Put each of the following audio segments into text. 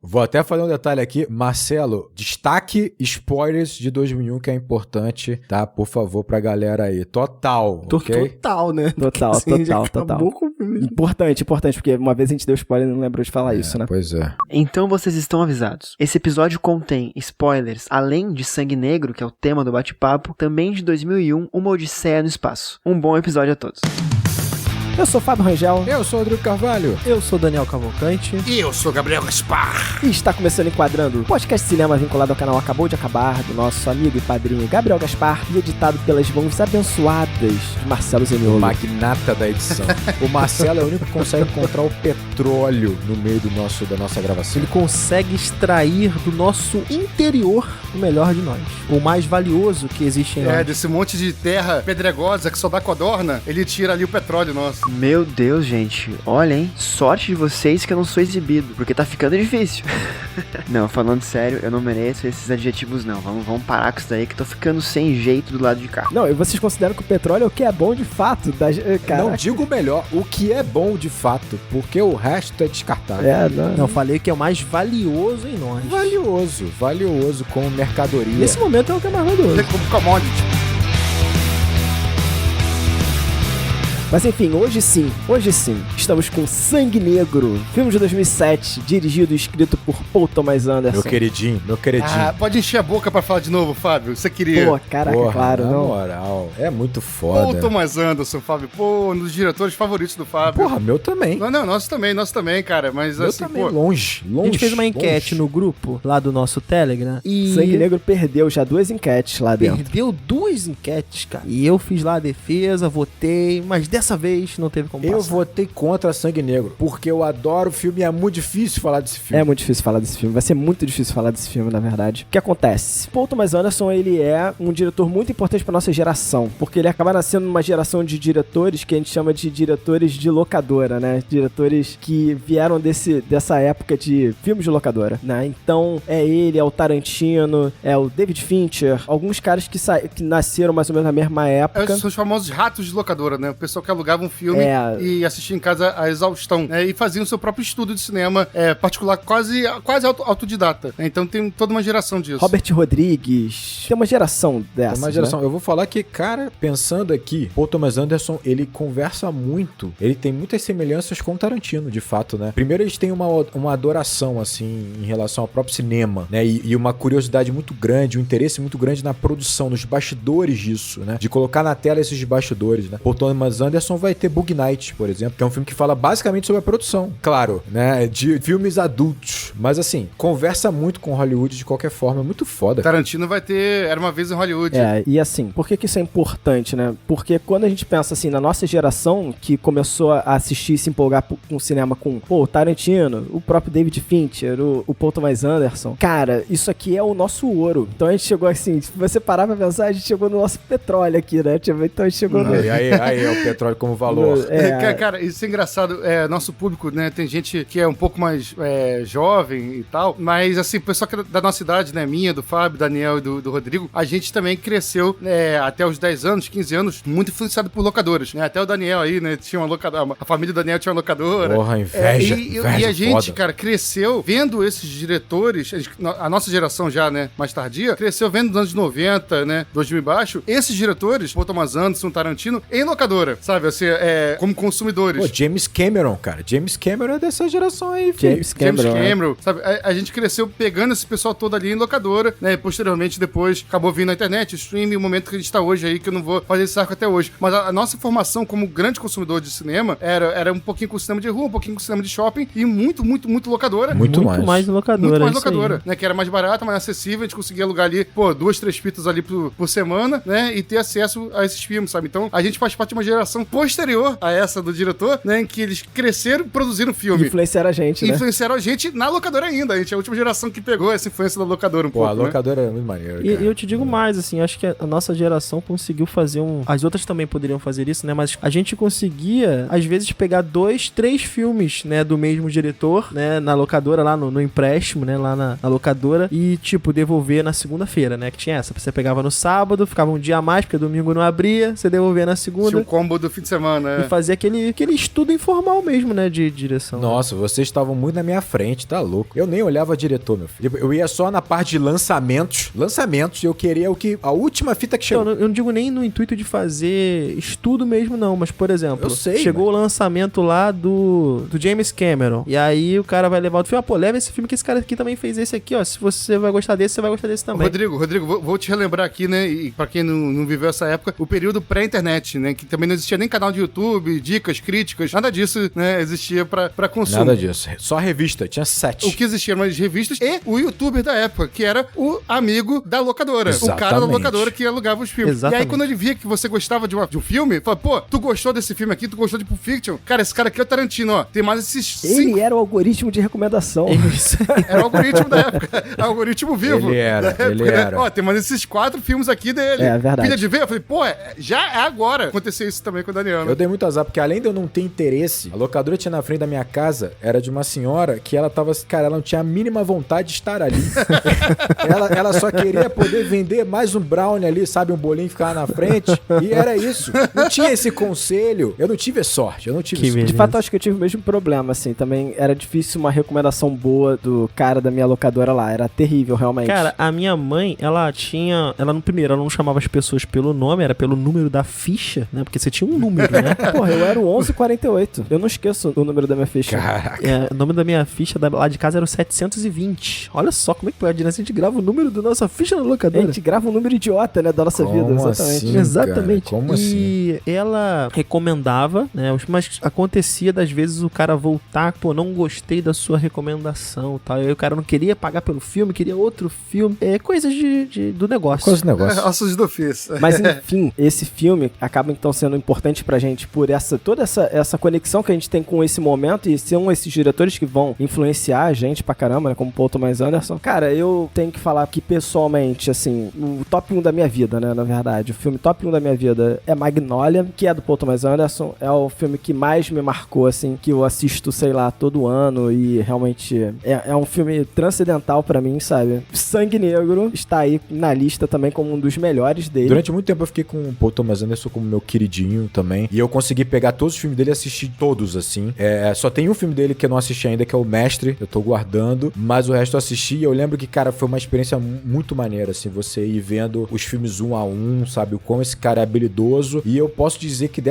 Vou até fazer um detalhe aqui. Marcelo, destaque spoilers de 2001, que é importante, tá? Por favor, pra galera aí. Total, ok? Total, né? Total. Importante, porque uma vez a gente deu spoiler e não lembrou de falar isso, né? Pois é. Então vocês estão avisados. Esse episódio contém spoilers, além de Sangue Negro, que é o tema do bate-papo, também de 2001, Uma Odisseia no Espaço. Um bom episódio a todos. Eu sou Fábio Rangel. Eu sou o Rodrigo Carvalho. Eu sou Daniel Cavalcante. E eu sou Gabriel Gaspar. E está começando Enquadrando, o podcast de cinema vinculado ao canal Acabou de Acabar, do nosso amigo e padrinho Gabriel Gaspar, e editado pelas mãos abençoadas de Marcelo Zeniolo. O magnata da edição. O Marcelo é o único que consegue encontrar o petróleo no meio da nossa gravação. Ele consegue extrair do nosso interior o melhor de nós. O mais valioso que existe em nós. Desse monte de terra pedregosa que só dá codorna, ele tira ali o petróleo nosso. Meu Deus, gente. Olha, hein? Sorte de vocês que eu não sou exibido, porque tá ficando difícil. Não, falando sério, eu não mereço esses adjetivos, não. Vamos parar com isso daí, que tô ficando sem jeito do lado de cá. Não, e vocês consideram que o petróleo é o que é bom de fato? Não digo melhor, o que é bom de fato, porque o resto é descartável. Não, falei que é o mais valioso em nós. Valioso como mercadoria. Nesse momento é o que é mais valioso. Ele como commodity. Mas enfim, hoje sim, estamos com Sangue Negro, filme de 2007, dirigido e escrito por Paul Thomas Anderson. Meu queridinho. Pode encher a boca pra falar de novo, Fábio. Você queria... Pô, caraca, claro, na não. moral, é muito foda. Paul Thomas Anderson, Fábio. Pô, um dos diretores favoritos do Fábio. Porra, meu também. Não, nosso também, cara. Mas Meu assim, também, pô... longe. A gente fez uma enquete no grupo, lá do nosso Telegram, e... Sangue Negro perdeu já 2 enquetes lá dentro. Perdeu 2 enquetes, cara. E eu fiz lá a defesa, votei, mas dessa vez não teve como passar. Eu votei contra Sangue Negro, porque eu adoro o filme e é muito difícil falar desse filme. É muito difícil falar desse filme, vai ser muito difícil falar desse filme, na verdade. O que acontece? Paul Thomas Anderson, ele é um diretor muito importante pra nossa geração, porque ele acaba nascendo numa geração de diretores que a gente chama de diretores de locadora, né? Diretores que vieram dessa época de filmes de locadora, né? Então, é ele, é o Tarantino, é o David Fincher, alguns caras que nasceram mais ou menos na mesma época. São os famosos ratos de locadora, né? O pessoal que alugava um filme e assistia em casa a exaustão, né? E fazia o seu próprio estudo de cinema particular, quase autodidata. Então tem toda uma geração disso. Robert Rodrigues, tem uma geração dessa. Uma geração. Né? Eu vou falar que, cara, pensando aqui, Paul Thomas Anderson, ele conversa muito, ele tem muitas semelhanças com o Tarantino, de fato, né? Primeiro, eles têm uma adoração, assim, em relação ao próprio cinema, né? E uma curiosidade muito grande, um interesse muito grande na produção, nos bastidores disso, né? De colocar na tela esses bastidores, né? Paul Thomas Anderson vai ter Bug Night, por exemplo, que é um filme que fala basicamente sobre a produção, claro, né, de filmes adultos, mas assim, conversa muito com Hollywood de qualquer forma, é muito foda. Tarantino vai ter Era Uma Vez em Hollywood. E assim, por que isso é importante, né? Porque quando a gente pensa assim, na nossa geração, que começou a assistir e se empolgar com o cinema com o Tarantino, o próprio David Fincher, o Paul Thomas Anderson, cara, isso aqui é o nosso ouro. Então a gente chegou assim, se você parar pra pensar, a gente chegou no nosso petróleo aqui, né? Então a gente chegou no... Aí é o petróleo como valor. Cara, isso é engraçado. Nosso público, né, tem gente que é um pouco mais jovem e tal, mas assim, o pessoal que é da nossa idade, né, minha, do Fábio, Daniel e do Rodrigo, a gente também cresceu até os 10 anos, 15 anos, muito influenciado por locadoras, né? Até o Daniel aí, né, tinha uma locadora, a família do Daniel tinha uma locadora. Porra, inveja. E a gente, foda. cara, cresceu vendo esses diretores, a nossa geração já, né, mais tardia, cresceu vendo nos anos 90, né, 2000 e baixo, esses diretores, Paul Thomas Anderson, Tarantino, em locadora, sabe, assim, como consumidores. Pô, James Cameron, cara. James Cameron é dessa geração aí, filho. James Cameron, sabe? A gente cresceu pegando esse pessoal todo ali em locadora, né? E posteriormente, depois, acabou vindo na internet, streaming, o momento que a gente tá hoje aí, que eu não vou fazer esse saco até hoje. Mas a nossa formação como grande consumidor de cinema era um pouquinho com cinema de rua, um pouquinho com cinema de shopping e muito locadora. Muito mais locadora. Muito mais locadora, né? Que era mais barata, mais acessível, a gente conseguia alugar ali, 2, 3 fitas ali por semana, né? E ter acesso a esses filmes, sabe? Então, a gente faz parte de uma geração posterior a essa do diretor, né? Em que eles cresceram produzindo filme. Influenciaram a gente, né? Influenciaram a gente na locadora ainda. A gente é a última geração que pegou essa influência da locadora pouco, a locadora é muito maneiro, cara. E eu te digo mais, assim, acho que a nossa geração conseguiu fazer as outras também poderiam fazer isso, né? Mas a gente conseguia, às vezes, pegar 2, 3 filmes, né? Do mesmo diretor, né? Na locadora, lá no empréstimo, né? Lá na locadora e, tipo, devolver na segunda-feira, né? Que tinha essa. Você pegava no sábado, ficava um dia a mais, porque domingo não abria, você devolvia na segunda. Tinha o combo do fim de semana. E fazer aquele estudo informal mesmo, né, de direção. Nossa, vocês estavam muito na minha frente, tá louco. Eu nem olhava diretor, meu filho. Eu ia só na parte de lançamentos, e eu queria a última fita que chegou. Eu não digo nem no intuito de fazer estudo mesmo, não, mas, por exemplo, Eu sei, chegou o lançamento lá do James Cameron, e aí o cara vai levar o filme, pô, leva esse filme que esse cara aqui também fez esse aqui, ó, se você vai gostar desse, você vai gostar desse também. Rodrigo, vou te relembrar aqui, né, e pra quem não viveu essa época, o período pré-internet, né, que também não existia nem canal de YouTube, dicas, críticas, nada disso, né, existia pra consumo. Nada disso. Só revista, tinha 7. O que existia eram as revistas e o youtuber da época, que era o amigo da locadora. Exatamente. O cara da locadora que alugava os filmes. Exatamente. E aí, quando ele via que você gostava de um filme, fala, pô, tu gostou desse filme aqui, tu gostou de Pulp Fiction? Cara, esse cara aqui é o Tarantino, ó. Tem mais esses Ele 5. era o algoritmo de recomendação. Isso. Era o algoritmo da época. Algoritmo vivo. Ele era, da época, ele né? era. Ó, tem mais esses 4 filmes aqui dele. É verdade. Pilha de ver? Eu falei, pô, já é agora. Aconteceu isso também com o Daniel, né? Eu dei muito azar, porque além de eu não ter interesse, a locadora tinha na frente da minha casa, era de uma senhora que ela tava, cara, ela não tinha a mínima vontade de estar ali. ela só queria poder vender mais um brownie ali, sabe, um bolinho que ficava na frente, e era isso. Não tinha esse conselho, eu não tive sorte, De fato, acho que eu tive o mesmo problema, assim, também era difícil uma recomendação boa do cara da minha locadora lá, era terrível, realmente. Cara, a minha mãe, ela no primeiro, ela não chamava as pessoas pelo nome, era pelo número da ficha, né, porque você tinha um número, né? Porra, eu era o 1148, eu não esqueço o número da minha ficha. Caraca. O nome da minha ficha lá de casa era o 720. Olha só como é que pode, né? Se a gente grava o número da nossa ficha na A locadora. gente grava um número idiota, né, da nossa vida, Como exatamente. assim, Exatamente. cara? Como e ela recomendava, né? Mas acontecia das vezes o cara voltar, pô, não gostei da sua recomendação, tal. E aí o cara não queria pagar pelo filme, queria outro filme. É coisas do negócio. Coisa do negócio. Ossos do ofício. Mas enfim, esse filme acaba então sendo importante pra gente por toda essa conexão que a gente tem com esse momento e são esses diretores que vão influenciar a gente pra caramba, né, como Paul Thomas Anderson. Cara, eu tenho que falar que pessoalmente, assim, o top 1 da minha vida, né, na verdade, o filme top 1 da minha vida é Magnolia, que é do Paul Thomas Anderson, é o filme que mais me marcou, assim, que eu assisto, sei lá, todo ano e realmente é um filme transcendental pra mim, sabe? Sangue Negro está aí na lista também como um dos melhores dele. Durante muito tempo eu fiquei com o Paul Thomas Anderson como meu queridinho também. E eu consegui pegar todos os filmes dele e assistir todos, assim. Só tem um filme dele que eu não assisti ainda, que é O Mestre. Eu tô guardando. Mas o resto eu assisti. E eu lembro que, cara, foi uma experiência muito maneira, assim. Você ir vendo os filmes um a um, sabe? O quão esse cara é habilidoso. E eu posso dizer que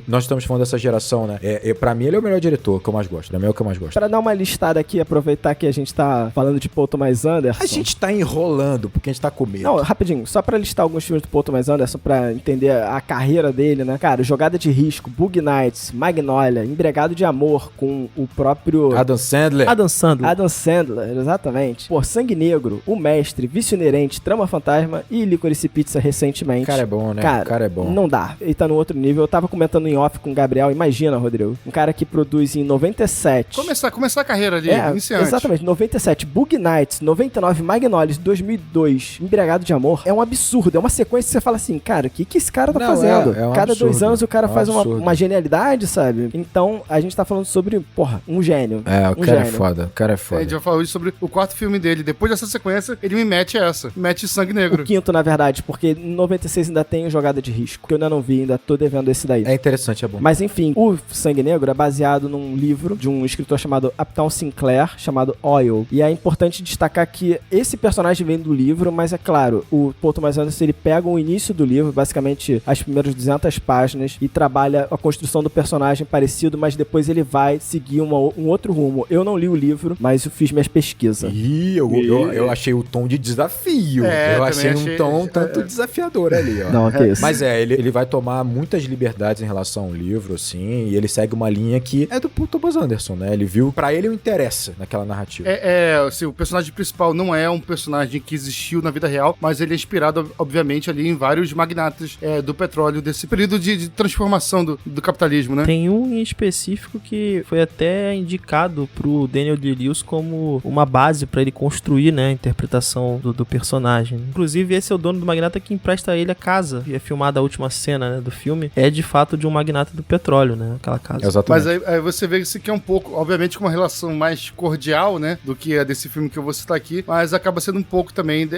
nós estamos falando dessa geração, né? Pra mim, ele é o melhor diretor que eu mais gosto. Pra mim é o que eu mais gosto. Pra dar uma listada aqui, aproveitar que a gente tá falando de Paul Thomas Anderson. A gente tá enrolando, porque a gente tá com medo. Não, rapidinho, só pra listar alguns filmes do Paul Thomas Anderson, pra entender a carreira dele, né? Cara, Jogada de Risco, Bug Nights, Magnolia, Embregado de Amor, com o próprio Adam Sandler. Adam Sandler. Exatamente. Por Sangue Negro, O Mestre, Vício Inerente, Trama Fantasma e Licorice Pizza recentemente. O cara é bom, né? Cara, o cara é bom. Não dá. Ele tá no outro nível. Eu tava comentando em off com o Gabriel. Imagina, Rodrigo. Um cara que produz em 97. Começar a carreira ali, iniciante. Exatamente. 97, Bug Nights. 99, Magnolias. 2002, Embriagado de Amor. É um absurdo. É uma sequência que você fala assim, cara, o que esse cara tá fazendo? É um Cada absurdo. 2 anos o cara É um faz absurdo. uma genialidade, sabe? Então, a gente tá falando sobre, porra, um gênio. O um cara é gênio. foda. O cara é A foda. gente já falou isso sobre o 4º filme dele. Depois dessa sequência, ele me mete essa. Mete Sangue Negro. O 5º, na verdade, porque em 96 ainda tem Jogada de Risco, que eu ainda não vi, ainda tô devendo esse daí. É interessante, é bom. Mas enfim, o Sangue Negro é baseado num livro de um escritor chamado Upton Sinclair, chamado Oil. E é importante destacar que esse personagem vem do livro, mas é claro, o Paul Thomas Anderson, ele pega o início do livro, basicamente as primeiras 200 páginas, e trabalha a construção do personagem parecido, mas depois ele vai seguir um outro rumo. Eu não li o livro, mas eu fiz minhas pesquisas. Ih, eu achei o tom de desafio. Eu achei um tom tanto desafiador ali, ó. Não, que isso. Mas ele vai tomar muitas liberdades em relação ao livro, assim, e ele segue uma linha que é do Paul Thomas Anderson, né? Ele viu, pra ele, o interessa naquela narrativa. Assim, o personagem principal não é um personagem que existiu na vida real, mas ele é inspirado, obviamente, ali em vários magnatas do petróleo, desse período de transformação do capitalismo, né? Tem um em específico que foi até indicado pro Daniel Day-Lewis como uma base pra ele construir, né, a interpretação do personagem. Inclusive, esse é o dono do magnata que empresta a ele a casa, e é filmada a última cena, né, do filme, é de fato de um magnata do petróleo, né, aquela casa. Exatamente. Mas aí você vê que isso aqui é um pouco, obviamente, com uma relação mais cordial, né, do que a desse filme que eu vou citar aqui, mas acaba sendo um pouco também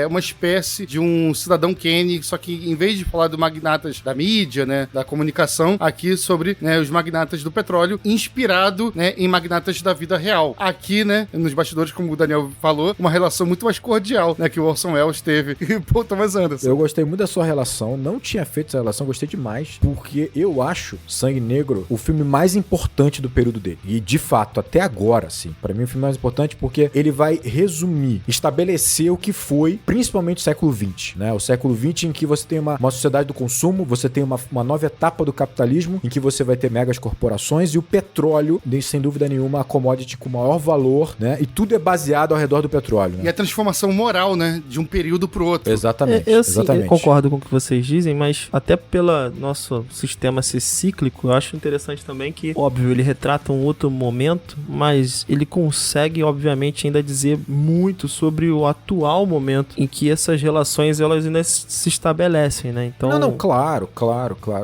uma espécie de um cidadão Kane, só que em vez de falar do magnatas da mídia, né, da comunicação aqui sobre, né, os magnatas do petróleo, inspirado, né, em magnatas da vida real. Aqui, né, nos bastidores, como o Daniel falou, uma relação muito mais cordial, né, que o Orson Welles teve e o Paul Thomas Anderson. Eu gostei muito da sua relação, não tinha feito essa relação, gostei demais, porque eu acho Sangue Negro o filme mais importante do período dele. E, de fato, até agora, assim, pra mim é o filme mais importante porque ele vai resumir, estabelecer o que foi, principalmente o século XX, né? O século XX em que você tem uma sociedade do consumo, você tem uma nova etapa do capitalismo, em que você vai ter megas corporações e o petróleo, sem dúvida nenhuma, a commodity com maior valor, né? E tudo é baseado ao redor do petróleo, né? E a transformação moral, né, de um período pro outro. Exatamente. Eu exatamente. concordo com o que vocês dizem, mas até pelo nosso sistema ser cíclico, eu acho interessante também que, óbvio, ele retrata um outro momento, mas ele consegue, obviamente, ainda dizer muito sobre o atual momento em que essas relações, elas ainda se estabelecem, né? Então... Não, claro.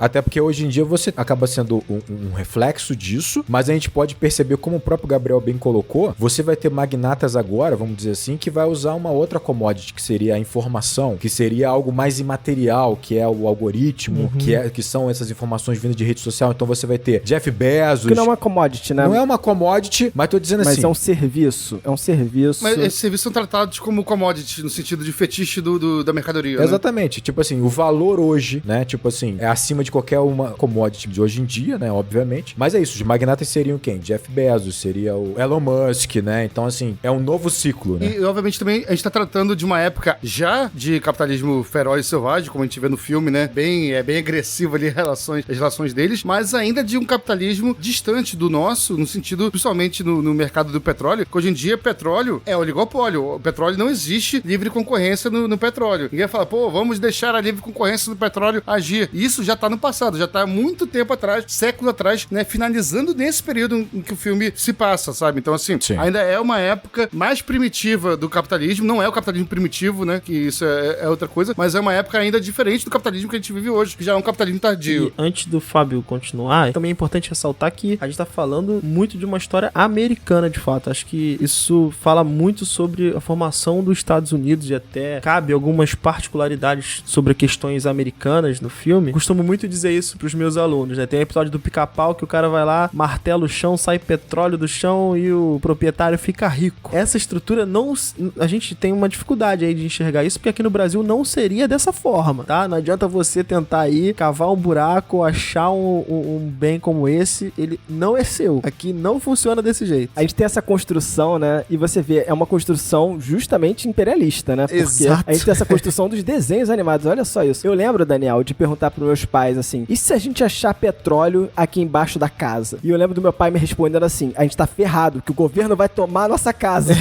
Até porque hoje em dia você acaba sendo um reflexo disso, mas a gente pode perceber, como o próprio Gabriel bem colocou, você vai ter magnatas agora, vamos dizer assim, que vai usar uma outra commodity, que seria a informação, que seria algo mais imaterial, que é o algoritmo, que são essas informações vindas de rede social. Então você vai ter Jeff Bezos... Que não é uma commodity, né? Não é uma commodity, mas tô dizendo assim... Mas é um serviço. É um serviço... Mas esses serviços são tratados como commodity, no sentido de fetiche da mercadoria, Exatamente. Né? Tipo assim, o valor hoje, né? Tipo assim, é acima de qualquer uma commodity de hoje em dia, né? Obviamente. Mas é isso. Os magnatas seriam quem? Jeff Bezos, seria o Elon Musk, né? Então, assim, é um novo ciclo, né? E, obviamente, também a gente tá tratando de uma época já de capitalismo feroz e selvagem, como a gente vê no filme, né? Bem agressivo ali as relações deles, mas ainda de um capitalismo distante do nosso, no sentido, principalmente no mercado do petróleo, que hoje em dia petróleo é oligopólio. O petróleo não existe livre concorrência no petróleo. Ninguém fala, pô, vamos deixar a livre concorrência do petróleo agir. Isso já tá no passado, já tá há muito tempo atrás, séculos atrás, né? Finalizando nesse período em que o filme se passa, sabe? Então, assim, Sim. ainda é uma época mais primitiva do capitalismo, não é o capitalismo primitivo, né? Que isso é outra coisa, mas é uma época ainda diferente do capitalismo que a gente vive hoje, que já é um capitalismo tardio. E antes do Fábio continuar, também é importante ressaltar que a gente tá falando muito de uma história americana, de fato. Acho que isso fala muito sobre a formação dos Estados Unidos e até cabe algumas particularidades sobre questões americanas no filme. Costumo muito dizer isso pros meus alunos, né? Tem um episódio do Pica-Pau que o cara vai lá, martela o chão, sai petróleo do chão e o proprietário fica rico. Essa estrutura não... A gente tem uma dificuldade aí de enxergar isso, porque aqui no Brasil não seria dessa forma, tá? Não adianta você tentar aí cavar um buraco, achar um bem como esse, ele não é seu. Aqui não funciona desse jeito. A gente tem essa construção, né? E você vê, é uma construção justamente imperialista, né? Porque Exato. a gente tem essa construção dos desenhos animados. Olha só isso. Eu lembro, Daniel, de perguntar pros meus pais assim, e se a gente achar petróleo aqui embaixo da casa? E eu lembro do meu pai me respondendo assim, a gente tá ferrado, que o governo vai tomar a nossa casa.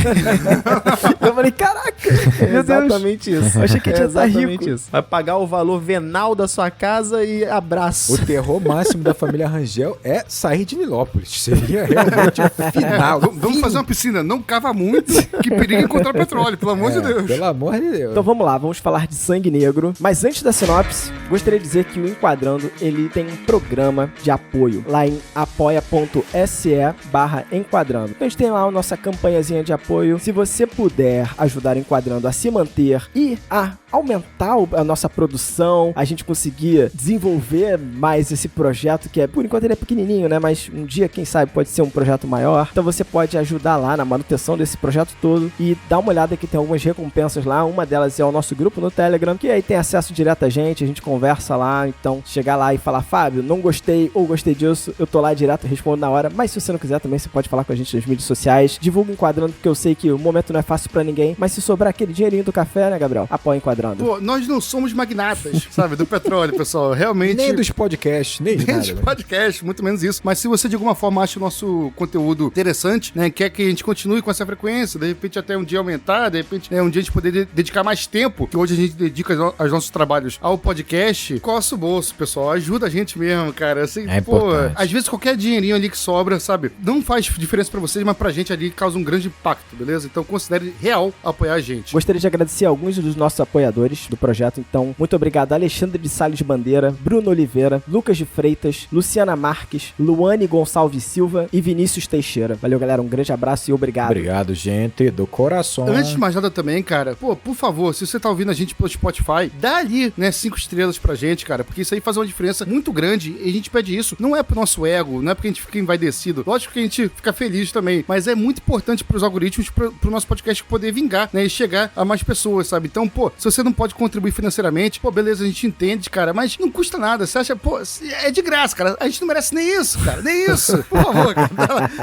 Eu falei, caraca, meu Deus. Exatamente isso. Eu achei que a gente ia estar Exatamente rico. isso. Vai pagar o valor venal da sua casa e abraço. O terror máximo da família Rangel é sair de Nilópolis. Seria realmente o final. Vamos fazer uma piscina, não cava muito, que perigo encontrar petróleo, pelo amor de Deus. Pelo amor de Deus. Então vamos lá, vamos falar de Sangue Negro. Mas antes da sinopse, gostaria de dizer que o Enquadrando, ele tem um programa de apoio lá em apoia.se/enquadrando. Então a gente tem lá a nossa campanhazinha de apoio. Se você puder ajudar o Enquadrando a se manter e a aumentar a nossa produção, a gente conseguir desenvolver mais esse projeto, que por enquanto ele é pequenininho, né? Mas um dia, quem sabe, pode ser um projeto maior. Então você pode ajudar lá na manutenção desse projeto todo e dar uma olhada que tem algumas recompensas lá. Uma delas é o nosso grupo no Telegram, que aí tem acesso direto a gente conversa lá. Então, chegar lá e falar, Fábio, não gostei ou gostei disso, eu tô lá direto, respondo na hora. Mas se você não quiser também, você pode falar com a gente nas mídias sociais. Divulga Enquadrando, porque eu sei que o momento não é fácil pra ninguém. Mas se sobrar aquele dinheirinho do café, né, Gabriel? Apoia Enquadrando. Pô, nós não somos magnatas, sabe, do petróleo, pessoal. Realmente... Nem dos podcasts, nem de Nem nada. de né? podcast, muito menos isso. Mas se você de alguma forma acha o nosso conteúdo interessante, né, quer que a gente continue com essa frequência, de repente até um dia aumentar, de repente um dia a gente poder dedicar mais tempo, que hoje a gente dedica os nossos trabalhos ao podcast, coça o bolso, pessoal. Ajuda a gente mesmo, cara. Assim, É pô, importante. às vezes qualquer dinheirinho ali que sobra, sabe, não faz diferença pra vocês, mas pra gente ali causa um grande impacto, beleza? Então considere real apoiar a gente. Gostaria de agradecer a alguns dos nossos apoiadores do projeto. Então, muito obrigado a Alexandre de Salles Bandeira, Bruno Oliveira, Lucas de Freitas, Luciana Marques, Luane Gonçalves Silva e Vinícius Teixeira. Valeu, galera. Um grande abraço e obrigado. Obrigado, gente, do coração. Antes de mais nada também, cara, pô, por favor, se você tá ouvindo a gente pelo Spotify, dá ali, né, 5 estrelas pra gente, cara, porque isso aí faz fazer uma diferença muito grande e a gente pede isso. Não é pro nosso ego, não é porque a gente fica envaidecido. Lógico que a gente fica feliz também, mas é muito importante pros algoritmos, pro nosso podcast poder vingar, né? E chegar a mais pessoas, sabe? Então, pô, se você não pode contribuir financeiramente, pô, beleza, a gente entende, cara, mas não custa nada. Você acha, pô, é de graça, cara. A gente não merece nem isso, cara. Nem isso. Por favor, cara.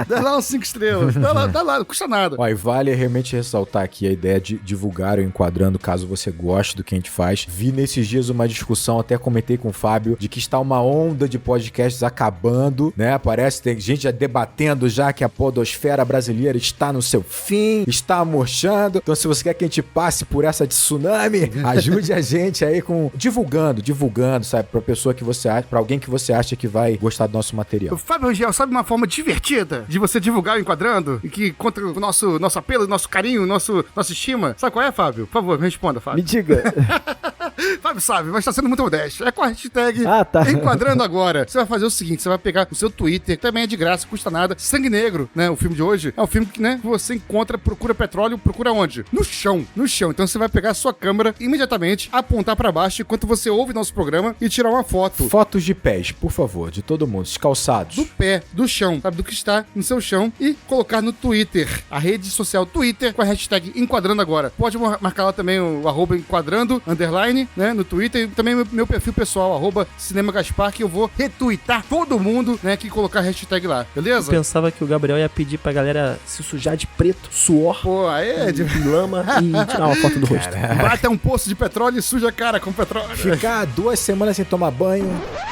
Dá lá uns 5 estrelas. Dá lá, não custa nada. Ó, e vale realmente ressaltar aqui a ideia de divulgar o Enquadrando, caso você goste do que a gente faz. Vi nesses dias uma discussão, até comentei com o Fábio, de que está uma onda de podcasts acabando, né? Parece que tem gente já debatendo já que a podosfera brasileira está no seu fim, está murchando. Então, se você quer que a gente passe por essa tsunami, ajude a gente aí com divulgando, sabe? Pra pessoa que você acha, pra alguém que você acha que vai gostar do nosso material. Fábio Rangel, sabe uma forma divertida de você divulgar o Enquadrando? E que contra o nosso apelo, nosso carinho, nossa estima? Sabe qual é, Fábio? Por favor, me responda, Fábio. Me diga. Fábio sabe, mas tá sendo muito modesto. É com a hashtag tá. Enquadrando Agora. Você vai fazer o seguinte, você vai pegar o seu Twitter, também é de graça, custa nada. Sangue Negro, né? O filme de hoje é um filme que, né, você encontra, procura petróleo, procura onde? No chão. Então você vai pegar a sua câmera imediatamente, apontar pra baixo enquanto você ouve nosso programa e tirar uma foto. Fotos de pés, por favor, de todo mundo, descalçados. Do pé, do chão, sabe? Do que está no seu chão e colocar no Twitter, a rede social Twitter com a hashtag Enquadrando Agora. Pode marcar lá também o @enquadrando_, né? No Twitter e também meu perfil pessoal, @CinemaGaspar, que eu vou retweetar todo mundo, né? Que colocar a hashtag lá, beleza? Eu pensava que o Gabriel ia pedir pra galera se sujar de preto, suor, Pô, aí é de lama e tirar uma foto do rosto. vai até um poço de petróleo e suja a cara com petróleo. Ficar 2 semanas sem tomar banho.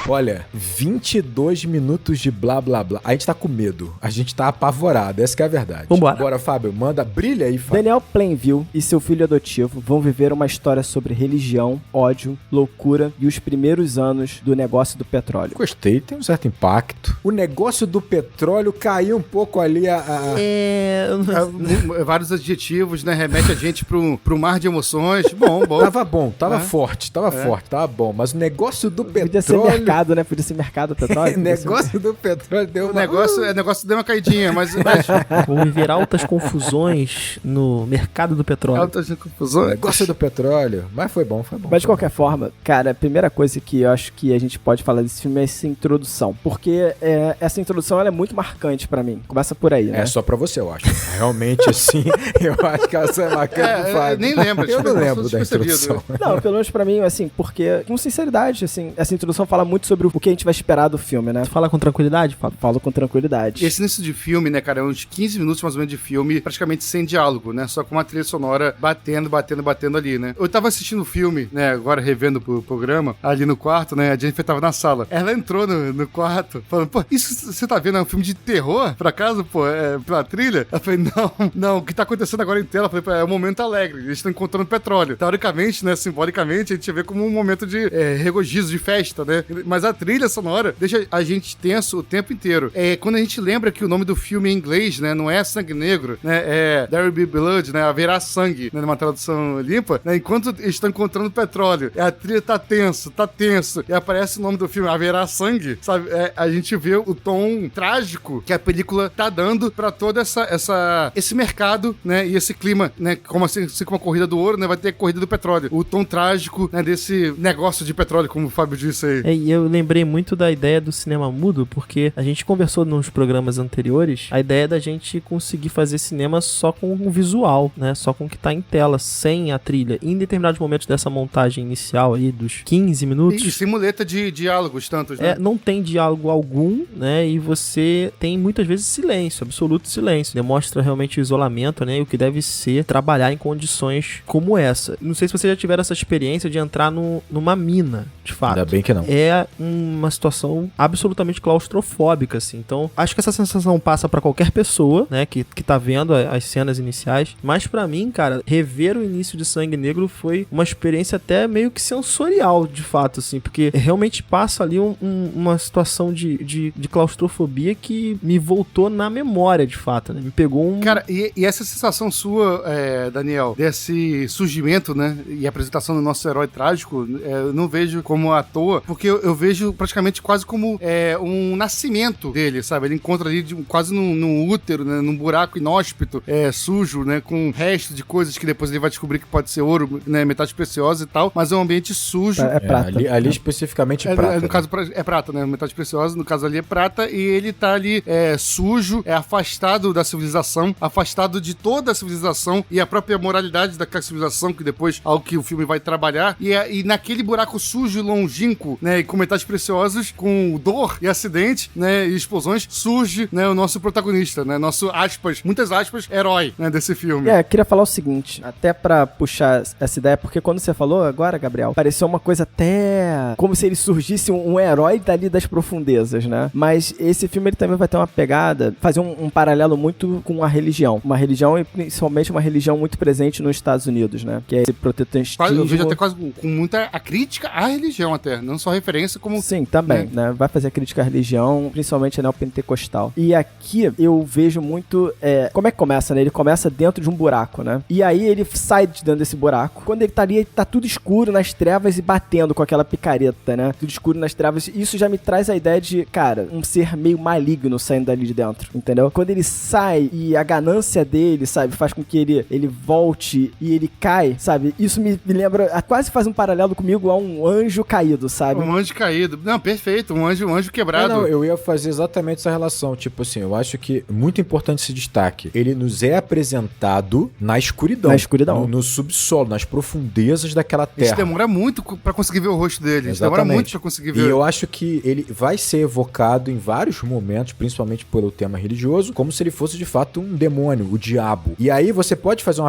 Olha, 22 minutos de blá blá blá. A gente tá com medo. A gente tá apavorado. Essa que é a verdade. Vambora. Bora, Fábio. Manda, brilha aí, Fábio. Daniel Plainville e seu filho adotivo vão viver uma história sobre religião, ódio, loucura e os primeiros anos do negócio do petróleo. Gostei, tem um certo impacto. O negócio do petróleo caiu um pouco ali Vários adjetivos, né? Remete a gente pro mar de emoções. Bom. Tava forte, tava bom. Mas o negócio do Podia petróleo... ser mercado, né? Podia ser mercado do petróleo. negócio do petróleo deu O uma... negócio deu uma caidinha, mas Vão viver altas confusões no mercado do petróleo. altas confusões. Negócio do petróleo. Mas foi bom. Mas de qualquer forma, cara, a primeira coisa que eu acho que a gente pode falar desse filme é essa introdução. Porque essa introdução ela é muito marcante pra mim. Começa por aí, né? É só pra você, eu acho. Realmente, assim, eu acho que essa é marcante pro Fábio. Nem lembro. Eu não lembro da introdução. Não, pelo menos pra mim, assim, porque, com sinceridade, assim, essa introdução fala muito sobre o que a gente vai esperar do filme, né? Fala com tranquilidade, Fábio? Falo com tranquilidade. Esse início de filme, né, cara, é uns 15 minutos mais ou menos de filme, praticamente sem diálogo, né? Só com uma trilha sonora batendo ali, né? Eu tava assistindo o filme, né, agora revendo o programa, ali no quarto, né? A Jennifer tava na sala. Ela entrou no quarto, falando, pô, isso você tá vendo é um filme de terror? Por acaso, pô, pela trilha? Ela falou, não, o que tá acontecendo agora em tela? Eu falei, é um momento alegre, eles estão encontrando petróleo. Teoricamente, né, simbolicamente, a gente vê como um momento de regozijo, de festa, né? Mas a trilha sonora deixa a gente tenso o tempo inteiro. Quando a gente lembra que o nome do filme em inglês, né, não é Sangue Negro, né, é There Will Be Blood, né, haverá sangue, né, numa tradução limpa, né, enquanto eles estão encontrando petróleo, a trilha tá tenso, e aparece o nome do filme, Haverá Sangue, sabe? A gente vê o tom trágico que a película tá dando pra todo esse mercado, né, e esse clima, né, como assim como a corrida do ouro, né, vai ter a corrida do petróleo. O tom trágico, né, desse negócio de petróleo, como o Fábio disse aí. E eu lembrei muito da ideia do cinema mudo, porque a gente conversou nos programas anteriores, a ideia da gente conseguir fazer cinema só com o visual, né, só com o que tá em tela, sem a trilha. E em determinados momentos dessa montagem inicial aí, dos 15 minutos... E sem muleta de diálogos tantos, né? Não tem diálogo algum, né, e você tem muitas vezes silêncio, absoluto silêncio. Demonstra realmente o isolamento, né, e o que deve ser trabalhar em condições como essa. Não sei se vocês já tiveram essa experiência de entrar numa mina, de fato. Ainda bem que não. É uma situação absolutamente claustrofóbica, assim. Então, acho que essa sensação passa pra qualquer pessoa, né, que tá vendo as cenas iniciais. Mas pra mim, cara, rever o início de Sangue Negro foi uma experiência até meio que sensorial, de fato, assim, porque realmente passa ali uma situação de claustrofobia que me voltou na memória, de fato, né? Me pegou Cara, e essa sensação sua, Daniel, desse surgimento, né, e apresentação do nosso herói trágico, eu não vejo como à toa, porque eu vejo praticamente quase como um nascimento dele, sabe? Ele encontra ali quase num útero, né, num buraco inóspito, sujo, né, com resto de coisas que depois ele vai descobrir que pode ser ouro, né, metais preciosos tal, mas é um ambiente sujo. É prata. Ali especificamente prata. No caso, é prata, né? Metais preciosos, no caso ali é prata, e ele tá ali sujo, afastado da civilização, afastado de toda a civilização e a própria moralidade daquela civilização, que depois algo que o filme vai trabalhar, e naquele buraco sujo e longínquo, né, e com metais preciosos, com dor e acidente, né, e explosões, surge, né, o nosso protagonista, né, nosso, aspas, muitas aspas, herói, né, desse filme. Queria falar o seguinte, até pra puxar essa ideia, porque quando você falou agora, Gabriel, pareceu uma coisa até como se ele surgisse um herói dali das profundezas, né? Mas esse filme ele também vai ter uma pegada, fazer um paralelo muito com a religião. Uma religião, e principalmente uma religião muito presente nos Estados Unidos, né? Que é esse protestantismo. Eu vejo até quase com muita a crítica à religião até, não só referência como... Sim, também, né? Vai fazer a crítica à religião, principalmente a neopentecostal. E aqui eu vejo muito... como é que começa, né? Ele começa dentro de um buraco, né? E aí ele sai de dentro desse buraco. Quando ele tá ali, tá tudo escuro nas trevas e batendo com aquela picareta, né? Tudo escuro nas trevas. Isso já me traz a ideia de, cara, um ser meio maligno saindo dali de dentro, entendeu? Quando ele sai e a ganância dele, sabe, faz com que ele volte e ele cai, sabe? Isso me lembra, quase faz um paralelo comigo a um anjo caído, sabe? Um anjo caído. Não, perfeito. Um anjo quebrado. Não, eu ia fazer exatamente essa relação. Tipo assim, eu acho que muito importante esse destaque. Ele nos é apresentado na escuridão. Na escuridão. No subsolo, nas profundezas daquela terra. Isso demora muito pra conseguir ver o rosto dele. Isso demora muito pra conseguir ver. E eu acho que ele vai ser evocado em vários momentos, principalmente pelo tema religioso, como se ele fosse de fato um demônio, o diabo. E aí você pode fazer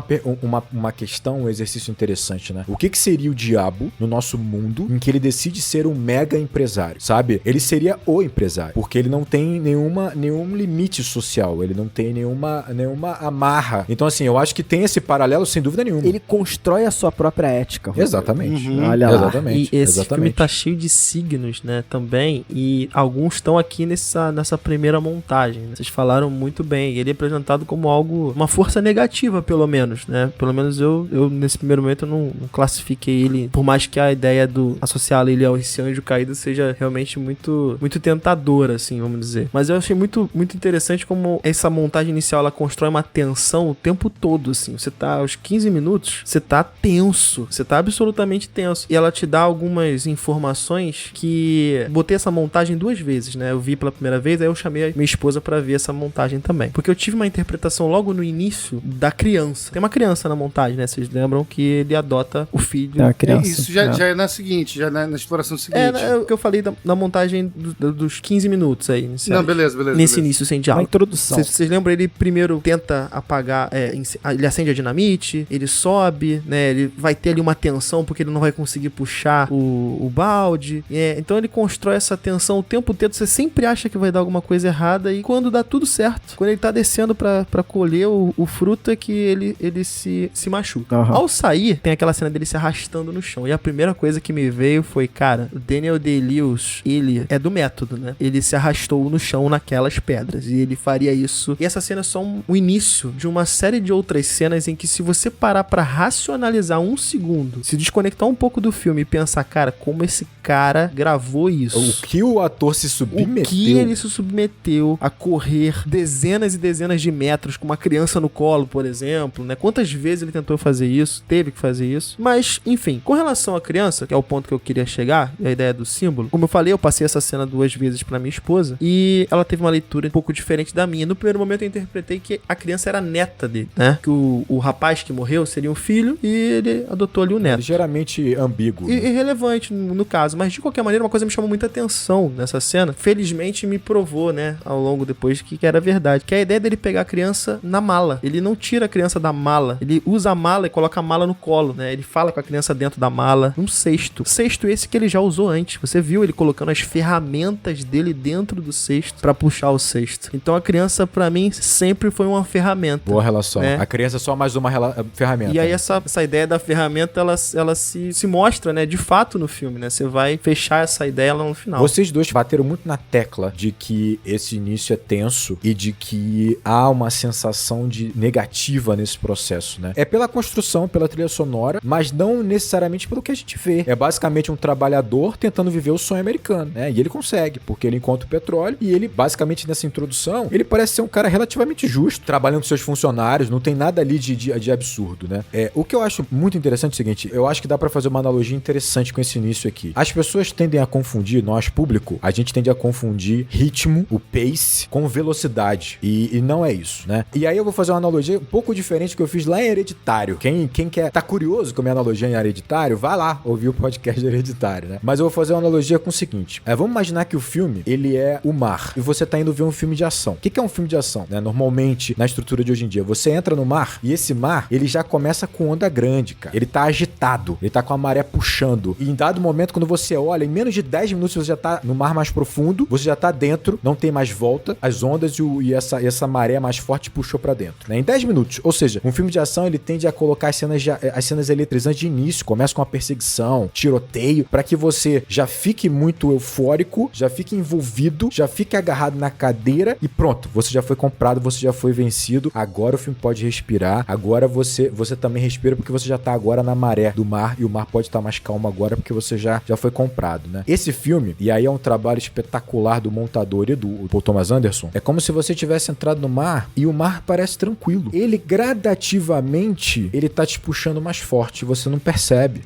uma questão, um exercício interessante, né? O que seria o diabo no nosso mundo em que ele decide ser um mega empresário, sabe? Ele seria o empresário, porque ele não tem nenhum limite social, ele não tem nenhuma amarra. Então assim, eu acho que tem esse paralelo sem dúvida nenhuma. Ele constrói a sua própria ética. Exatamente. Olha lá. Exatamente. E esse filme tá cheio de signos, né, também, e alguns estão aqui nessa primeira montagem, né? Vocês falaram muito bem, ele é apresentado como algo, uma força negativa, pelo menos, né? Pelo menos eu nesse primeiro momento, eu não classifiquei ele, por mais que a ideia do associar ele ao esse anjo caído seja realmente muito, muito tentadora, assim, vamos dizer. Mas eu achei muito, muito interessante como essa montagem inicial, ela constrói uma tensão o tempo todo, assim. Você tá aos 15 minutos, você tá tenso, você tá absolutamente tenso. E ela te dá algumas informações que... Botei essa montagem 2 vezes, né? Eu vi pela primeira vez, aí eu chamei a minha esposa pra ver essa montagem também. Porque eu tive uma interpretação logo no início da criança. Tem uma criança na montagem, né? Vocês lembram que ele adota o filho. É uma criança. Isso já é na seguinte, já na exploração seguinte. É o que eu falei da montagem dos 15 minutos aí. Não, beleza. Nesse início sem A diálogo. introdução. Vocês lembram? Ele primeiro tenta apagar, ele acende a dinamite, ele sobe, né? Ele vai ter ali uma tensão porque ele não vai conseguir puxar o balde. Então ele constrói essa tensão o tempo todo. Você sempre acha que vai dar alguma coisa errada e quando dá tudo certo, quando ele tá descendo pra colher o fruto é que ele se machuca. Uhum. Ao sair, tem aquela cena dele se arrastando no chão. E a primeira coisa que me veio foi, cara, o Daniel Day-Lewis, ele é do método, né? Ele se arrastou no chão naquelas pedras e ele faria isso. E essa cena é só o início de uma série de outras cenas em que se você parar pra racionalizar um segundo, se desconectar um pouco do filme e pensar, cara, como esse cara gravou isso? O que o ator se submeteu? O que ele se submeteu a correr dezenas e dezenas de metros com uma criança no colo, por exemplo, né? Quantas vezes ele tentou fazer isso, teve que fazer isso. Mas, enfim, com relação à criança, que é o ponto que eu queria chegar, a ideia do símbolo, como eu falei, eu passei essa cena 2 vezes pra minha esposa e ela teve uma leitura um pouco diferente da minha. No primeiro momento eu interpretei que a criança era neta dele, né? Que o rapaz que morreu seria um filho e ele adotou ali o neto. Ligeiramente ambíguo. Irrelevante no caso, mas de qualquer maneira uma coisa me chamou muita atenção nessa cena. Felizmente me provou, né, ao longo depois que era verdade, que a ideia dele pegar a criança na mala. Ele não tira a criança da mala, ele usa a mala e coloca a mala no colo, né? Ele fala com a criança dentro da mala, um cesto. Cesto esse que ele já usou antes. Você viu ele colocando as ferramentas dele dentro do cesto pra puxar o cesto. Então a criança pra mim sempre foi uma ferramenta. Boa relação. Né? A criança é só mais uma ferramenta. E aí essa ideia da ferramenta, ela se mostra, né, de fato no filme, né? Você vai fechar essa ideia lá no final. Vocês dois bateram muito na tecla de que esse início é tenso e de que há uma sensação de negativa nesse processo, né? É pela construção, pela trilha sonora, mas não necessariamente pelo que a gente vê. É basicamente um trabalhador tentando viver o sonho americano, né? E ele consegue, porque ele encontra o petróleo e ele, basicamente, nessa introdução, ele parece ser um cara relativamente justo, trabalhando com seus funcionários, não tem nada ali de absurdo, né? O que eu acho muito interessante é o seguinte, eu acho que dá pra fazer uma analogia interessante com esse início aqui. As pessoas tendem a confundir, nós público, a gente tende a confundir ritmo, o pace, com velocidade. E não é isso, né? E aí eu vou fazer uma analogia um pouco diferente que eu fiz lá em Hereditário. Quem quer tá curioso com a minha analogia em Hereditário, vai lá ouvir o podcast de Hereditário, né? Mas eu vou fazer uma analogia com o seguinte. Vamos imaginar que o filme, ele é o mar. E você tá indo ver um filme de ação. O que é um filme de ação, né? Normalmente, na estrutura de hoje em dia, você entra no mar e esse mar, ele já começa com onda grande, cara. Ele tá agitado. Ele tá com a maré puxando. E em dado momento, quando você olha, em menos de 10 minutos você já tá no mar mais profundo, você já tá dentro, não tem mais volta, as ondas e essa maré mais forte puxou pra dentro, né? Em 10 minutos. Ou seja, um filme de ação, ele tende a colocar as cenas eletrizantes de início. Começa com uma perseguição, tiroteio, pra que você já fique muito eufórico, já fique envolvido, já fique agarrado na cadeira e pronto, você já foi comprado, você já foi vencido, agora o filme pode respirar, agora você também respira porque você já tá agora na maré do mar e o mar pode estar mais calmo agora porque você já foi comprado, né? Esse filme, e aí é um trabalho espetacular do montador e do Paul Thomas Anderson, é como se você tivesse entrado no mar e o mar parece tranquilo. Ele gradativamente, ele tá te puxando mais forte, você não percebe.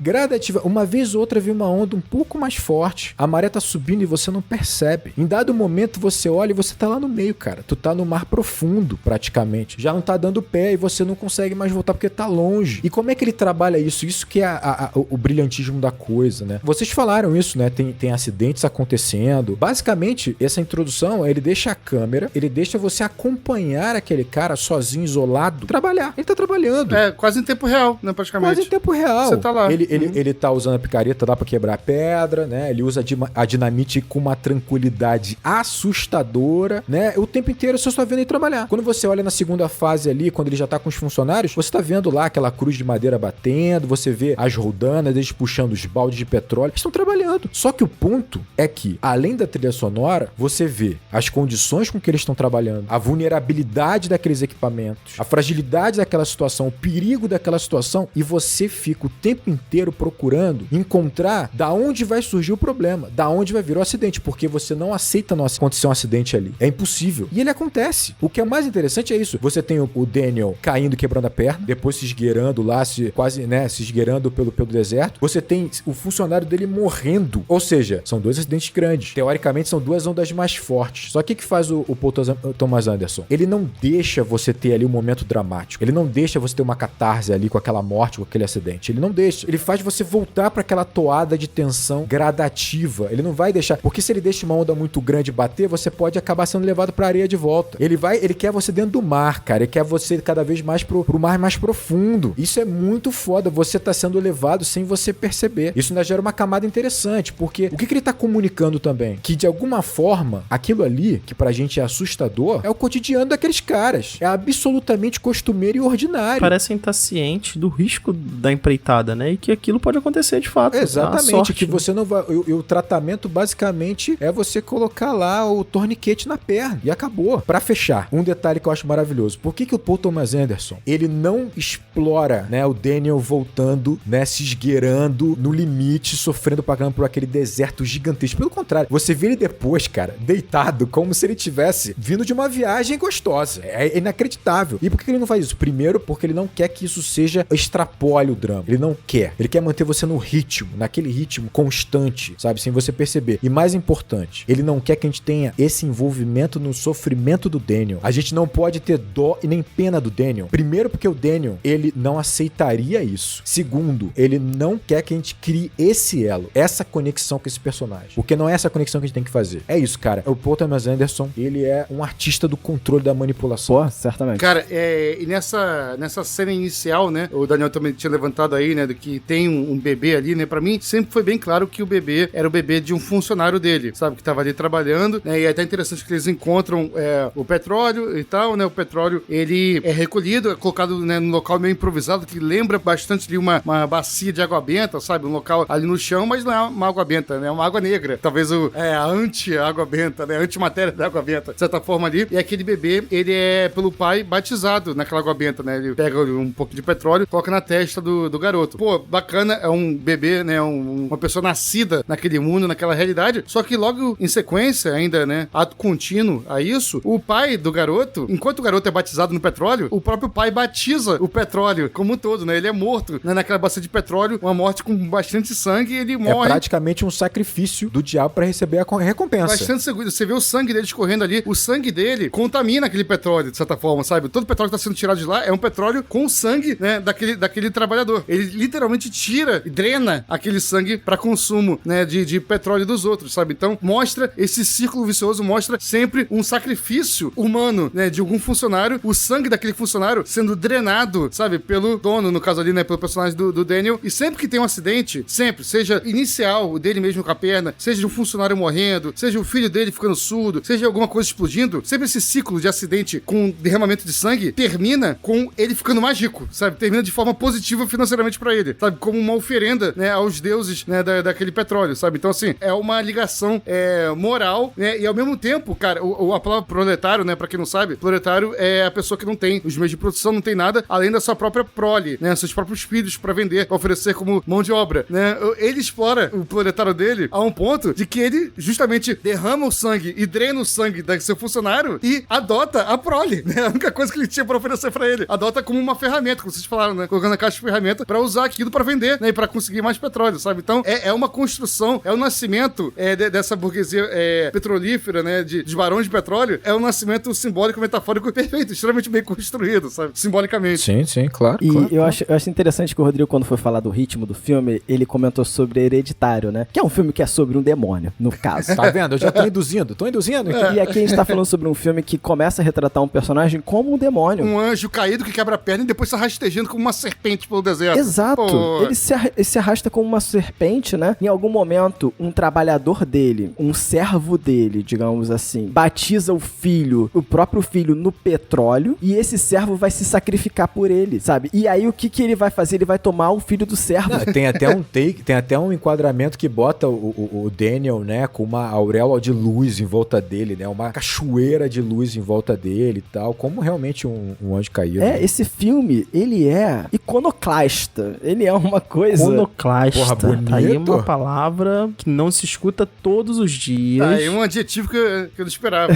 Uma vez ou outra vem uma onda um pouco mais forte, a maré tá subindo e você não percebe. Em dado momento você olha e você tá lá no meio, cara. Tu tá no mar profundo, praticamente. Já não tá dando pé e você não consegue mais voltar porque tá longe. E como é que ele trabalha isso? Isso que é o brilhantismo da coisa, né? Vocês falaram isso, né? Tem acidentes acontecendo. Basicamente, essa introdução, ele deixa a câmera, ele deixa você acompanhar aquele cara sozinho, isolado, trabalhar. Ele tá trabalhando. Quase em tempo real, né? Praticamente. Quase em tempo real. Você tá lá. Ele tá usando a picareta lá pra quebrar a pedra, né? Ele usa a dinamite com uma tranquilidade assustadora, né? O tempo inteiro você só vendo ele trabalhar. Quando você olha na segunda fase ali, quando ele já tá com os funcionários, você tá vendo lá aquela cruz de madeira batendo, você vê as roldanas, eles puxando os baldes de petróleo. Eles estão trabalhando. Só que o ponto é que, além da trilha sonora, você vê as condições com que eles estão trabalhando, a vulnerabilidade daqueles equipamentos, a fragilidade daquela situação, o perigo daquela situação, e você fica o tempo inteiro procurando encontrar da onde vai surgir o problema, da onde vai vir o acidente, porque você não aceita acontecer um acidente ali. É impossível. E ele acontece. O que é mais interessante é isso. Você tem o Daniel caindo e quebrando a perna, depois se esgueirando lá, se esgueirando pelo deserto. Você tem o funcionário dele morrendo. Ou seja, são dois acidentes grandes. Teoricamente, são duas ondas mais fortes. Só que o que faz o Paul Thomas Anderson? Ele não deixa você ter ali um momento dramático. Ele não deixa você ter uma catarse ali com aquela morte, com aquele acidente. Ele não deixa. Ele faz você voltar para aquela toada de tensão gradativa. Ele não vai deixar. Porque se ele deixa uma onda muito grande bater, você pode acabar sendo levado pra areia de volta. Ele quer você dentro do mar, cara. Ele quer você cada vez mais pro mar mais profundo. Isso é muito foda. Você tá sendo levado sem você perceber. Isso ainda gera uma camada interessante, porque o que ele tá comunicando também? Que de alguma forma, aquilo ali, que pra gente é assustador, é o cotidiano daqueles caras. É absolutamente costumeiro e ordinário. Parecem estar cientes do risco da empreitada, né? E que aquilo pode acontecer de fato. Exatamente. Sorte, que você não vai... O tratamento, basicamente, é você colocar lá o torniquete na perna. E acabou. Pra fechar, um detalhe que eu acho maravilhoso. Por que o Paul Thomas Anderson, ele não explora, né, o Daniel voltando, né, se esgueirando no limite, sofrendo pra caramba por aquele deserto gigantesco. Pelo contrário, você vê ele depois, cara, deitado, como se ele tivesse vindo de uma viagem gostosa. É inacreditável. E por que ele não faz isso? Primeiro, porque ele não quer que isso extrapole o drama. Ele não quer. Ele quer manter você no ritmo, naquele ritmo constante, sabe? Sem você perceber. E mais importante, ele não quer que a gente tenha esse envolvimento no sofrimento do Daniel. A gente não pode ter dó e nem pena do Daniel. Primeiro, porque o Daniel, ele não aceitaria isso. Segundo, ele não quer que a gente crie esse elo, essa conexão com esse personagem. Porque não é essa conexão que a gente tem que fazer. É isso, cara. O Paul Thomas Anderson, ele é um artista do controle da manipulação. Pô, certamente. Cara, e nessa cena inicial, né, o Daniel também tinha levantado aí, né, do que tem um bebê ali, né, pra mim sempre foi bem claro que o bebê era o bebê de um funcionário dele, sabe, que tava ali trabalhando, né, e é até interessante que eles encontram o petróleo e tal, né, o petróleo, ele é recolhido, é colocado, né, num local meio improvisado, que lembra bastante de uma bacia de água benta, sabe, um local ali no chão, mas não é uma água benta, né, é uma água negra, talvez a anti-água benta, né, a antimatéria da água benta, de certa forma ali, e aquele bebê, ele é pelo pai batizado naquela água benta, né, ele pega um pouco de petróleo, coloca na testa do garoto. Pô, bacana, é um bebê, né, uma pessoa nascida naquele mundo, naquela realidade, só que logo em sequência, ainda, né, ato contínuo a isso, o pai do garoto, enquanto o garoto é batizado no petróleo, o próprio pai batiza o petróleo como um todo, né, ele é morto, né, na bacia de petróleo, uma morte com bastante sangue, e ele É morre. praticamente um sacrifício do diabo pra receber a recompensa. Bastante seguro. Você vê o sangue dele escorrendo ali, o sangue dele contamina aquele petróleo, de certa forma, sabe? Todo o petróleo que tá sendo tirado de lá é um petróleo com o sangue, né, daquele trabalhador. Ele literalmente tira e drena aquele sangue pra consumo, né, de petróleo dos outros, sabe? Então, mostra esse círculo vicioso, mostra sempre um sacrifício humano, né, de algum funcionário, o sangue daquele funcionário sendo drenado, sabe? Pelo dono, no caso ali, né, pelo personagem do Daniel. E sempre que tem um acidente, sempre, seja inicial, o dele mesmo com a perna, seja de um funcionário morrendo, seja o filho dele ficando surdo, seja alguma coisa explodindo, sempre esse ciclo de acidente com derramamento de sangue termina com ele ficando mais rico, sabe? Termina de forma positiva financeiramente pra ele, sabe? Como uma oferenda, né, aos deuses, né, daquele petróleo, sabe? Então, assim, é uma ligação moral, né? E ao mesmo tempo, cara, a palavra proletário, né, pra quem não sabe, proletário é a pessoa que não tem os meios de produção, não tem nada além da sua própria prole, né? Seus próprios filhos pra vender, pra oferecer como mão de obra, né? Ele explora o proletário dele a um ponto de que ele justamente derrama o sangue e drena o sangue do seu funcionário e adota a prole, né? A única coisa que ele tinha pra oferecer pra ele. Adota como uma ferramenta, como vocês falaram, né? Colocando a caixa de ferramenta pra usar aquilo pra vender, né? E pra conseguir mais petróleo, sabe? Então, é uma construção, é o nascimento dessa burguesia petrolífera, né? De barões de petróleo, é um nascimento simbólico, metafórico perfeito, extremamente bem construído, sabe? Simbolicamente. Sim, claro. E claro, eu acho interessante que o Rodrigo, quando foi falar do ritmo do filme, ele comentou sobre Hereditário, né? Que é um filme que é sobre um demônio, no caso. Tá vendo? Eu já tô induzindo. E aqui a gente tá falando sobre um filme que começa a retratar um personagem como um demônio. Um anjo caído que quebra a perna e depois se rastejando como uma serpente pelo deserto. Exato. Pô. Ele se arrasta como uma serpente, né? Em algum momento, um trabalhador dele, um servo dele, digamos assim, batiza o próprio filho no petróleo, e esse servo vai se sacrificar por ele, sabe? E aí o que ele vai fazer? Ele vai tomar o filho do servo. Não, tem até um enquadramento que bota o Daniel, né, com uma auréola de luz em volta dele, né? Uma cachoeira de luz em volta dele e tal, como realmente um anjo caído. Esse filme, ele é iconoclasta. Ele é uma coisa... Iconoclasta. Porra, bonito. Tá aí uma palavra que não se escuta todos os dias. Tá aí um adjetivo que eu não esperava.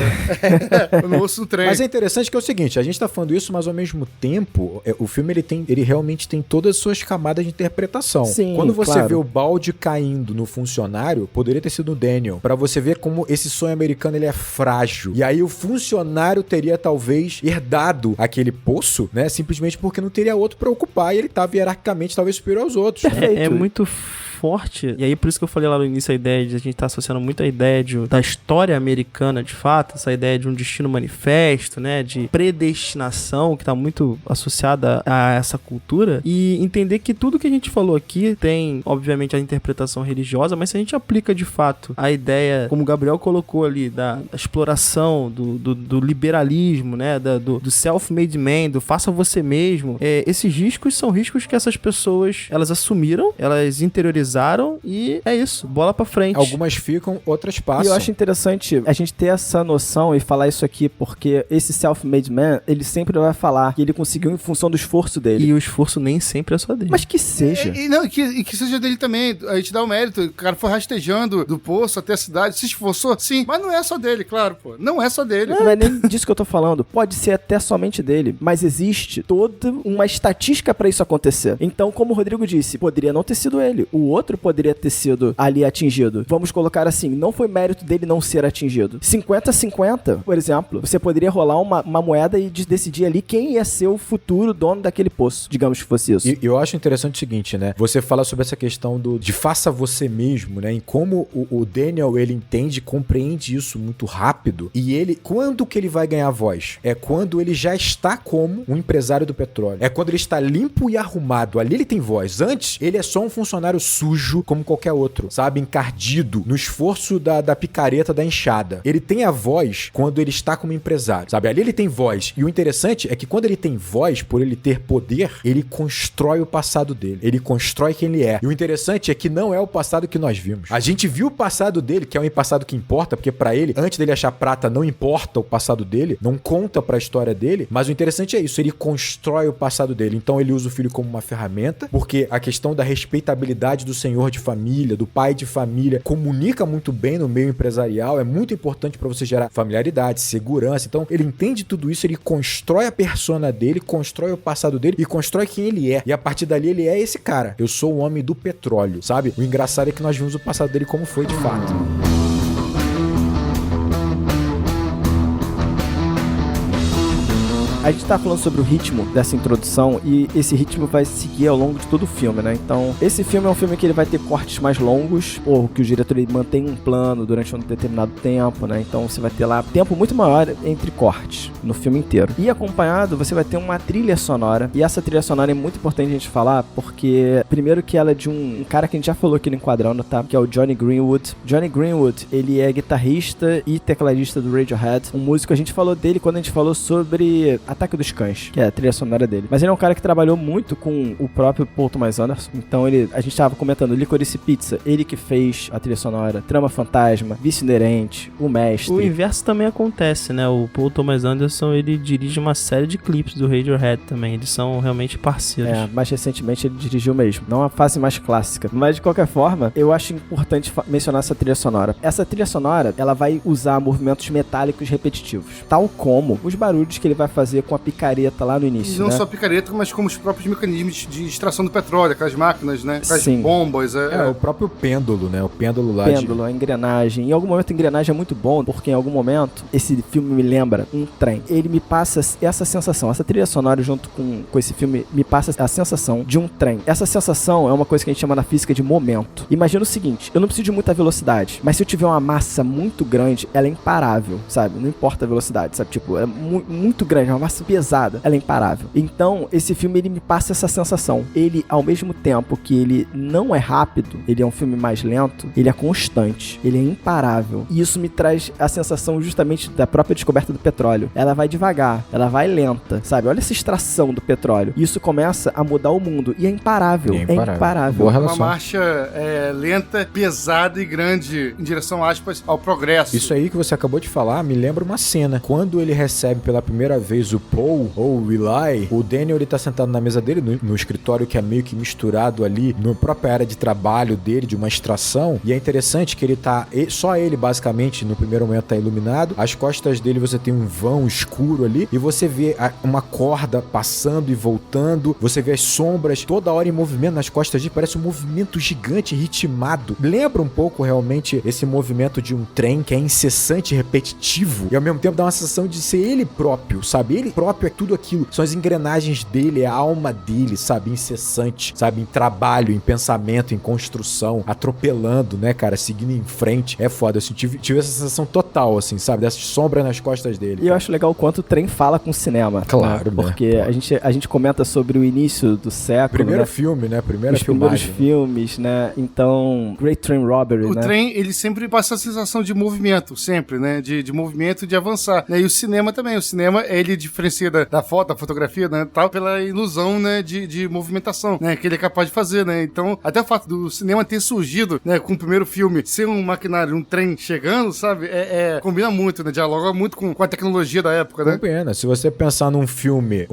Eu não ouço no trem. Mas é interessante que é o seguinte, a gente tá falando isso, mas ao mesmo tempo, o filme ele realmente tem todas as suas camadas de interpretação. Sim, quando você claro. vê o balde caindo no funcionário, poderia ter sido o Daniel, pra você ver como esse sonho americano ele é frágil. E aí o funcionário teria talvez herdado aquele poço, né, simplesmente porque não teria outro pra ocupar e ele tava hierarquicamente talvez superior aos outros. Perfeito. É muito forte, e aí por isso que eu falei lá no início a ideia de a gente tá associando muito a ideia da história americana, de fato, essa ideia de um destino manifesto, né, de predestinação, que tá muito associada a essa cultura, e entender que tudo que a gente falou aqui tem, obviamente, a interpretação religiosa, mas se a gente aplica de fato a ideia, como o Gabriel colocou ali, da exploração, do liberalismo, né, do self-made man, do faça você mesmo, esses riscos são riscos que essas pessoas, elas assumiram, elas interiorizaram, e é isso, bola pra frente. Algumas ficam, outras passam. E eu acho interessante a gente ter essa noção e falar isso aqui, porque esse self-made man, ele sempre vai falar que ele conseguiu em função do esforço dele. E o esforço nem sempre é só dele. Mas que seja. E que seja dele também. A gente dá o mérito. O cara foi rastejando do poço até a cidade, se esforçou, sim. Mas não é só dele, claro, pô. Não é só dele. Não é nem disso que eu tô falando. Pode ser até somente dele. Mas existe toda uma estatística pra isso acontecer. Então, como o Rodrigo disse, poderia não ter sido ele. O outro poderia ter sido ali atingido. Vamos colocar assim, não foi mérito dele não ser atingido. 50-50, por exemplo, você poderia rolar uma moeda e decidir ali quem ia ser o futuro dono daquele poço, digamos que fosse isso. E eu acho interessante o seguinte, né? Você fala sobre essa questão de faça você mesmo, né? Em como o Daniel, ele entende, compreende isso muito rápido. E ele, quando que ele vai ganhar voz? É quando ele já está como um empresário do petróleo. É quando ele está limpo e arrumado. Ali ele tem voz. Antes, ele é só um funcionário sujo como qualquer outro, sabe? Encardido no esforço da picareta da enxada. Ele tem a voz quando ele está como empresário, sabe? Ali ele tem voz. E o interessante é que quando ele tem voz, por ele ter poder, ele constrói o passado dele. Ele constrói quem ele é. E o interessante é que não é o passado que nós vimos. A gente viu o passado dele, que é um passado que importa, porque pra ele, antes dele achar prata, não importa o passado dele, não conta pra história dele, mas o interessante é isso, ele constrói o passado dele. Então ele usa o filho como uma ferramenta, porque a questão da respeitabilidade do senhor de família, do pai de família, comunica muito bem no meio empresarial, é muito importante pra você gerar familiaridade, segurança. Então, ele entende tudo isso, ele constrói a persona dele, constrói o passado dele e constrói quem ele é. E a partir dali, ele é esse cara. Eu sou o homem do petróleo, sabe? O engraçado é que nós vimos o passado dele como foi de fato. A gente tá falando sobre o ritmo dessa introdução e esse ritmo vai seguir ao longo de todo o filme, né? Então, esse filme é um filme que ele vai ter cortes mais longos, ou que o diretor ele mantém um plano durante um determinado tempo, né? Então, você vai ter lá tempo muito maior entre cortes no filme inteiro. E acompanhado, você vai ter uma trilha sonora, e essa trilha sonora é muito importante a gente falar, porque primeiro que ela é de um cara que a gente já falou aqui no Enquadrando, tá? Que é o Johnny Greenwood. Johnny Greenwood, ele é guitarrista e tecladista do Radiohead, um músico, a gente falou dele quando a gente falou sobre Ataque dos Cães, que é a trilha sonora dele. Mas ele é um cara que trabalhou muito com o próprio Paul Thomas Anderson. Então a gente tava comentando Licorice Pizza, ele que fez a trilha sonora, Trama Fantasma, Vício Inerente, O Mestre. O inverso também acontece, né? O Paul Thomas Anderson, ele dirige uma série de clipes do Radiohead também. Eles são realmente parceiros. Mais recentemente ele dirigiu mesmo. Não a fase mais clássica. Mas de qualquer forma, eu acho importante mencionar essa trilha sonora. Essa trilha sonora, ela vai usar movimentos metálicos repetitivos. Tal como os barulhos que ele vai fazer com a picareta lá no início, e não né? só a picareta, mas como os próprios mecanismos de extração do petróleo, aquelas máquinas, né? Aquelas Sim. bombas. O próprio pêndulo, né? O pêndulo lá Pêndulo, a engrenagem. Em algum momento a engrenagem é muito bom, porque em algum momento esse filme me lembra um trem. Ele me passa essa sensação, essa trilha sonora junto com esse filme me passa a sensação de um trem. Essa sensação é uma coisa que a gente chama na física de momento. Imagina o seguinte, eu não preciso de muita velocidade, mas se eu tiver uma massa muito grande, ela é imparável, sabe? Não importa a velocidade, sabe? Tipo, é muito grande, uma massa pesada, ela é imparável. Então, esse filme, ele me passa essa sensação. Ele, ao mesmo tempo que ele não é rápido, ele é um filme mais lento, ele é constante, ele é imparável. E isso me traz a sensação justamente da própria descoberta do petróleo. Ela vai devagar, ela vai lenta, sabe? Olha essa extração do petróleo. E isso começa a mudar o mundo. E é imparável. É imparável. Boa Uma relação. marcha lenta, pesada e grande em direção, aspas, ao progresso. Isso aí que você acabou de falar me lembra uma cena. Quando ele recebe pela primeira vez o Paul ou o Eli, o Daniel ele tá sentado na mesa dele, no escritório que é meio que misturado ali, na própria área de trabalho dele, de uma extração. E é interessante que ele tá, só ele basicamente no primeiro momento tá iluminado, as costas dele você tem um vão escuro ali, e você vê uma corda passando e voltando, você vê as sombras toda hora em movimento nas costas dele, parece um movimento gigante, ritmado. Lembra um pouco realmente esse movimento de um trem que é incessante, repetitivo, e ao mesmo tempo dá uma sensação de ser ele próprio, sabe? Ele próprio é tudo aquilo, são as engrenagens dele, é a alma dele, sabe? Incessante, sabe? Em trabalho, em pensamento, em construção, atropelando, né, cara? Seguindo em frente. É foda, assim, tive essa sensação total, assim, sabe? Dessas sombras nas costas dele. E eu acho legal o quanto o trem fala com o cinema. Claro, né? Porque a gente comenta sobre o início do século, primeiro né? filme, né? Primeira Os filmagem. primeiros filmes, né? Então, Great Train Robbery, O né? trem, ele sempre passa a sensação de movimento, sempre, né? De movimento e de avançar, né? E o cinema também. O cinema, ele diferencia da foto, da fotografia, né? Tal, pela ilusão, né? De movimentação, né? Que ele é capaz de fazer, né? Então, até o fato do cinema ter surgido, né? Com o primeiro filme ser um maquinário, um trem chegando, sabe? Combina muito, né? Dialoga muito com a tecnologia da época, né? Combina. Se você pensar num filme,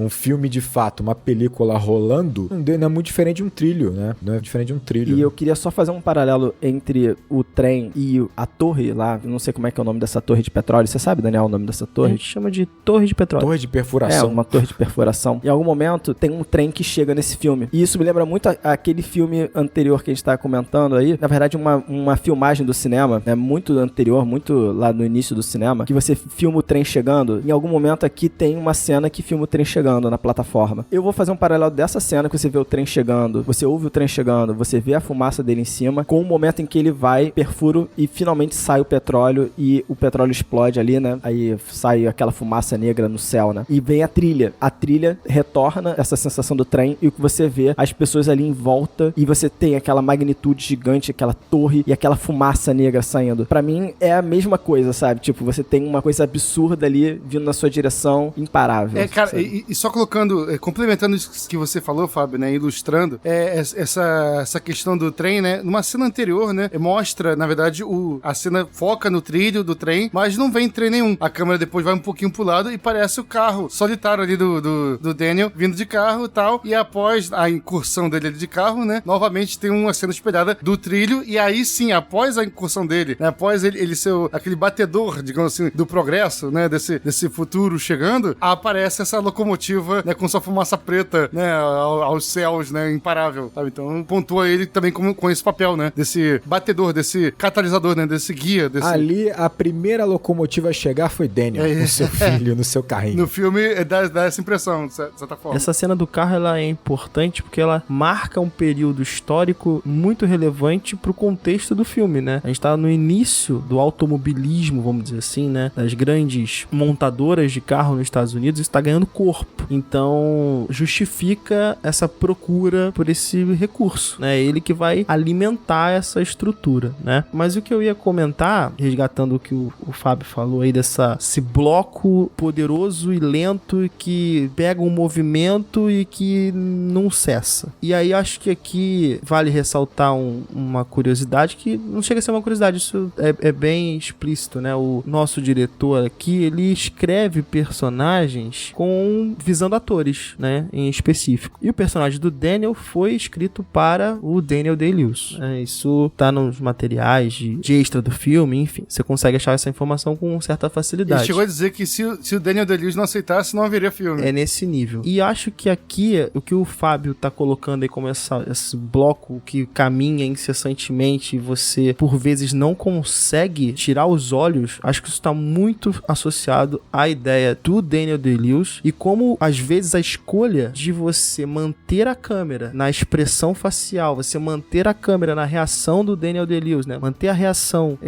de fato, uma película rolando, não é muito diferente de um trilho, né? Não é diferente de um trilho. E eu queria só fazer um paralelo entre o trem e a torre lá, eu não sei como é que é o nome dessa torre de petróleo. Você sabe, Daniel, o nome dessa A torre? gente chama de torre de petróleo. Torre de perfuração. Uma torre de perfuração. Em algum momento tem um trem que chega nesse filme. E isso me lembra muito aquele filme anterior que a gente tá comentando aí. Na verdade, uma filmagem do cinema, né? Muito anterior, muito lá no início do cinema, que você filma o trem chegando. Em algum momento aqui tem uma cena que filma o trem chegando na plataforma. Eu vou fazer um paralelo dessa cena que você vê o trem chegando, você ouve o trem chegando, você vê a fumaça dele em cima, com o momento em que ele vai, perfura e finalmente sai o petróleo e o petróleo explode ali, né? Aí sai aquela fumaça negra no céu, né? E vem a trilha. A trilha retorna essa sensação do trem e o que você vê, as pessoas ali em volta e você tem aquela magnitude gigante, aquela torre e aquela fumaça negra saindo. Pra mim é a mesma coisa, coisa, sabe? Tipo, você tem uma coisa absurda ali vindo na sua direção, imparável. Cara, e só colocando, complementando isso que você falou, Fábio, né, ilustrando, essa questão do trem, né, numa cena anterior, né, mostra, na verdade, a cena foca no trilho do trem, mas não vem trem nenhum. A câmera depois vai um pouquinho pro lado e parece o carro solitário ali do Daniel, vindo de carro e tal, e após a incursão dele de carro, né, novamente tem uma cena espelhada do trilho, e aí sim, após a incursão dele, né, após ele ser aquele batedor, digamos assim, do progresso, né, desse futuro chegando, aparece essa locomotiva, né, com sua fumaça preta, né, aos céus, né, imparável, sabe? Então pontua ele também com esse papel, né, desse batedor, desse catalisador, né, desse guia. Ali, a primeira locomotiva a chegar foi Daniel, com seu filho, no seu carrinho. No filme, dá essa impressão, de certa forma. Essa cena do carro, ela é importante porque ela marca um período histórico muito relevante pro contexto do filme, né? A gente tá no início do automobilismo, vamos dizer assim, né? Das grandes montadoras de carro nos Estados Unidos, isso tá ganhando corpo. Então, justifica essa procura por esse recurso, né? Ele que vai alimentar essa estrutura, né? Mas o que eu ia comentar, resgatando o que o Fábio falou aí desse bloco poderoso e lento que pega um movimento e que não cessa. E aí acho que aqui vale ressaltar uma curiosidade que não chega a ser uma curiosidade, isso é bem explícito, né? O nosso diretor aqui, ele escreve personagens visando atores, né? Em específico. E o personagem do Daniel foi escrito para o Daniel Day-Lewis. Isso tá nos materiais de extra do filme, enfim. Você consegue achar essa informação com certa facilidade. Ele chegou a dizer que se o Daniel Day-Lewis não aceitasse, não haveria filme. É nesse nível. E acho que aqui, o que o Fábio tá colocando aí como esse bloco que caminha incessantemente e você, por vezes, não consegue tirar os olhos, acho que isso tá muito associado à ideia do Daniel Day-Lewis e como, às vezes, a escolha de você manter a câmera na expressão facial, você manter a câmera na reação do Daniel Day-Lewis, né? Manter a reação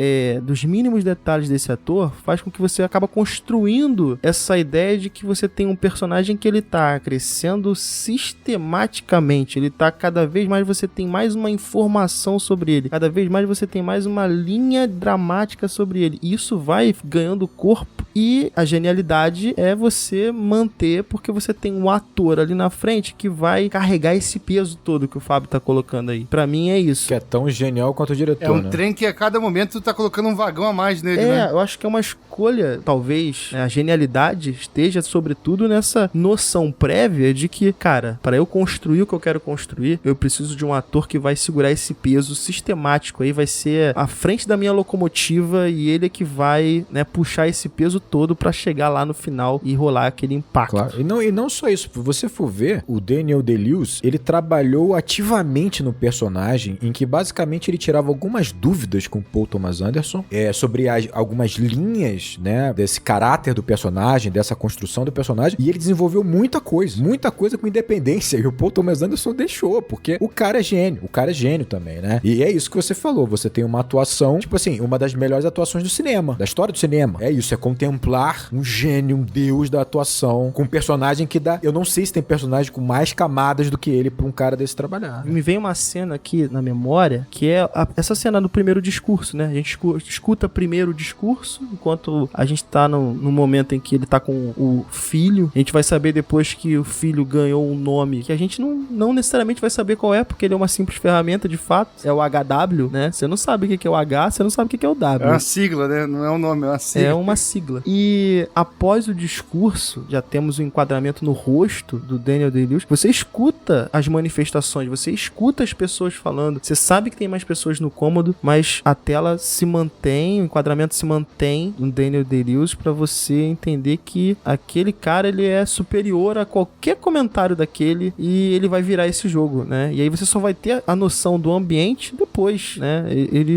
dos mínimos detalhes desse ator faz com que você acaba construindo essa ideia de que você tem um personagem que ele tá crescendo sistematicamente, ele tá cada vez mais, você tem mais uma informação sobre ele, cada vez mais você tem mais uma linha dramática sobre ele, e isso vai ganhando corpo, e a genialidade é você manter, porque você tem um ator ali na frente que vai carregar esse peso todo que o Fábio tá colocando aí. Pra mim é isso. Que é tão genial quanto o diretor, É um trem que a cada momento tu tá colocando um vagão a mais nele, né? Eu acho que é uma escolha, talvez, a genialidade esteja sobretudo nessa noção prévia de que, cara, para eu construir o que eu quero construir, eu preciso de um ator que vai segurar esse peso sistemático aí, vai ser à frente da minha locomotiva e ele é que vai, né, puxar esse peso todo pra chegar lá no final e rolar aquele impacto. Claro. E não só isso, se você for ver, o Daniel Day-Lewis, ele trabalhou ativamente no personagem, em que basicamente ele tirava algumas dúvidas com o Paul Thomas Anderson sobre algumas linhas, né, desse caráter do personagem, dessa construção do personagem, e ele desenvolveu muita coisa com independência, e o Paul Thomas Anderson deixou, porque o cara é gênio também, né? E é isso que você falou, você tem uma atuação, tipo assim, uma das melhores atuações do cinema, da história do cinema. É isso, é contemplar um gênio, um deus da atuação, com um personagem que dá... Eu não sei se tem personagem com mais camadas do que ele pra um cara desse trabalhar. Me vem uma cena aqui na memória, que é essa cena do primeiro discurso, né? A gente escuta primeiro o discurso, enquanto a gente tá no momento em que ele tá com o filho. A gente vai saber depois que o filho ganhou um nome que a gente não necessariamente vai saber qual é, porque ele é uma simples ferramenta, de fato. É o HW, né? Você não sabe o que é o H, você não sabe o que é o W. É uma sigla, né? Não é um nome, é uma sigla. É uma sigla. E após o discurso, já temos o enquadramento no rosto do Daniel Day-Lewis. Você escuta as manifestações, você escuta as pessoas falando, você sabe que tem mais pessoas no cômodo, mas a tela se mantém, o enquadramento se mantém no Daniel Day-Lewis pra você entender que aquele cara, ele é superior a qualquer comentário daquele e ele vai virar esse jogo, né? E aí você só vai ter a noção do ambiente depois, né?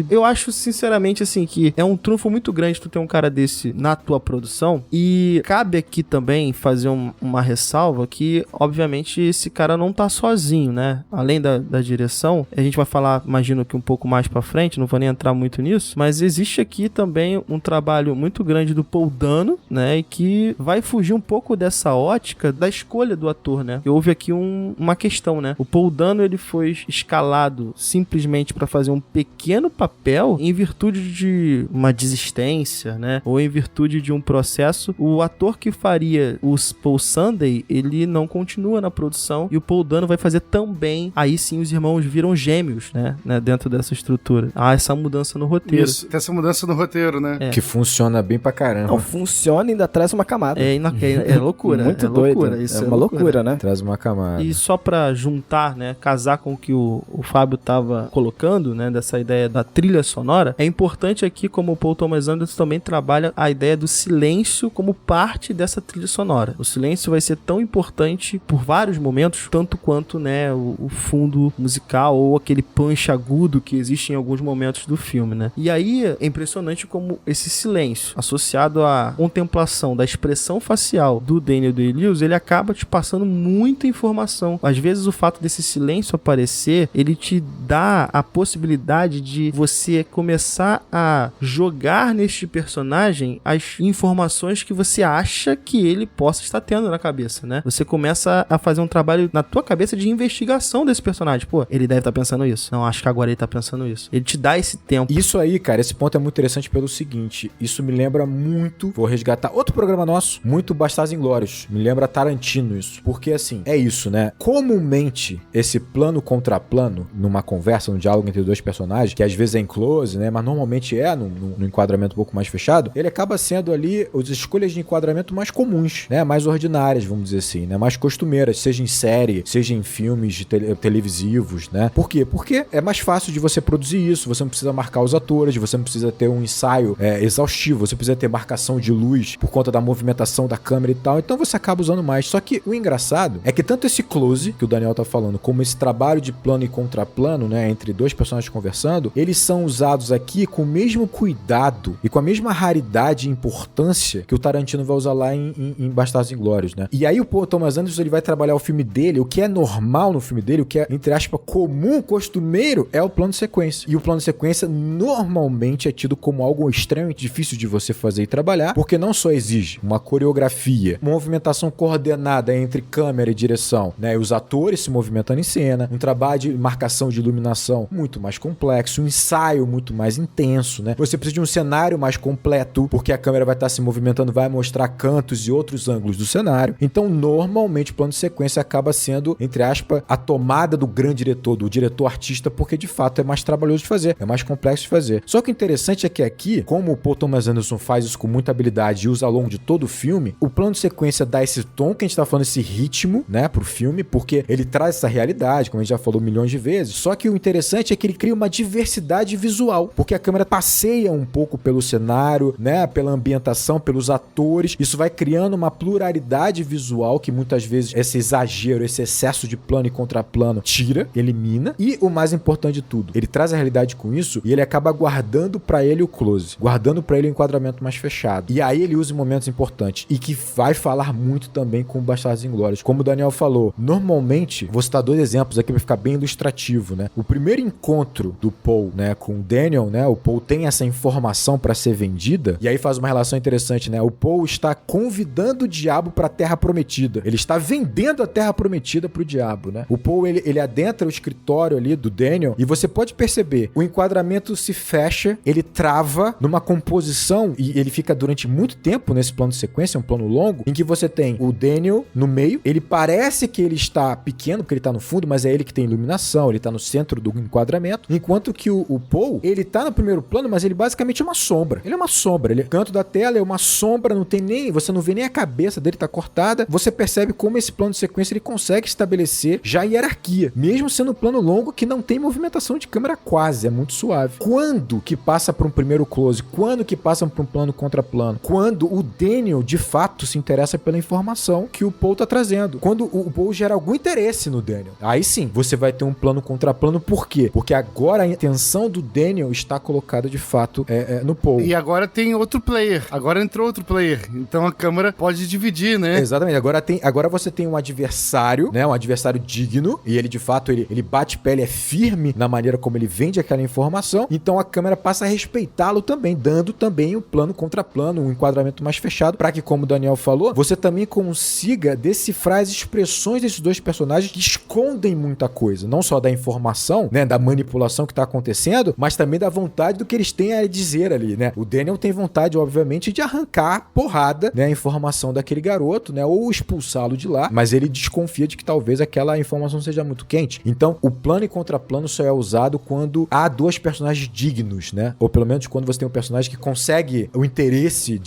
Eu acho, sinceramente, assim, que é um trunfo muito grande tu ter um cara desse na atuação tua produção. E cabe aqui também fazer uma ressalva que, obviamente, esse cara não tá sozinho, né? Além da direção, a gente vai falar, imagino que um pouco mais pra frente, não vou nem entrar muito nisso, mas existe aqui também um trabalho muito grande do Paul Dano, né? E que vai fugir um pouco dessa ótica da escolha do ator, né? E houve aqui uma questão, né? O Paul Dano, ele foi escalado simplesmente pra fazer um pequeno papel em virtude de uma desistência, né? Ou em virtude de um processo. O ator que faria o Paul Sunday, ele não continua na produção e o Paul Dano vai fazer também. Aí sim os irmãos viram gêmeos, né? Dentro dessa estrutura. Essa mudança no roteiro. Isso, tem essa mudança no roteiro, né? Que funciona bem pra caramba. Não, funciona e ainda traz uma camada. É loucura. Muito é doido. loucura, isso é uma loucura, né? Traz uma camada. E só pra juntar, né, casar com o que o Fábio tava colocando, né, dessa ideia da trilha sonora, é importante aqui como o Paul Thomas Anderson também trabalha a ideia do silêncio como parte dessa trilha sonora. O silêncio vai ser tão importante por vários momentos, tanto quanto, né, o fundo musical ou aquele punch agudo que existe em alguns momentos do filme, né. E aí é impressionante como esse silêncio, associado à contemplação da expressão facial do Daniel Day-Lewis, ele acaba te passando muita informação. Às vezes o fato desse silêncio aparecer, ele te dá a possibilidade de você começar a jogar neste personagem as informações que você acha que ele possa estar tendo na cabeça, né? Você começa a fazer um trabalho na tua cabeça de investigação desse personagem. Pô, ele deve estar pensando isso. Não, acho que agora ele tá pensando isso. Ele te dá esse tempo. Isso aí, cara, esse ponto é muito interessante pelo seguinte, isso me lembra muito, vou resgatar outro programa nosso, muito Bastardos Inglórios, me lembra Tarantino isso, porque assim, é isso, né? Comumente, esse plano contra plano, numa conversa, num diálogo entre dois personagens, que às vezes é em close, né? Mas normalmente é no enquadramento um pouco mais fechado, ele acaba sendo ali as escolhas de enquadramento mais comuns, né? Mais ordinárias, vamos dizer assim, né? Mais costumeiras, seja em série, seja em filmes de televisivos, né? Por quê? Porque é mais fácil de você produzir isso, você não precisa marcar os atores, você não precisa ter um ensaio exaustivo, você precisa ter marcação de luz por conta da movimentação da câmera e tal, então você acaba usando mais. Só que o engraçado é que tanto esse close, que o Daniel tá falando, como esse trabalho de plano e contraplano, né, entre dois personagens conversando, eles são usados aqui com o mesmo cuidado e com a mesma raridade e importância que o Tarantino vai usar lá em Bastardos Inglórios, né? E aí o Paul Thomas Anderson, ele vai trabalhar o filme dele, o que é normal no filme dele, o que é, entre aspas, comum, costumeiro, é o plano de sequência. E o plano de sequência normalmente é tido como algo extremamente difícil de você fazer e trabalhar, porque não só exige uma coreografia, uma movimentação coordenada entre câmera e direção, né? E os atores se movimentando em cena, um trabalho de marcação de iluminação muito mais complexo, um ensaio muito mais intenso, né? Você precisa de um cenário mais completo, porque a câmera vai estar se movimentando, vai mostrar cantos e outros ângulos do cenário. Então, normalmente, o plano de sequência acaba sendo, entre aspas, a tomada do grande diretor, do diretor artista, porque de fato é mais trabalhoso de fazer, é mais complexo de fazer. Só que o interessante é que aqui, como o Paul Thomas Anderson faz isso com muita habilidade e usa ao longo de todo o filme, o plano de sequência dá esse tom que a gente tá falando, esse ritmo, né, pro filme, porque ele traz essa realidade, como a gente já falou milhões de vezes. Só que o interessante é que ele cria uma diversidade visual, porque a câmera passeia um pouco pelo cenário, né, pela ambientação, pelos atores. Isso vai criando uma pluralidade visual que muitas vezes esse exagero, esse excesso de plano e contraplano tira, elimina. E o mais importante de tudo, ele traz a realidade com isso e ele acaba guardando pra ele o close, guardando pra ele o enquadramento mais fechado. E aí ele usa momentos importantes e que vai falar muito também com o Bastardos Inglórios. Como o Daniel falou, normalmente, vou citar dois exemplos aqui pra ficar bem ilustrativo, né? O primeiro encontro do Paul, né, com o Daniel, né? O Paul tem essa informação pra ser vendida e aí faz uma relação interessante, né? O Paul está convidando o diabo pra Terra Prometida. Ele está vendendo a Terra Prometida pro diabo, né? O Paul, ele adentra o escritório ali do Daniel e você pode perceber, o enquadramento se fecha, ele trava numa composição e ele fica durante muito tempo nesse plano de sequência, um plano longo, em que você tem o Daniel no meio, ele parece que ele está pequeno, porque ele está no fundo, mas é ele que tem iluminação, ele está no centro do enquadramento, enquanto que o Paul, ele tá no primeiro plano, mas ele basicamente é uma sombra. Ele é uma sombra, ele, canto da tela é uma sombra, não tem nem, você não vê nem a cabeça dele tá cortada, você percebe como esse plano de sequência ele consegue estabelecer já a hierarquia, mesmo sendo um plano longo que não tem movimentação de câmera quase, é muito suave. Quando que passa para um primeiro close? Quando que passa para um plano contra plano? Quando o Daniel de fato se interessa pela informação que o Paul tá trazendo. Quando o Paul gera algum interesse no Daniel. Aí sim, você vai ter um plano contra plano. Por quê? Porque agora a intenção do Daniel está colocada de fato no Paul. E agora tem outro player, player. Agora entrou outro player. Então a câmera pode dividir, né? Exatamente. Agora você tem um adversário, né? Um adversário digno. E ele, de fato, ele bate pele, é firme na maneira como ele vende aquela informação. Então a câmera passa a respeitá-lo também, dando também um plano contra plano, um enquadramento mais fechado, para que, como o Daniel falou, você também consiga decifrar as expressões desses dois personagens que escondem muita coisa. Não só da informação, né? Da manipulação que tá acontecendo, mas também da vontade do que eles têm a dizer ali, né? O Daniel tem vontade, obviamente, de arrancar a porrada, né? A informação daquele garoto, né? Ou expulsá-lo de lá, mas ele desconfia de que talvez aquela informação seja muito quente. Então, o plano e contraplano só é usado quando há dois personagens dignos, né? Ou pelo menos quando você tem um personagem que consegue o interesse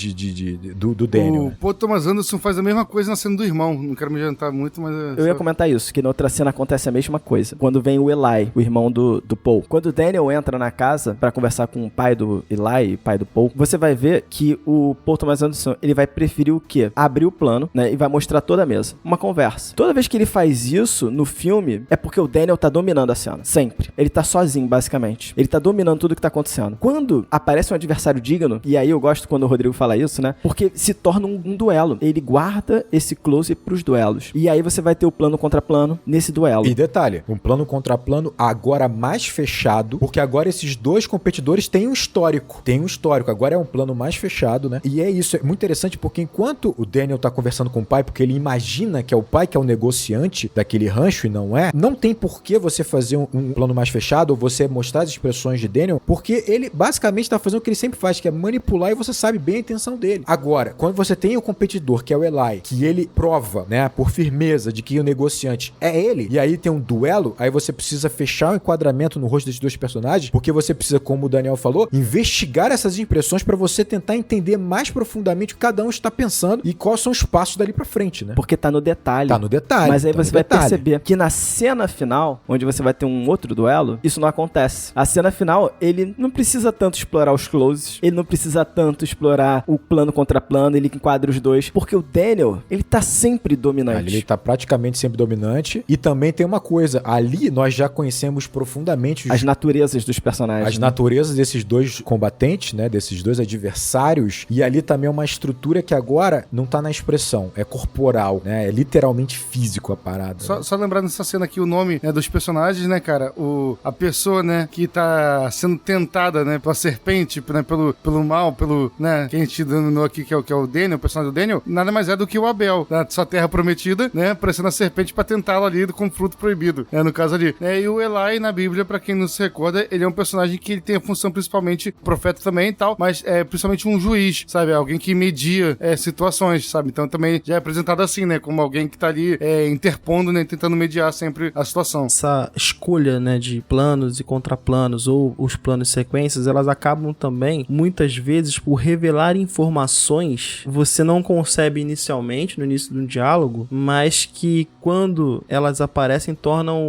do Daniel. O Paul Thomas Anderson faz a mesma coisa na cena do irmão. Não quero me adiantar muito, mas... Eu ia comentar isso, que na outra cena acontece a mesma coisa. Quando vem o Eli, o irmão do Paul. Quando o Daniel entra na casa pra conversar com o pai do Eli, pai do Paul, você vai ver que o Paul Thomas Anderson, ele vai preferir o quê? Abrir o plano, né? E vai mostrar toda a mesa. Uma conversa. Toda vez que ele faz isso no filme, é porque o Daniel tá dominando a cena. Sempre. Ele tá sozinho, basicamente. Ele tá dominando tudo que tá acontecendo. Quando aparece um adversário digno, e aí eu gosto quando o Rodrigo fala isso, né? Porque se torna um duelo. Ele guarda esse close pros duelos. E aí você vai ter o plano contra plano nesse duelo. E detalhe, um plano contra plano agora mais fechado, porque agora esses dois competidores têm um histórico. Agora é um plano mais fechado, né? E é isso, é muito interessante porque enquanto o Daniel tá conversando com o pai, porque ele imagina que é o pai que é o negociante daquele rancho e não é, não tem por que você fazer um plano mais fechado ou você mostrar as expressões de Daniel, porque ele basicamente tá fazendo o que ele sempre faz, que é manipular e você sabe bem a intenção dele. Agora, quando você tem o competidor, que é o Eli, que ele prova, né, por firmeza de que o negociante é ele, e aí tem um duelo, aí você precisa fechar o enquadramento no rosto desses dois personagens, porque você precisa, como o Daniel falou, investigar essas impressões pra você tentar entender mais profundamente o que cada um está pensando e quais são os passos dali pra frente, né? Porque tá no detalhe. Tá no detalhe. Mas aí você vai perceber que na cena final, onde você vai ter um outro duelo, isso não acontece. A cena final, ele não precisa tanto explorar os closes, ele não precisa tanto explorar o plano contra plano, ele enquadra os dois, porque o Daniel, ele tá sempre dominante. Ali ele tá praticamente sempre dominante. E também tem uma coisa, ali nós já conhecemos profundamente as naturezas dos personagens. As naturezas desses dois combatentes, né? Desses dois adversários. E ali também é uma estrutura que agora não tá na expressão, é corporal, né? É literalmente físico a parada. Só lembrar nessa cena aqui o nome, né, dos personagens, né, cara? A pessoa, né, que tá sendo tentada, né, pela serpente, né, pelo mal, né, que a gente denominou aqui, que é o Daniel, o personagem do Daniel, nada mais é do que o Abel, da sua terra prometida, né, aparecendo a serpente pra tentá-lo ali com fruto proibido, né, no caso ali. E o Eli, na Bíblia, pra quem não se recorda, ele é um personagem que ele tem a função principalmente, profeta também e tal, mas é principalmente um juiz, sabe? Alguém que media situações, sabe? Então também já é apresentado assim, né, como alguém que tá ali interpondo, né, tentando mediar sempre a situação. Essa escolha, né, de planos e contraplanos ou os planos e sequências, elas acabam também, muitas vezes, por revelar informações que você não concebe inicialmente, no início de um diálogo, mas que quando elas aparecem,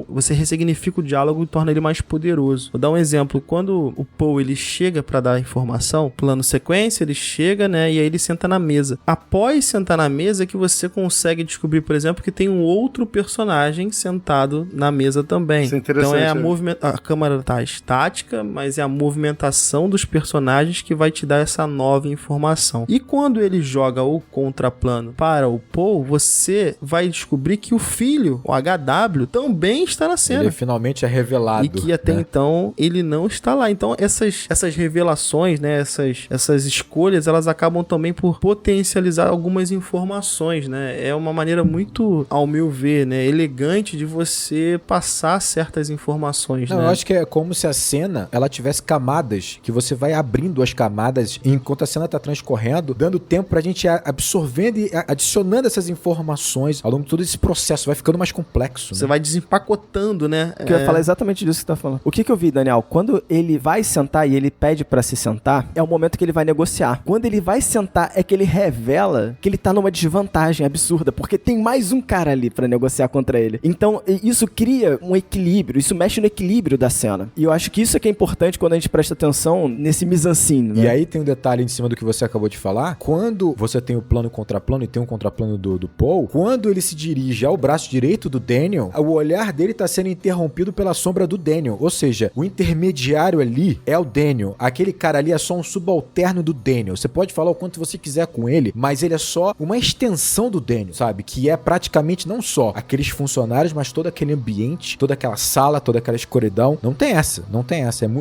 você ressignifica o diálogo e torna ele mais poderoso. Vou dar um exemplo. Quando o Paul, ele chega pra dar a informação, plano sequência, ele chega, né, e aí ele senta na mesa. Após sentar na mesa que você consegue descobrir, por exemplo, que tem um outro personagem sentado na mesa também. Isso é interessante. Então a câmera tá estática, mas é a movimentação dos personagens que vai te dar essa nova informação. E quando ele joga o contraplano para o Paul, você vai descobrir que o filho, o HW, também está na cena. Ele finalmente é revelado. E que até então ele não está lá. Então essas revelações, né, essas escolhas, elas acabam também por potencializar algumas informações, né? É uma maneira muito, ao meu ver, né, elegante de você passar certas informações. Não, né? Eu acho que é como se a cena, ela tivesse camadas, que você vai abrindo as camadas enquanto a cena tá transcorrendo, dando tempo pra gente ir absorvendo e adicionando essas informações ao longo de todo esse processo, vai ficando mais complexo. Você vai desempacotando, né? Eu ia falar exatamente disso que você tá falando. O que eu vi, Daniel? Quando ele vai sentar e ele pede pra se sentar, é o momento que ele vai negociar. Quando ele vai sentar, é que ele revela que ele tá numa desvantagem absurda, porque tem mais um cara ali pra negociar contra ele. Então, isso cria um equilíbrio, isso mexe no equilíbrio da cena. E eu acho que isso é que é importante quando a gente presta atenção nesse mise-en-scène, né? E aí tem um detalhe em cima do que você acabou de falar. Quando você tem o plano contraplano e tem um contraplano do Paul, quando ele se dirige ao braço direito do Daniel, o olhar dele tá sendo interrompido pela sombra do Daniel. Ou seja, o intermediário ali é o Daniel. Aquele cara ali é só um subalterno do Daniel. Daniel. Você pode falar o quanto você quiser com ele, mas ele é só uma extensão do Daniel, sabe? Que é praticamente não só aqueles funcionários, mas todo aquele ambiente, toda aquela sala, toda aquela escuridão. Não tem essa.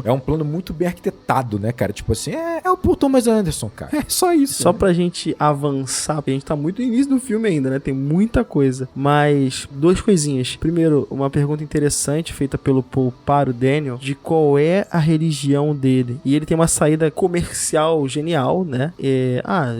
É um plano muito bem arquitetado, né, cara? Tipo assim, é o Paul Thomas Anderson, cara. É só isso. Só pra gente avançar, porque a gente tá muito no início do filme ainda, né? Tem muita coisa. Mas, duas coisinhas. Primeiro, uma pergunta interessante feita pelo Paul para o Daniel, de qual é a religião dele. E ele tem uma saída comercial genial, né?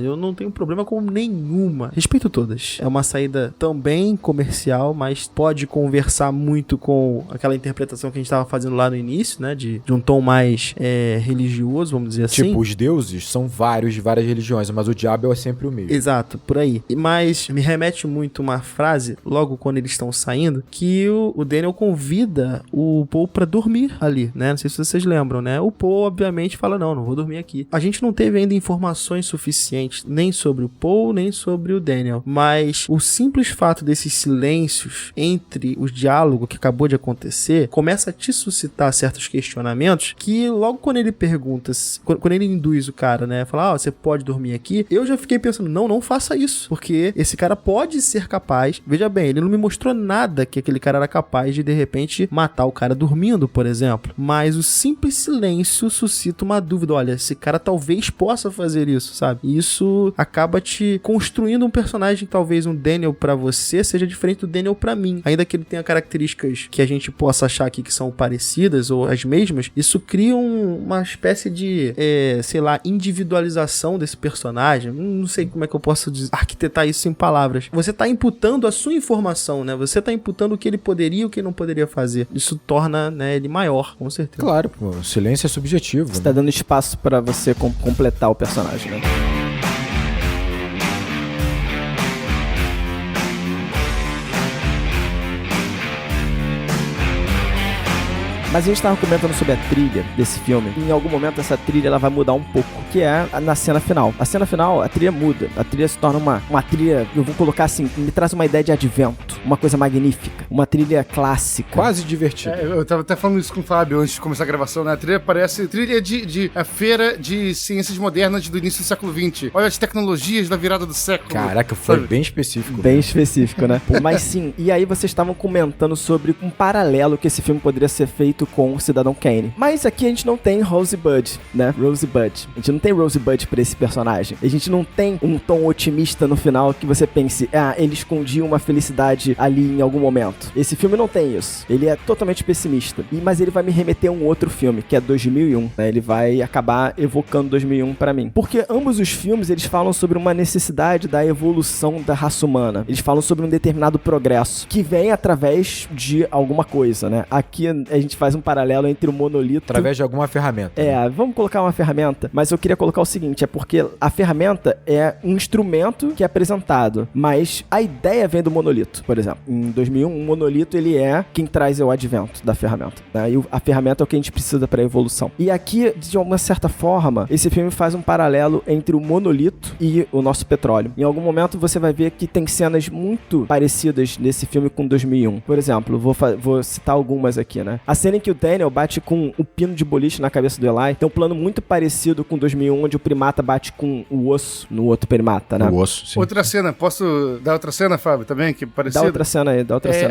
Eu não tenho problema com nenhuma. Respeito todas. É uma saída também comercial, mas pode conversar muito com aquela interpretação que a gente tava fazendo lá no início, né? De um tom mais religioso, vamos dizer assim. Tipo, os deuses são vários de várias religiões, mas o diabo é sempre o mesmo. Exato, por aí. Mas me remete muito uma frase, logo quando eles estão saindo, que o Daniel convida o Paul pra dormir ali, né? Não sei se vocês lembram, né? O Paul, obviamente, fala, não vou dormir aqui. A gente não teve ainda informações suficientes nem sobre o Paul, nem sobre o Daniel, mas o simples fato desses silêncios entre os diálogos que acabou de acontecer, começa a te suscitar certos questionamentos que logo quando ele pergunta, quando ele induz o cara, né? Fala, você pode dormir aqui? Eu já fiquei pensando, não faça isso, porque esse cara pode ser capaz, veja bem, ele não me mostrou nada que aquele cara era capaz de repente matar o cara dormindo, por exemplo, mas o simples silêncio suscita uma dúvida, olha, esse cara talvez possa fazer isso, sabe? E isso acaba te construindo um personagem, talvez um Daniel pra você seja diferente do Daniel pra mim, ainda que ele tenha características que a gente possa achar aqui que são parecidas ou as mesmas, isso cria uma espécie de, individualização desse personagem. Não sei como é que eu posso arquitetar isso em palavras. Você tá imputando a sua informação, né? Você tá imputando o que ele poderia e o que não poderia fazer. Isso torna, né, ele maior, com certeza. Claro, pô, o silêncio é subjetivo. Você tá dando espaço pra você completar o personagem, né? Mas a gente estava comentando sobre a trilha desse filme. Em algum momento essa trilha ela vai mudar um pouco, que é na cena final. A cena final, a trilha muda. A trilha se torna uma trilha, eu vou colocar assim, me traz uma ideia de advento, uma coisa magnífica, uma trilha clássica. Quase divertida. Eu tava até falando isso com o Fábio antes de começar a gravação, né? A trilha parece trilha de a feira de ciências modernas do início do século XX. Olha as tecnologias da virada do século. Caraca, foi bem específico. Bem específico, né? Mas sim, e aí vocês estavam comentando sobre um paralelo que esse filme poderia ser feito com o Cidadão Kane. Mas aqui a gente não tem Rosebud, né? Rosebud. A gente não tem Rosebud pra esse personagem. A gente não tem um tom otimista no final que você pense, ele escondia uma felicidade ali em algum momento. Esse filme não tem isso. Ele é totalmente pessimista. Mas ele vai me remeter a um outro filme, que é 2001, né? Ele vai acabar evocando 2001 pra mim. Porque ambos os filmes, eles falam sobre uma necessidade da evolução da raça humana. Eles falam sobre um determinado progresso, que vem através de alguma coisa, né? Aqui a gente faz um paralelo entre o monolito... Através de alguma ferramenta. Vamos colocar uma ferramenta, mas eu queria colocar o seguinte, é porque a ferramenta é um instrumento que é apresentado, mas a ideia vem do monolito, por exemplo. Em 2001, um monolito, ele é quem traz o advento da ferramenta, né? E a ferramenta é o que a gente precisa para a evolução. E aqui, de uma certa forma, esse filme faz um paralelo entre o monolito e o nosso petróleo. Em algum momento, você vai ver que tem cenas muito parecidas nesse filme com 2001. Por exemplo, vou citar algumas aqui, né? A cena em que o Daniel bate com o pino de boliche na cabeça do Eli tem um plano muito parecido com 2001, onde o primata bate com o osso no outro primata, né? O osso, sim. Outra cena, posso dar outra cena, Fábio, também, que parecida? Dá outra cena aí.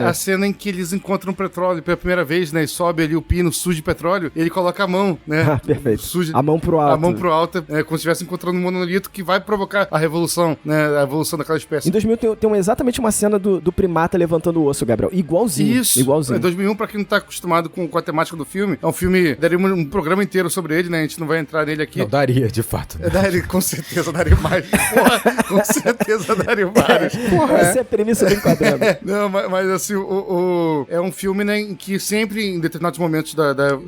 A cena em que eles encontram petróleo pela primeira vez, né, e sobe ali o pino sujo de petróleo, e ele coloca a mão, né? Perfeito. Suja, a mão pro alto. A mão pro alto, como se estivesse encontrando um monolito que vai provocar a revolução, né, a evolução daquela espécie. Em 2000 tem exatamente uma cena do primata levantando o osso, Gabriel. Igualzinho. Isso. Igualzinho. 2001, pra quem não tá acostumado com a temática do filme, é um filme, daria um programa inteiro sobre ele, né? A gente não vai entrar nele aqui. Não, daria, de fato. Né? Com certeza daria mais. Porra, com certeza daria mais. Porra, essa é a premissa do quadrado. Não, mas assim, é um filme, né, em que sempre, em determinados momentos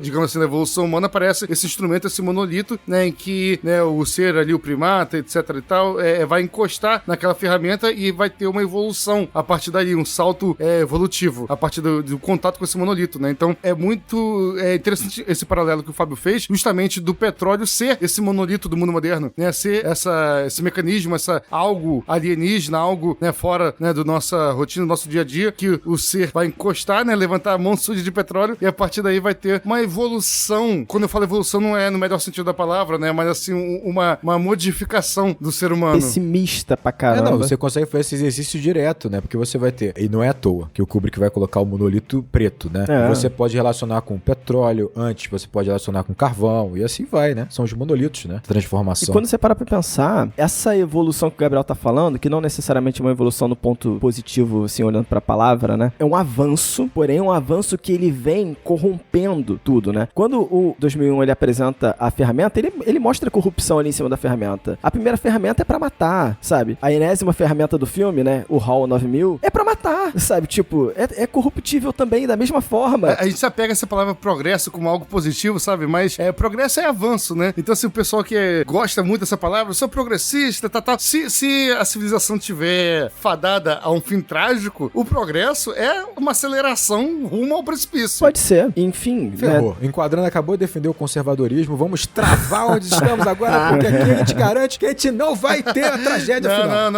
digamos assim, da evolução humana, aparece esse instrumento, esse monolito, né, em que, né, o ser ali, o primata, etc e tal, vai encostar naquela ferramenta e vai ter uma evolução a partir dali, um salto evolutivo, a partir do contato com esse monolito, né? Então, muito interessante esse paralelo que o Fábio fez, justamente do petróleo ser esse monolito do mundo moderno, né? Ser esse mecanismo, algo alienígena, algo, né, fora, né, do nossa rotina, do nosso dia a dia, que o ser vai encostar, né, levantar a mão suja de petróleo e a partir daí vai ter uma evolução. Quando eu falo evolução, não é no melhor sentido da palavra, né, mas assim, uma modificação do ser humano. Pessimista pra caramba. Não, você consegue fazer esse exercício direto, né? Porque você vai ter, e não é à toa, que o Kubrick vai colocar o monolito preto, né? Você pode relacionar com petróleo, antes você pode relacionar com carvão, e assim vai, né? São os monolitos, né? Transformação. E quando você para pra pensar, essa evolução que o Gabriel tá falando, que não necessariamente é uma evolução no ponto positivo, assim, olhando pra palavra, né? É um avanço, porém um avanço que ele vem corrompendo tudo, né? Quando o 2001 ele apresenta a ferramenta, ele mostra a corrupção ali em cima da ferramenta. A primeira ferramenta é pra matar, sabe? A enésima ferramenta do filme, né? O HAL 9000, é pra matar, sabe? Tipo, é corruptível também, da mesma forma. A gente se apega a essa palavra progresso como algo positivo, sabe? Mas progresso é avanço, né? Então, se o pessoal que gosta muito dessa palavra, eu sou progressista, se a civilização tiver fadada a um fim trágico, o progresso é uma aceleração rumo ao precipício. Pode ser. Enfim, ferrou. Né? Enquadrando acabou de defender o conservadorismo, vamos travar onde estamos agora, porque aqui a gente garante que a gente não vai ter a tragédia final.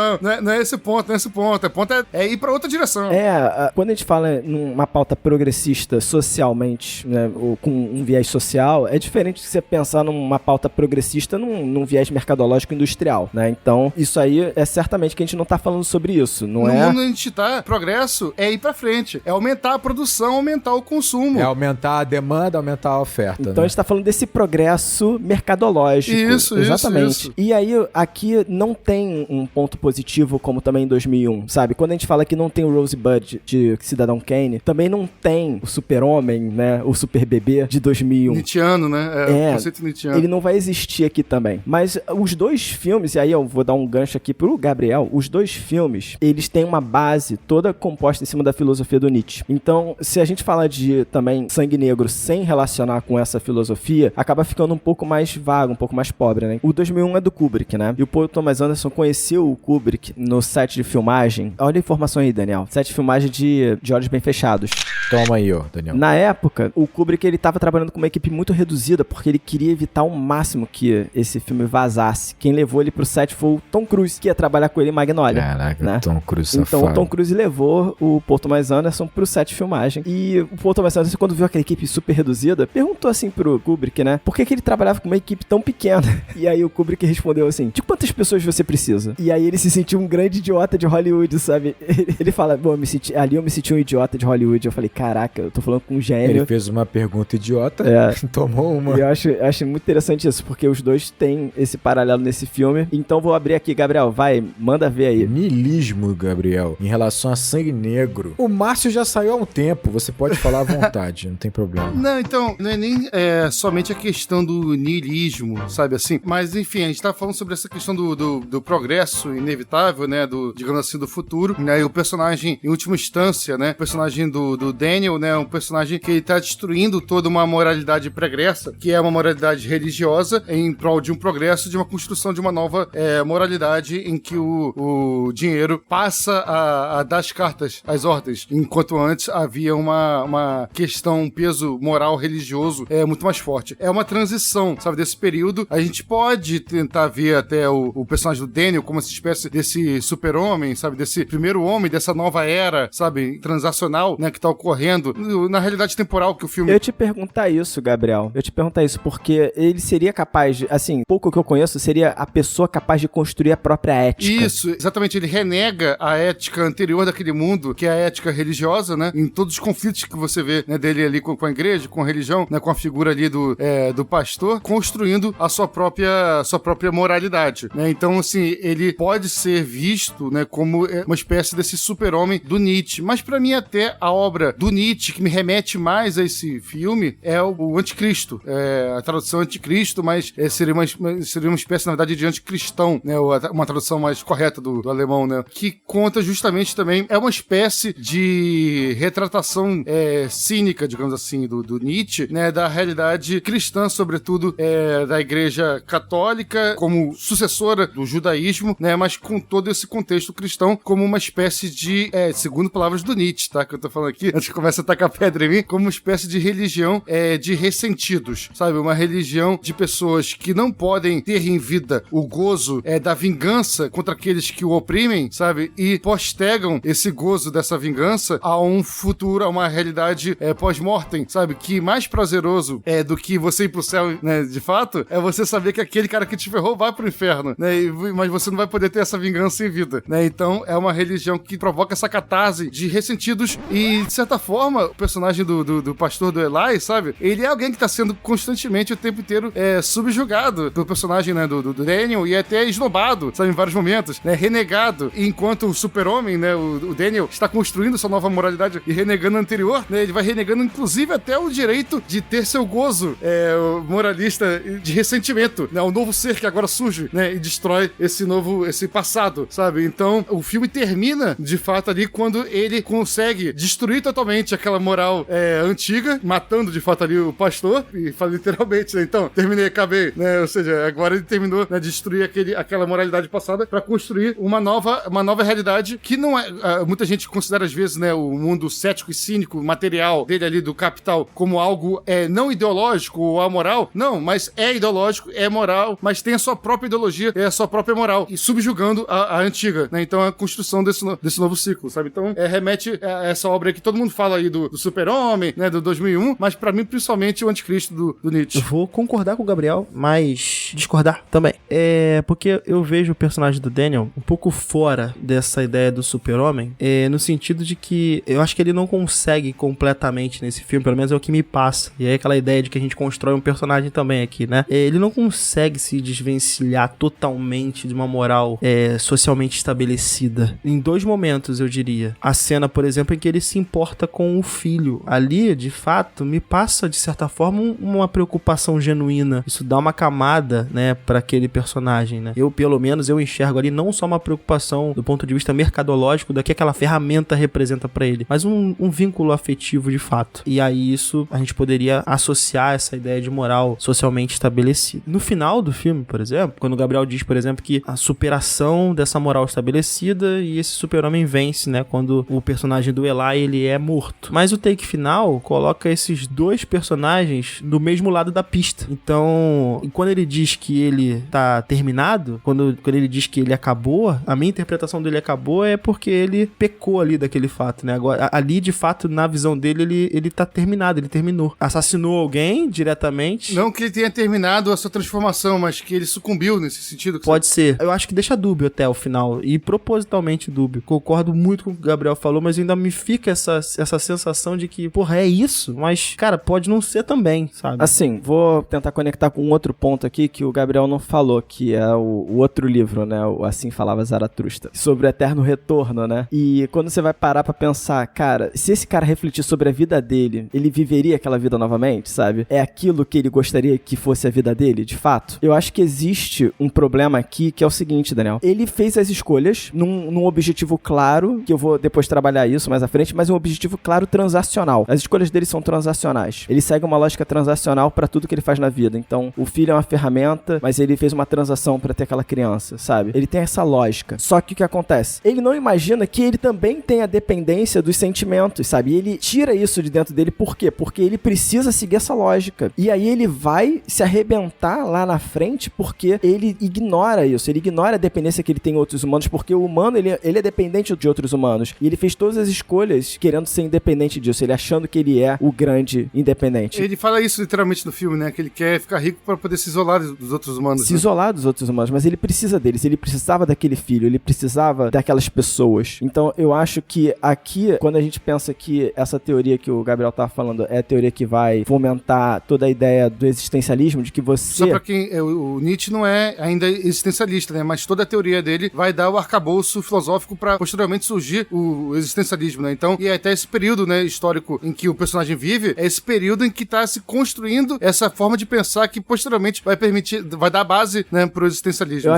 Não é esse ponto, não é esse ponto. O ponto é ir pra outra direção. Quando a gente fala numa pauta progressista socialmente, né, ou com um viés social, é diferente de você pensar numa pauta progressista num viés mercadológico industrial, né? Então, isso aí é certamente que a gente não tá falando sobre isso, não é? No mundo a gente tá, progresso é ir pra frente, é aumentar a produção, aumentar o consumo. É aumentar a demanda, aumentar a oferta. Então né? a gente tá falando desse progresso mercadológico. Isso, exatamente. Isso. E aí, aqui não tem um ponto positivo como também em 2001, sabe? Quando a gente fala que não tem o Rosebud de Cidadão Kane, também não tem o Super-Homem, né? O Super-Bebê de 2001. Nietzscheano, né? O conceito Nietzscheano. Ele não vai existir aqui também. Mas os dois filmes, e aí eu vou dar um gancho aqui pro Gabriel, os dois filmes, eles têm uma base toda composta em cima da filosofia do Nietzsche. Então, se a gente falar de também Sangue Negro sem relacionar com essa filosofia, acaba ficando um pouco mais vago, um pouco mais pobre, né? O 2001 é do Kubrick, né? E o Paul Thomas Anderson conheceu o Kubrick no set de filmagem. Olha a informação aí, Daniel. Set de filmagem de Olhos Bem Fechados. Toma aí, ó, Daniel. Na época, o Kubrick, ele tava trabalhando com uma equipe muito reduzida, porque ele queria evitar ao máximo que esse filme vazasse. Quem levou ele pro set foi o Tom Cruise, que ia trabalhar com ele em Magnolia. Caraca, né? Tom Cruise safado. Então o Tom Cruise levou o Paul Thomas Anderson pro set de filmagem. E o Paul Thomas Anderson, quando viu aquela equipe super reduzida, perguntou assim pro Kubrick, né? Por que ele trabalhava com uma equipe tão pequena? E aí o Kubrick respondeu assim, de quantas pessoas você precisa? E aí ele se sentiu um grande idiota de Hollywood, sabe? Ele fala, bom, ali eu me senti um idiota de Hollywood. Eu falei, caraca, eu tô falando com um gênio. Ele fez uma pergunta idiota, tomou uma. E eu acho muito interessante isso, porque os dois têm esse paralelo nesse filme. Então vou abrir aqui, Gabriel, vai, manda ver aí. Niilismo, Gabriel, em relação a Sangue Negro. O Márcio já saiu há um tempo, você pode falar à vontade, não tem problema. Não, então, não é nem somente a questão do niilismo, sabe assim? Mas, enfim, a gente tá falando sobre essa questão do progresso inevitável, né? Digamos assim, do futuro, né? E o personagem, em última instância, né? O personagem do Daniel, né? Um personagem que ele tá destruindo toda uma moralidade pregressa, que é uma moralidade religiosa, em prol de um progresso, de uma construção de uma nova moralidade em que o dinheiro passa a dar as cartas, as ordens, enquanto antes havia uma questão, um peso moral, religioso muito mais forte. É uma transição, sabe, desse período. A gente pode tentar ver até o personagem do Daniel como essa espécie desse super-homem, sabe, desse primeiro homem, dessa nova era, sabe, transacional, né, que tá ocorrendo na realidade temporal que o filme... Eu ia te perguntar isso, Gabriel. Porque ele seria capaz de, assim, pouco que eu conheço, seria a pessoa capaz de construir a própria ética. Isso, exatamente. Ele renega a ética anterior daquele mundo, que é a ética religiosa, né? Em todos os conflitos que você vê, né, dele ali com a igreja, com a religião, né, com a figura ali do pastor, construindo a sua própria moralidade, né? Então, assim, ele pode ser visto, né, como uma espécie desse super-homem do Nietzsche. Mas pra mim, até a obra do Nietzsche, que me remete mais a esse filme, é o Anticristo. A tradução Anticristo, mas seria uma espécie, na verdade, de anticristão, né? Uma tradução mais correta do alemão, né? Que conta justamente também, é uma espécie de retratação cínica, digamos assim, do Nietzsche, né? Da realidade cristã, sobretudo, da Igreja Católica, como sucessora do judaísmo, né? Mas com todo esse contexto cristão, como uma espécie de, segundo palavras do Nietzsche, tá? Que eu tô falando aqui, antes que comece a tacar pedra em mim, como uma espécie de religião de ressentidos, sabe? Uma religião de pessoas que não podem ter em vida o gozo da vingança contra aqueles que o oprimem, sabe? E postergam esse gozo dessa vingança a um futuro, a uma realidade pós-mortem, sabe? Que mais prazeroso do que você ir pro céu, né, de fato, é você saber que aquele cara que te ferrou vai pro inferno, né? Mas você não vai poder ter essa vingança em vida, né? Então, é uma religião que provoca essa catarse de ressentidos e, de certa forma, o personagem do pastor do Eli, sabe? Ele é alguém que tá sendo constantemente, o tempo inteiro, subjugado pelo personagem, né, do Daniel e até esnobado, sabe? Em vários momentos, né? Renegado. E enquanto o super-homem, né, o Daniel, está construindo sua nova moralidade e renegando a anterior, né? Ele vai renegando, inclusive, até o direito de ter seu gozo moralista de ressentimento, né? O novo ser que agora surge, né? E destrói esse passado, sabe? Então, o filme termina, de fato, ali quando ele consegue destruir totalmente aquela moral antiga, matando, de fato, ali o pastor, e fala literalmente, né? Então, terminei, acabei, né? Ou seja, agora ele terminou, né, de destruir aquela moralidade passada pra construir uma nova realidade que não é... muita gente considera, às vezes, né, o mundo cético e cínico, material dele ali, do capital, como algo não ideológico ou amoral. Não, mas é ideológico, é moral, mas tem a sua própria ideologia, a sua própria moral, e subjugando a antiga, né? Então, a construção desse novo ciclo, sabe? Então, remete a essa obra que todo mundo fala aí do Super-Homem, né, do 2001, mas pra mim, principalmente, o Anticristo do Nietzsche. Eu vou concordar com o Gabriel, mas discordar também. Porque eu vejo o personagem do Daniel um pouco fora dessa ideia do Super-Homem, no sentido de que eu acho que ele não consegue completamente nesse filme, pelo menos é o que me passa. E é aquela ideia de que a gente constrói um personagem também aqui, né? Ele não consegue se desvencilhar totalmente de uma moral socialmente estabelecida. Em 2 momentos, eu diria. A cena, por exemplo, em que ele se importa com o filho. Ali, de fato, me passa, de certa forma, uma preocupação genuína. Isso dá uma camada, né, pra aquele personagem, né? Eu, pelo menos, eu enxergo ali não só uma preocupação do ponto de vista mercadológico do que aquela ferramenta representa pra ele, mas um vínculo afetivo de fato. E aí isso a gente poderia associar essa ideia de moral socialmente estabelecida. No final do filme, por exemplo, quando o Gabriel diz, por exemplo, que a superação dessa moral estabelecida e esse super-homem vence, né, quando o personagem do Eli, ele é morto. Mas o take final coloca esses 2 personagens do mesmo lado da pista. Então, quando ele diz que ele tá terminado, quando ele diz que ele acabou, a minha interpretação dele acabou é porque ele pecou ali daquele fato, né? Agora, ali, de fato, na visão dele, ele tá terminado, ele terminou. Assassinou alguém diretamente. Não que ele tenha terminado a sua transformação, mas que ele sucumbiu nesse sentido. Pode ser. Eu acho que deixa dúbio até o final, e propositalmente dúbio. Concordo muito com o que o Gabriel falou, mas ainda me fica essa sensação de que, porra, é isso? Mas, cara, pode não ser também, sabe? Assim, vou tentar conectar com um outro ponto aqui que o Gabriel não falou, que é o outro livro, né? O Assim Falava Zaratustra, sobre o eterno retorno, né? E quando você vai parar pra pensar, cara, se esse cara refletir sobre a vida dele, ele viveria aquela vida novamente, sabe? É aquilo que ele gostaria que fosse a vida dele, de fato? Eu acho que existe um problema aqui, que é o seguinte, Daniel. Ele fez as escolhas num objetivo claro, que eu vou depois trabalhar isso mais à frente, mas um objetivo claro transacional. As escolhas dele são transacionais. Ele segue uma lógica transacional pra tudo que ele faz na vida. Então, o filho é uma ferramenta, mas ele fez uma transação pra ter aquela criança, sabe? Ele tem essa lógica. Só que o que acontece? Ele não imagina que ele também tem a dependência dos sentimentos, sabe? E ele tira isso de dentro dele. Por quê? Porque ele precisa seguir essa lógica. E aí ele vai se arrebentar lá na frente porque ele ignora isso. Ele ignora a dependência que ele tem em outros humanos, porque o humano, ele é dependente de outros humanos. E ele fez todas as escolhas querendo ser independente disso. Ele achando que ele é o grande independente. Ele fala isso literalmente no filme, né? Que ele quer ficar rico pra poder se isolar dos outros humanos. Se isolar dos outros humanos, mas ele precisa deles. Ele precisava daquele filho, ele precisava daquelas pessoas. Então, eu acho que aqui, quando a gente pensa que essa teoria que o Gabriel tá falando é a teoria que vai fomentar toda a ideia do existencialismo, de que você... Só pra quem... O Nietzsche não é ainda existencialista, né? Mas toda a teoria dele vai dar o arcabouço filosófico pra posteriormente surgir o existencialismo, né? Então, e até esse período, né, histórico em que o personagem vive, é esse período em que tá se construindo essa forma de pensar que posteriormente vai dar base, né, pro existencialismo. Eu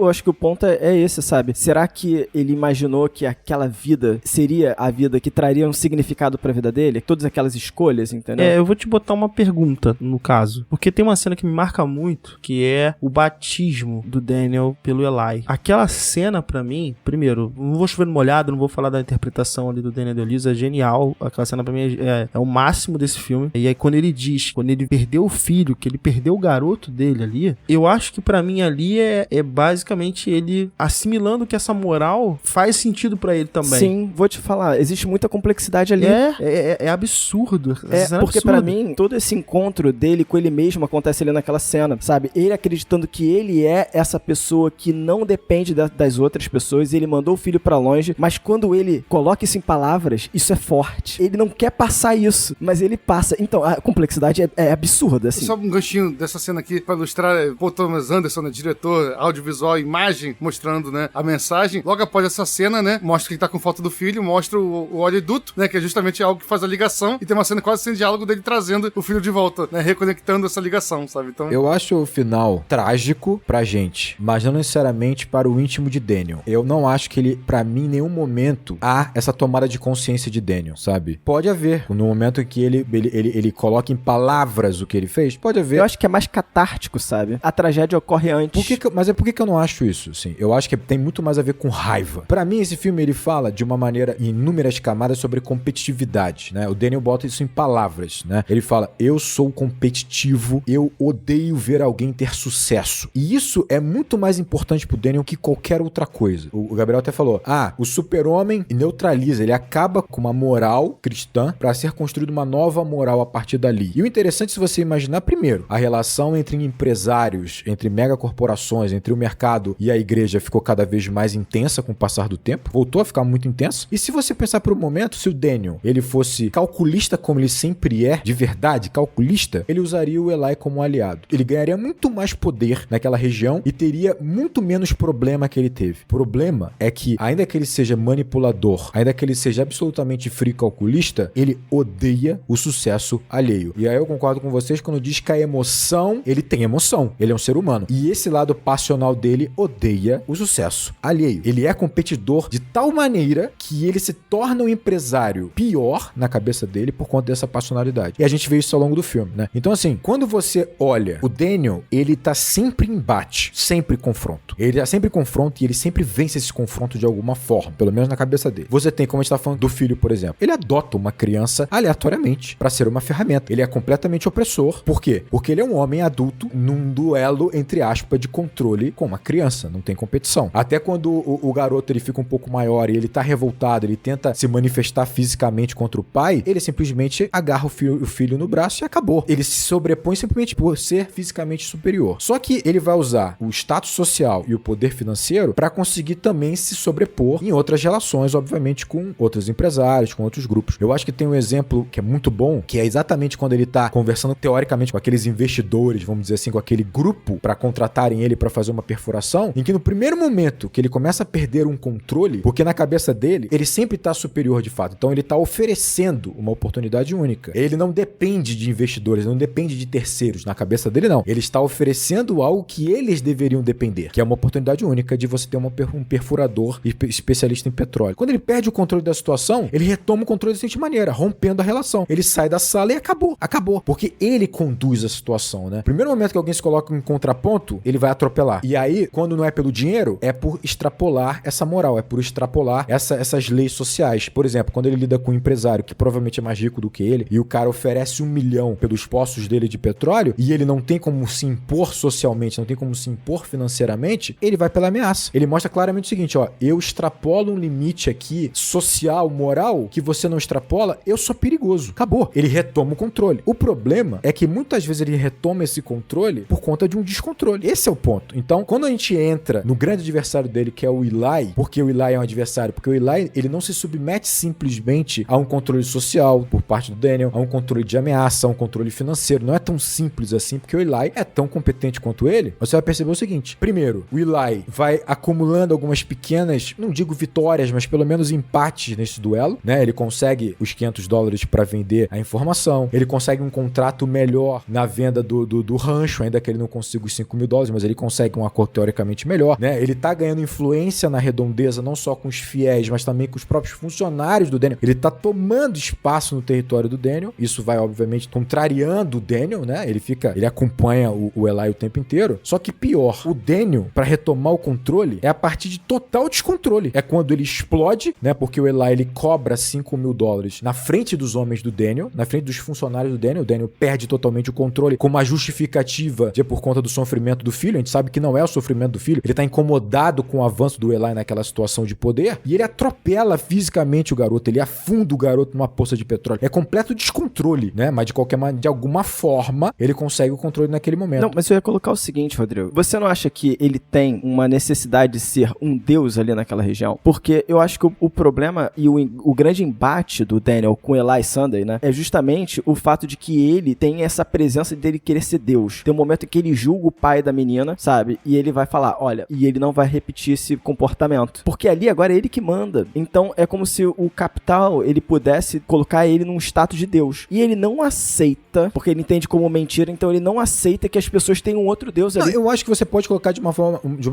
acho que o ponto é esse, sabe? Será que ele imaginou que aquela vida seria a vida que traria um significado pra vida dele? Todas aquelas escolhas, entendeu? Eu vou te botar uma pergunta, no caso. Porque tem uma cena que me marca muito, que é o batismo do Daniel pelo Eli. Aquela cena, pra mim, primeiro, não vou chover no molhado, não vou falar da interpretação ali do Daniel de Elisa, é genial. Aquela cena pra mim é o máximo desse filme. E aí quando ele diz, quando ele perdeu o filho, que ele perdeu o garoto dele ali, eu acho que pra mim ali é basicamente ele assimilando que essa moral faz sentido pra ele também. Sim, vou te falar, existe muita complexidade ali. É absurdo. Porque pra mim, todo esse encontro dele com ele mesmo acontece ali naquela cena, sabe? Ele acreditando que ele é essa pessoa que não depende das outras pessoas, e ele mandou o filho pra longe, mas quando ele coloca isso em palavras, isso é forte. Ele não quer passar isso, mas ele passa. Então, a complexidade é absurda, assim. Só um ganchinho dessa cena aqui pra ilustrar Paul Thomas Anderson, né, diretor, audiovisual, imagem, mostrando, né, a mensagem. Logo após essa cena, né, mostra que ele tá com foto do filho, mostra o oleoduto, né, que é justamente algo que faz a ligação, e tem uma cena quase sem diálogo dele trazendo o filho de volta, né, reconectando essa ligação, sabe? Então, eu acho o final trágico pra gente, mas não necessariamente para o íntimo de Daniel. Eu não acho que ele, pra mim, em nenhum momento há essa tomada de consciência de Daniel, sabe? Pode haver. No momento em que ele coloca em palavras o que ele fez, pode haver. Eu acho que é mais catártico, sabe? A tragédia ocorre antes. Mas por que eu não acho isso? Assim, eu acho que tem muito mais a ver com raiva. Pra mim, esse filme, ele fala de uma maneira, em inúmeras camadas, sobre competitividade, né? O Daniel bota isso em palavras, né? Ele fala, eu sou competitivo, eu odeio ver alguém ter sucesso. E isso é muito mais importante pro Daniel que qualquer outra coisa. O Gabriel até falou, o super-homem neutraliza, ele acaba com uma moral cristã pra ser construída uma nova moral a partir dali. E o interessante, se você imaginar, primeiro, a relação entre empresários, entre megacorporações, entre o mercado e a igreja ficou cada vez mais intensa com o passar do tempo, voltou a ficar muito intensa. E se você pensar por um momento, se o Daniel, ele fosse calculista como ele sempre é, de verdade, calculista, ele usaria o Eli como aliado. Ele ganharia muito mais poder naquela região e teria muito menos problema que ele teve. O problema é que, ainda que ele seja manipulador, ainda que ele seja absolutamente frio calculista, ele odeia o sucesso alheio. E aí eu concordo com vocês quando diz que a emoção, ele tem emoção, ele é um ser humano. E esse lado passional dele odeia o sucesso alheio. Ele é competidor de tal maneira que ele se torna um empresário pior na cabeça dele por conta dessa passionalidade. E a gente vê isso ao longo do filme, né? Então assim, quando você olha o Daniel, ele tá sempre em embate, sempre confronto. Ele sempre confronta e ele sempre vence esse confronto de alguma forma, pelo menos na cabeça dele. Você tem, como a gente tá falando do filho, por exemplo, ele adota uma criança aleatoriamente pra ser uma ferramenta. Ele é completamente opressor. Por quê? Porque ele é um homem adulto num duelo, entre aspas, de controle com uma criança. Não tem competição. Até quando o garoto ele fica um pouco maior e ele tá revoltado, ele tenta se manifestar fisicamente contra o pai, ele simplesmente agarra o filho no braço e acabou. Ele se sobrepõe simplesmente por ser fisicamente superior. Só que ele vai usar o status social e o poder financeiro para conseguir também se sobrepor em outras relações, obviamente, com outros empresários, com outros grupos. Eu acho que tem um exemplo que é muito bom, que é exatamente quando ele tá conversando teoricamente com aqueles investidores, vamos dizer assim, com aquele grupo para contratarem ele para fazer uma perfuração, em que no primeiro momento que ele começa a perder um controle, porque na cabeça dele, ele sempre tá superior de fato. Então ele tá oferecendo uma oportunidade única. Ele não depende de investidores, não depende de terceiros. Na cabeça dele, não. Ele está oferecendo algo que eles deveriam depender, que é uma oportunidade única de você ter um perfurador especialista em petróleo. Quando ele perde o controle da situação, ele retoma o controle da seguinte maneira, rompendo a relação. Ele sai da sala e acabou. Acabou. Porque ele conduz a situação, né? Primeiro momento que alguém se coloca em contraponto, ele vai atropelar. E aí, quando não é pelo dinheiro, é por extrapolar essa moral, é por extrapolar essas leis sociais. Por exemplo, quando ele lida com um empresário que provavelmente é mais rico do que ele, e o cara oferece 1 milhão pelos poços dele de petróleo, e ele não tem como se impor socialmente, não tem como se impor financeiramente, ele vai pela ameaça. Ele mostra claramente o seguinte, eu extrapolo um limite aqui, social, moral, que você não extrapola, eu sou perigoso. Acabou. Ele retoma o controle. O problema é que muitas vezes ele retoma esse controle por conta de um descontrole. Esse é o ponto. Então, quando a gente entra no grande adversário dele, que é o Eli, porque o Eli é um adversário, porque o Eli, ele não se submete simplesmente a um controle social por parte do Daniel, a um controle de ameaça, a um controle financeiro. Não é tão simples assim, porque o Eli é tão competente quanto ele. Você vai perceber o seguinte. Primeiro, o Eli vai acumulando algumas pequenas, não digo vitórias, mas pelo menos empates nesse duelo, né? Ele consegue os $500 para vender a informação, ele consegue um contrato melhor na venda do rancho, ainda que ele não consiga os $5.000, mas ele consegue um acordo teoricamente melhor, né? Ele tá ganhando influência na redondeza, não só com os fiéis, mas também com os próprios funcionários do Daniel. Ele tá tomando espaço no território do Daniel, isso vai obviamente contrariando o Daniel, né? Ele acompanha o Eli o tempo inteiro, só que pior, o Daniel, para retomar o controle, é a partir de total descontrole. É quando ele explode, né? Porque o Eli, ele cobra $5.000 na frente frente dos homens do Daniel, na frente dos funcionários do Daniel. O Daniel perde totalmente o controle com uma justificativa de por conta do sofrimento do filho. A gente sabe que não é o sofrimento do filho. Ele tá incomodado com o avanço do Eli naquela situação de poder e ele atropela fisicamente o garoto, ele afunda o garoto numa poça de petróleo. É completo descontrole, né? Mas de qualquer maneira, de alguma forma, ele consegue o controle naquele momento. Não, mas eu ia colocar o seguinte, Rodrigo. Você não acha que ele tem uma necessidade de ser um deus ali naquela região? Porque eu acho que o problema e o grande embate do Daniel com Eli Sunday, né? É justamente o fato de que ele tem essa presença dele querer ser deus. Tem um momento em que ele julga o pai da menina, sabe? E ele vai falar, olha, e ele não vai repetir esse comportamento. Porque ali agora é ele que manda. Então é como se o capital, ele pudesse colocar ele num status de deus. E ele não aceita, porque ele entende como mentira, então ele não aceita que as pessoas tenham outro deus ali. Não, eu acho que você pode colocar de uma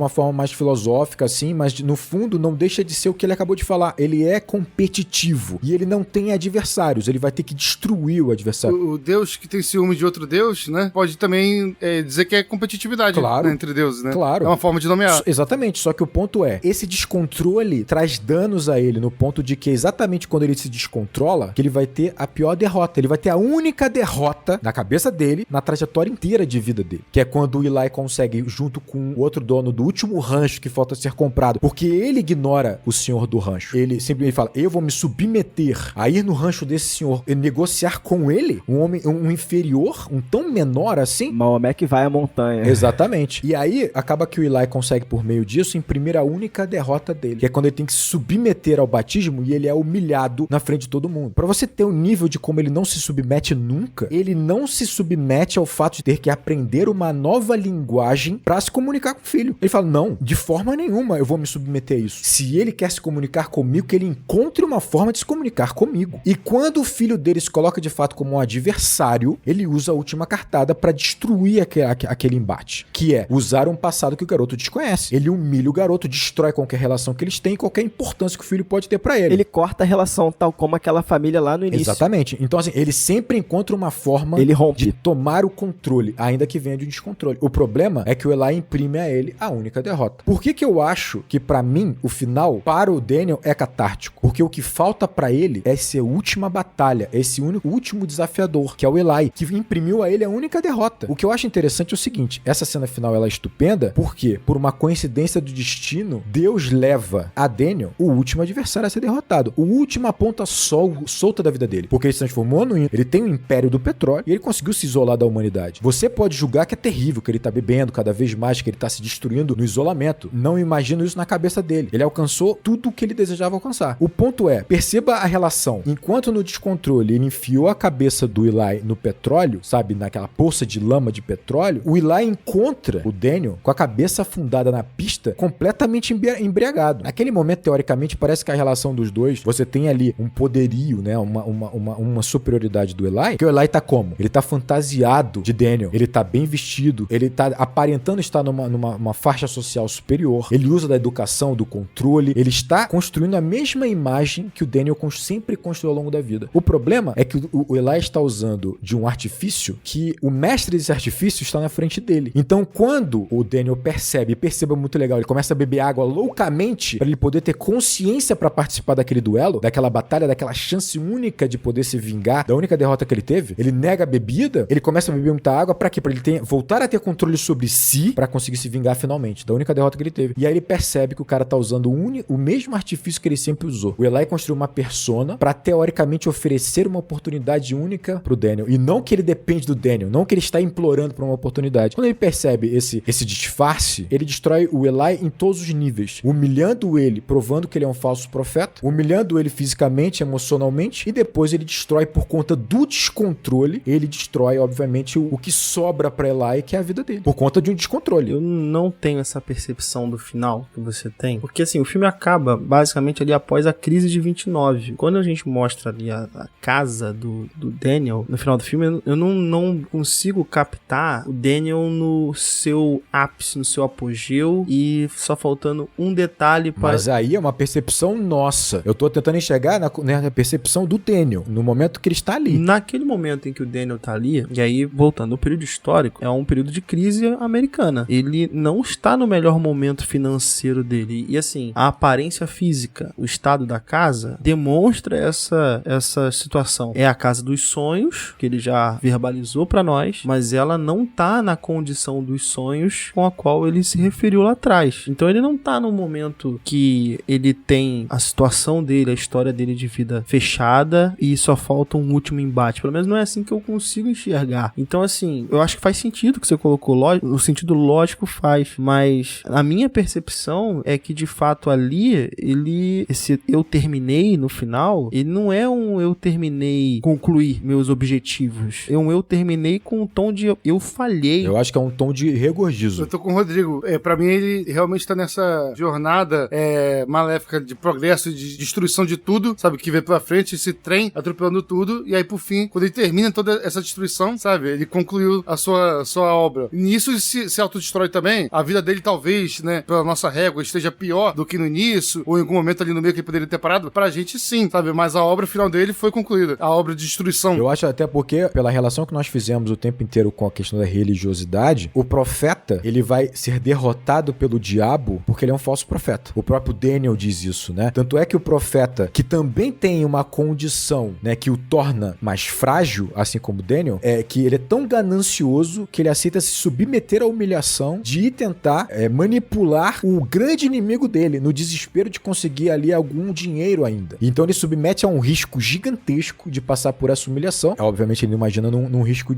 forma mais filosófica, assim, mas no fundo não deixa de ser o que ele acabou de falar. Ele é competitivo e ele não tem adversários. Ele vai ter que destruir o adversário. O deus que tem ciúme de outro deus, né? Pode também dizer que é competitividade, claro, né, entre deuses, né? Claro. É uma forma de nomear. Exatamente. Só que o ponto é, esse descontrole traz danos a ele no ponto de que exatamente quando ele se descontrola, que ele vai ter a pior derrota. Ele vai ter a única derrota na cabeça dele, na trajetória inteira de vida dele. Que é quando o Eli consegue, junto com o outro dono do último rancho que falta ser comprado, porque ele ignora o senhor do rancho. Ele simplesmente fala, eu vou me submeter a ir no rancho desse senhor e negociar com ele, um homem, um inferior, um tão menor assim. Maomé que vai à montanha. Exatamente. E aí, acaba que o Eli consegue, por meio disso, imprimir a única derrota dele, que é quando ele tem que se submeter ao batismo e ele é humilhado na frente de todo mundo. Pra você ter o nível de como ele não se submete nunca, ele não se submete ao fato de ter que aprender uma nova linguagem pra se comunicar com o filho. Ele fala, não, de forma nenhuma eu vou me submeter a isso. Se ele quer se comunicar comigo, que ele encontre uma forma de se comunicar comigo. E quando o filho dele se coloca de fato como um adversário, ele usa a última cartada pra destruir aquele embate, que é usar um passado que o garoto desconhece. Ele humilha o garoto, destrói qualquer relação que eles têm e qualquer importância que o filho pode ter pra ele. Ele corta a relação, tal como aquela família lá no início. Exatamente. Então, assim, ele sempre encontra uma forma ele rompe de tomar o controle, ainda que venha de um descontrole. O problema é que o Eli imprime a ele a única derrota. Por que eu acho que, pra mim, o final, para o Daniel, é catártico? Porque o que falta pra ele é essa última batalha, esse último desafiador, que é o Eli, que imprimiu a ele a única derrota. O que eu acho interessante é o seguinte, essa cena final, ela é estupenda, porque, por uma coincidência do destino, Deus leva a Daniel, o último adversário a ser derrotado. O última ponta solta da vida dele. Porque ele se transformou ele tem o império do petróleo e ele conseguiu se isolar da humanidade. Você pode julgar que é terrível, que ele tá bebendo cada vez mais, que ele tá se destruindo no isolamento. Não imagino isso na cabeça dele. Ele alcançou tudo o que ele desejava alcançar. O ponto é, perceba a relação. Enquanto no descontrole ele enfiou a cabeça do Eli no petróleo, sabe, naquela poça de lama de petróleo, o Eli encontra o Daniel com a cabeça afundada na pista, completamente embriagado. Naquele momento, teoricamente, parece que a relação dos dois, você tem ali um poderio, né, uma superioridade do Eli, que o Eli tá como? Ele tá fantasiado de Daniel, ele tá bem vestido, ele tá aparentando estar numa faixa social superior, ele usa da educação, do controle, ele está construindo a mesma imagem que o Daniel sempre construiu ao longo da vida. O problema é que o Eli está usando de um artifício que o mestre desse artifício está na frente dele. Então, quando o Daniel perceba muito legal, ele começa a beber água loucamente para ele poder ter consciência para participar daquele duelo, daquela batalha, daquela chance única de poder se vingar da única derrota que ele teve, ele nega a bebida, ele começa a beber muita água, pra quê? Pra ele voltar a ter controle sobre si, pra conseguir se vingar finalmente, da única derrota que ele teve. E aí ele percebe que o cara tá usando o mesmo artifício que ele sempre usou. O Eli construiu uma persona pra teoricamente oferecer uma oportunidade única pro Daniel, e não que ele depende do Daniel, não que ele está implorando pra uma oportunidade. Quando ele percebe esse disfarce, ele destrói o Eli em todos os níveis, humilhando ele, provando que ele é um falso profeta, humilhando ele fisicamente, emocionalmente, e depois ele destrói por conta do descontrole, ele destrói, obviamente, o que sobra pra Eli, que é a vida dele, por conta de um descontrole. Eu não tenho essa percepção do final que você tem, porque assim, o filme acaba basicamente ali após a crise de 29. Quando a gente mostra ali a casa do Daniel, no final do filme, eu não consigo captar o Daniel no seu ápice, no seu apogeu, e só faltando um detalhe para... Mas aí é uma percepção nossa. Eu tô tentando enxergar na percepção do Daniel, no momento que ele está ali. Naquele momento em que o Daniel tá ali, e aí voltando ao período histórico, é um período de crise americana. Ele não está no melhor momento financeiro dele. E assim, a aparência física, o estado da casa, demonstra essa situação. É a casa dos sonhos, que ele já verbalizou pra nós, mas ela não tá na condição dos sonhos com a qual ele se referiu lá atrás. Então ele não tá no momento que ele tem a situação dele, a história dele de vida fechada e só falta um último embate. Pelo menos não é assim que eu consigo enxergar. Então, assim, eu acho que faz sentido o que você colocou, o sentido lógico faz, mas a minha percepção é que, de fato, ali, esse eu terminei no final, ele não é um eu terminei concluir meus objetivos. É um eu terminei com um tom de eu falhei. Eu acho que é um tom de regorgizo. Eu tô com o Rodrigo. Pra mim, ele realmente tá nessa jornada maléfica de progresso, de destruição de tudo, sabe? Que vem pra frente, esse trem atropelando tudo, e aí, por fim, quando ele termina toda essa destruição, sabe? Ele concluiu a sua obra. E nisso ele se autodestrói também. A vida dele, talvez, né, pela nossa régua, esteja pior do que no início, ou em algum momento ali no meio que ele poderia ter parado. Pra gente, sim, sabe? Mas a obra final dele foi concluída. A obra de destruição. Eu acho até porque, pela relação que nós fizemos o tempo inteiro com a questão da religiosidade, o profeta, ele vai ser derrotado pelo diabo porque ele é um falso profeta. O próprio Daniel diz isso, né? Tanto é que o profeta, que também tem uma condição, né, que o torna mais frágil, assim como Daniel, é que ele é tão ganancioso que ele aceita se submeter à humilhação de tentar manipular o grande inimigo dele, no desespero de conseguir ali algum dinheiro ainda. Então ele submete a um risco gigantesco de passar por essa humilhação. Obviamente ele não imagina num risco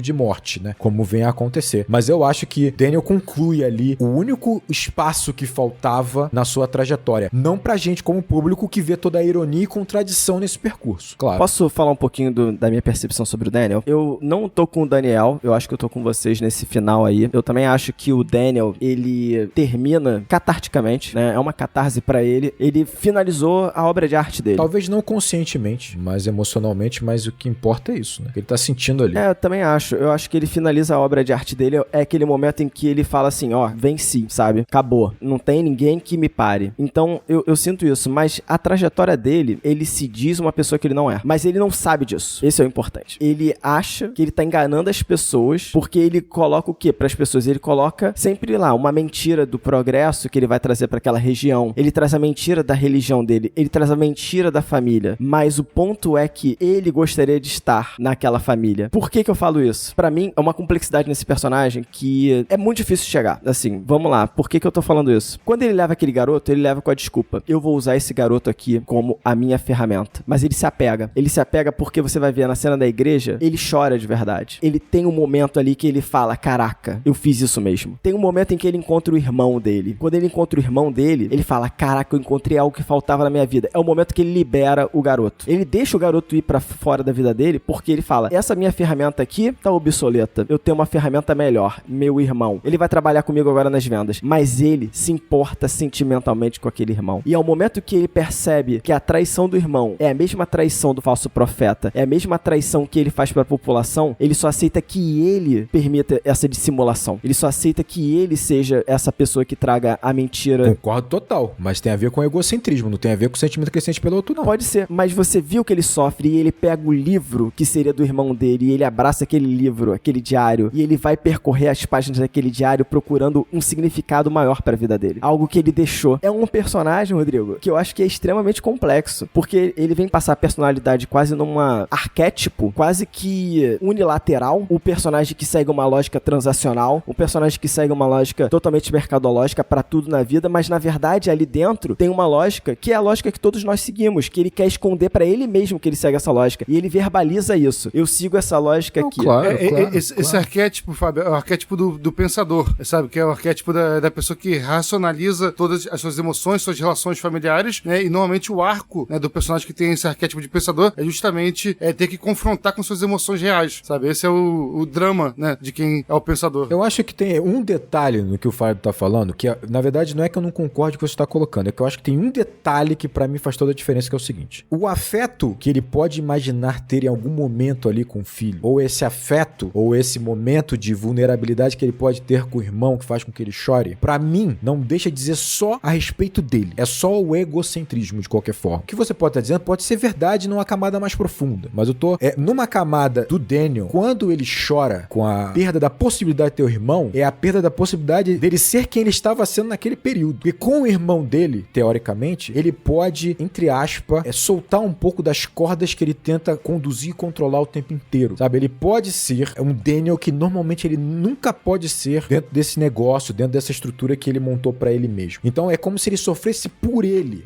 de morte, né? Como vem a acontecer. Mas eu acho que Daniel conclui ali o único espaço que faltava na sua trajetória. Não pra gente como público que vê toda a ironia e contradição nesse percurso. Claro. Posso falar um pouquinho da minha percepção sobre o Daniel? Eu não tô com o Daniel, eu acho que eu tô com vocês nesse final aí. Eu também acho que o Daniel, ele termina catarticamente, né? É uma catarse pra ele. Ele finalizou a obra de arte dele. Talvez não conscientemente, mas emocionalmente, mas o que importa é isso, né? Ele tá sentindo ali. Eu também acho. Eu acho que ele finaliza a obra de arte dele. É aquele momento em que ele fala assim, ó, venci, sabe? Acabou. Não tem ninguém que me pare. Então, eu sinto isso. Mas a trajetória dele, ele se diz uma pessoa que ele não é. Mas ele não sabe disso. Esse é o importante. Ele acha que ele tá enganando as pessoas porque ele coloca o quê pras pessoas? Ele coloca sempre lá uma mentira do progresso que ele vai trazer pra aquela região. Ele traz a mentira da religião dele. Ele traz a mentira da família. Mas o ponto é que ele gostaria de estar naquela família. Por que eu falo isso? Pra mim, é uma complexidade nesse personagem que é muito difícil chegar. Assim, vamos lá. Por que eu tô falando isso? Quando ele leva aquele garoto, ele leva com a desculpa. Eu vou usar esse garoto aqui como a minha ferramenta. Mas ele se apega. Ele se apega porque você vai ver na cena da igreja, ele chora de verdade. Ele tem um momento ali que ele fala, caraca, eu fiz isso mesmo. Tem um momento em que ele encontra o irmão dele. Quando ele encontra o irmão dele, ele fala, caraca, eu encontrei algo que faltava na minha vida. É o momento que ele libera o garoto. Ele deixa o garoto ir pra fora da vida dele porque ele fala, essa minha ferramenta aqui tá obsoleta. Eu tenho uma ferramenta melhor, meu irmão. Ele vai trabalhar comigo agora nas vendas. Mas ele se importa sentimentalmente com aquele irmão. E ao momento que ele percebe que a traição do irmão é a mesma traição do falso profeta, é a mesma traição que ele faz pra população, ele só aceita que ele permita essa dissimulação. Ele só aceita que ele seja essa pessoa que traga a mentira. Concordo total, mas tem a ver com egocentrismo, não tem a ver com o sentimento que ele sente pelo outro, não. Pode ser, mas você viu que ele sofre e ele pega o livro que seria do irmão dele e ele abraça aquele livro, aquele diário, e ele vai percorrer as páginas daquele diário procurando um significado maior pra vida dele. Algo que ele deixou. É um personagem, Rodrigo, que eu acho que é extremamente complexo, porque ele vem passar a personalidade quase numa arquétipo, quase que unilateral, o personagem que segue uma lógica transacional, o personagem que segue uma lógica totalmente mercadológica pra tudo na vida, mas na verdade ali dentro tem uma lógica que é a lógica que todos nós seguimos, que ele quer esconder pra ele mesmo que ele segue essa lógica, e ele verbaliza isso. Eu sigo essa lógica aqui. Claro, esse arquétipo, Fábio, é o arquétipo do pensador, sabe? Que é o arquétipo da pessoa que racionaliza todas as suas emoções, suas relações familiares, né? E normalmente o arco, né, do personagem que tem esse arquétipo de pensador é justamente ter que confrontar com suas emoções reais, sabe? Esse é o drama, né, de quem é o pensador. Eu acho que tem um detalhe no que o Fábio tá falando, que na verdade não é que eu não concordo com o que você tá colocando, é que eu acho que tem um detalhe que pra mim faz toda a diferença, que é o seguinte: o afeto que ele pode imaginar ter em algum momento ali com o filho, ou esse afeto, ou esse momento de vulnerabilidade que ele pode ter com o irmão, que faz com que ele chore, pra mim, não deixa de dizer só a respeito dele. É só o egocentrismo, de qualquer forma. O que você pode estar dizendo pode ser verdade numa camada mais profunda, mas eu tô numa camada do Daniel, quando ele chora com a perda da possibilidade de ter o irmão, é a perda da possibilidade dele ser quem ele estava sendo naquele período. Porque com o irmão dele, teoricamente, ele pode, entre aspas, soltar soltar um pouco das cordas que ele tenta conduzir e controlar o tempo inteiro, sabe? Ele pode ser um Daniel que normalmente ele nunca pode ser dentro desse negócio, dentro dessa estrutura que ele montou pra ele mesmo. Então é como se ele sofresse por ele,